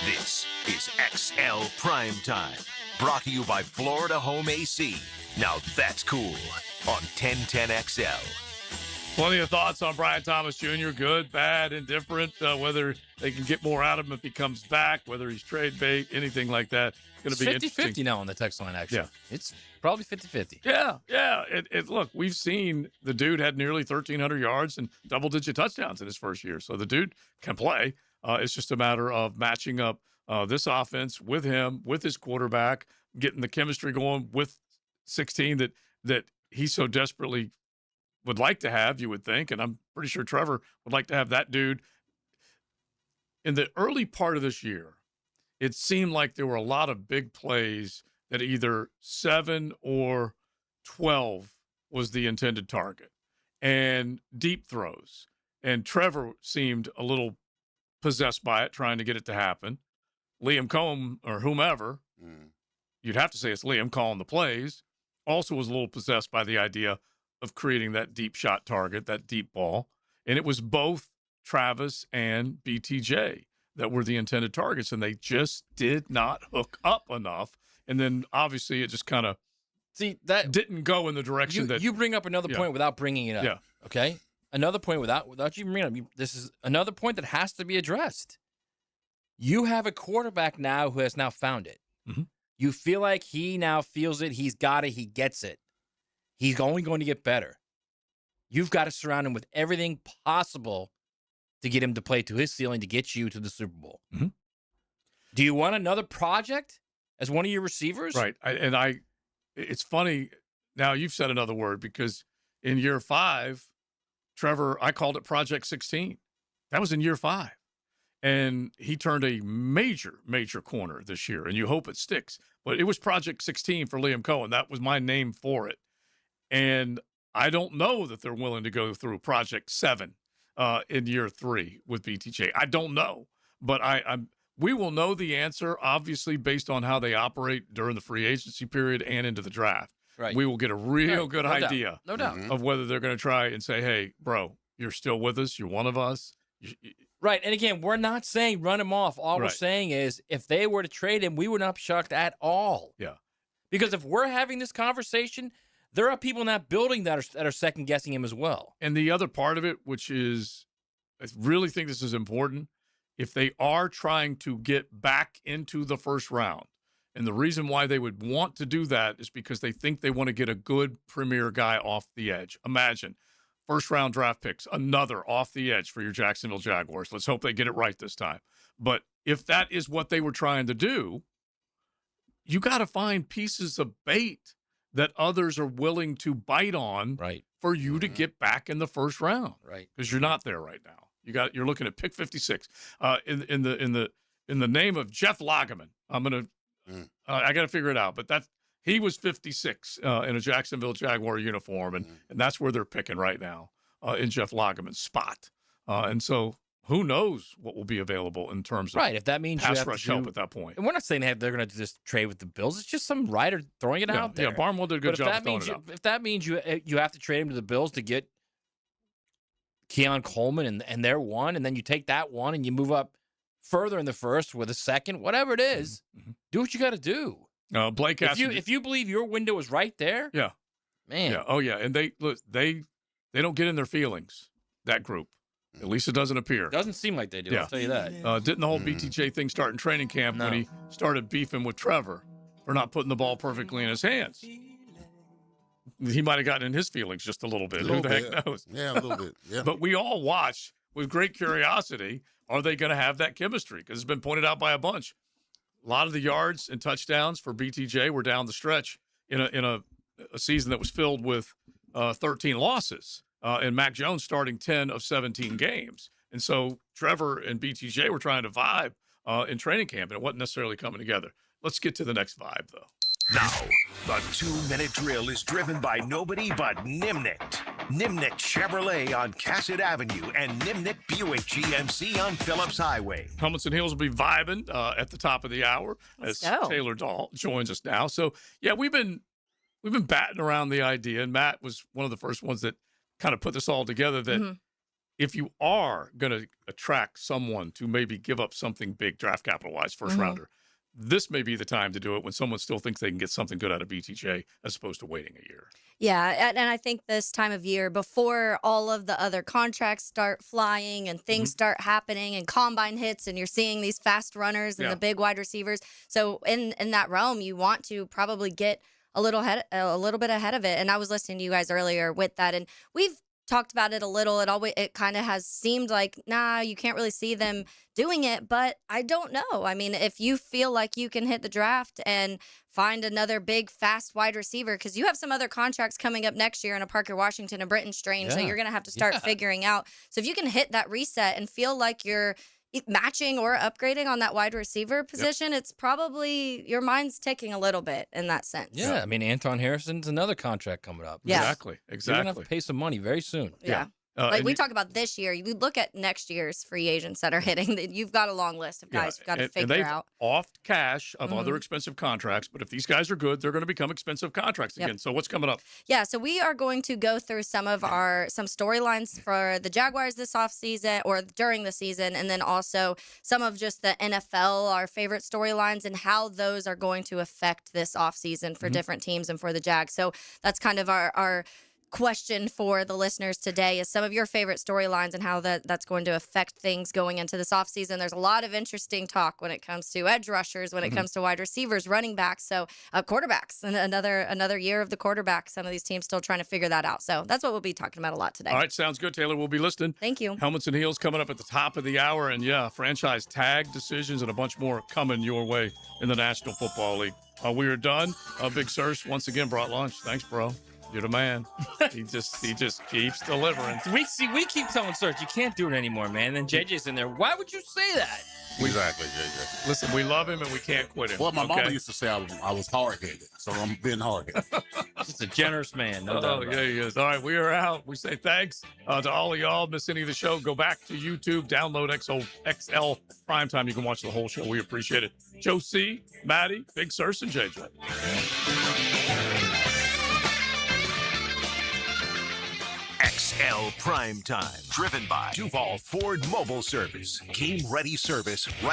This is XL Primetime, brought to you by Florida Home AC. Now that's cool on 1010XL. Plenty of thoughts on Brian Thomas Jr. Good, bad, indifferent, whether they can get more out of him if he comes back, whether he's trade bait, anything like that. It's going to be 50-50 now on the text line, actually. Yeah. It's probably 50-50. Yeah. Look, we've seen the dude had nearly 1,300 yards and double-digit touchdowns in his first year. So the dude can play. It's just a matter of matching up this offense with him, with his quarterback, getting the chemistry going with 16 that he so desperately would like to have, you would think, and I'm pretty sure Trevor would like to have that dude. In the early part of this year, it seemed like there were a lot of big plays that either 7 or 12 was the intended target, and deep throws. And Trevor seemed a little possessed by it, trying to get it to happen. Liam Cohen, or whomever, you'd have to say it's Liam calling the plays, also was a little possessed by the idea of creating that deep shot target, that deep ball. And it was both Travis and BTJ that were the intended targets, and they just did not hook up enough. And then obviously it just kind of didn't go in the direction that you bring up another point without bringing it up. Yeah. Okay. Another point without you bringing it up. This is another point that has to be addressed. You have a quarterback now who has now found it. Mm-hmm. You feel like he now feels it. He's got it. He gets it. He's only going to get better. You've got to surround him with everything possible to get him to play to his ceiling to get you to the Super Bowl. Mm-hmm. Do you want another project as one of your receivers? Right. It's funny. Now you've said another word, because in year 5, Trevor, I called it Project 16. That was in year 5. And he turned a major, major corner this year, and you hope it sticks. But it was Project 16 for Liam Cohen. That was my name for it. And I don't know that they're willing to go through Project 7 in year 3 with BTJ. I don't know. But we will know the answer, obviously, based on how they operate during the free agency period and into the draft. Right. We will get a real good idea No doubt. of whether they're going to try and say, hey, bro, You're still with us. You're one of us. Right. And again, we're not saying run him off. All we're Right. saying is if they were to trade him, we would not be shocked at all. Yeah. Because if we're having this conversation, there are people in that building that are second guessing him as well. And the other part of it, which is, I really think this is important, if they are trying to get back into the first round, and the reason why they would want to do that is because they think they want to get a good premier guy off the edge. Imagine first round draft picks, another off the edge for your Jacksonville Jaguars. Let's hope they get it right this time. But if that is what they were trying to do, you got to find pieces of bait that others are willing to bite on for you to get back in the first round. Right. Because you're not there right now. You're looking at pick 56. In the name of Jeff Lageman, I got to figure it out, but he was 56 in a Jacksonville Jaguar uniform, and that's where they're picking right now in Jeff Lageman's spot. And so who knows what will be available in terms of if that means pass you have rush to help at that point. And we're not saying they're going to just trade with the Bills. It's just some writer throwing it out there. Yeah, Barnwell did a good job of throwing it out. If that means you have to trade him to the Bills to get Keon Coleman and they're one, and then you take that one and you move up further in the first with a second, whatever it is, do what you got to do. Blake if you believe your window is right there, man. Yeah. Oh yeah, and they don't get in their feelings. That group, at least it doesn't appear. Doesn't seem like they do. I'll tell you that. Didn't the whole BTJ thing start in training camp when he started beefing with Trevor for not putting the ball perfectly in his hands? He might have gotten in his feelings just a little bit. Who the heck knows? Yeah, a little bit. Yeah. But we all watch with great curiosity. Are they going to have that chemistry? Because it's been pointed out by a bunch. A lot of the yards and touchdowns for BTJ were down the stretch in a season that was filled with 13 losses. And Mac Jones starting 10 of 17 games. And so Trevor and BTJ were trying to vibe in training camp, and it wasn't necessarily coming together. Let's get to the next vibe, though. Now, the 2-minute drill is driven by nobody but Nimnicht. Nimnicht Chevrolet on Cassett Avenue and Nimnicht Buick GMC on Phillips Highway. Helmets and Heels will be vibing at the top of the hour as Taylor Dahl joins us now. So, yeah, we've been batting around the idea, and Matt was one of the first ones that kind of put this all together, that if you are going to attract someone to maybe give up something big draft capital-wise, first rounder, this may be the time to do it when someone still thinks they can get something good out of BTJ as opposed to waiting a year. Yeah, and I think this time of year, before all of the other contracts start flying and things start happening and combine hits and you're seeing these fast runners and the big wide receivers. So in that realm, you want to probably get a little bit ahead of it. And I was listening to you guys earlier with that, and we've talked about it a little. It kind of has seemed like, you can't really see them doing it, but I don't know. I mean, if you feel like you can hit the draft and find another big, fast wide receiver, because you have some other contracts coming up next year in a Parker Washington and Britton Strange that you're going to have to start figuring out. So if you can hit that reset and feel like you're matching or upgrading on that wide receiver position, it's probably your mind's ticking a little bit in that sense. Yeah, I mean, Anton Harrison's another contract coming up. Yeah. Exactly. You're going to have to pay some money very soon. Yeah. Like we talk about this year, you look at next year's free agents that are hitting. You've got a long list of guys you've got to figure they've out. Offed cash of other expensive contracts, but if these guys are good, they're going to become expensive contracts again. So what's coming up? Yeah, so we are going to go through some storylines for the Jaguars this offseason or during the season, and then also some of just the NFL, our favorite storylines, and how those are going to affect this offseason for different teams and for the Jags. So that's kind of our question for the listeners today is some of your favorite storylines and how that's going to affect things going into this offseason. There's a lot of interesting talk when it comes to edge rushers, when it comes to wide receivers, running backs, so quarterbacks, and another year of the quarterback. Some of these teams still trying to figure that out. So that's what we'll be talking about a lot today. All right, sounds good, Taylor. We'll be listening. Thank you. Helmets and Heels coming up at the top of the hour, and franchise tag decisions and a bunch more coming your way in the National Football League. We are done. Big Sirs once again brought lunch. Thanks, bro. You're the man. He just keeps delivering. We keep telling Serge you can't do it anymore, man. And then JJ's in there. Why would you say that? Exactly, JJ. Listen, we love him and we can't quit him. Well, my mama used to say I was hard-headed, so I'm being hard-headed. Just a generous man. No doubt about yeah, he is. All right, we are out. We say thanks to all of y'all. Miss any of the show, go back to YouTube, download XL Primetime. You can watch the whole show. We appreciate it. Joe C., Maddie, Big Sirs, and JJ. XL Primetime. Driven by Duval Ford Mobile Service. Game ready service right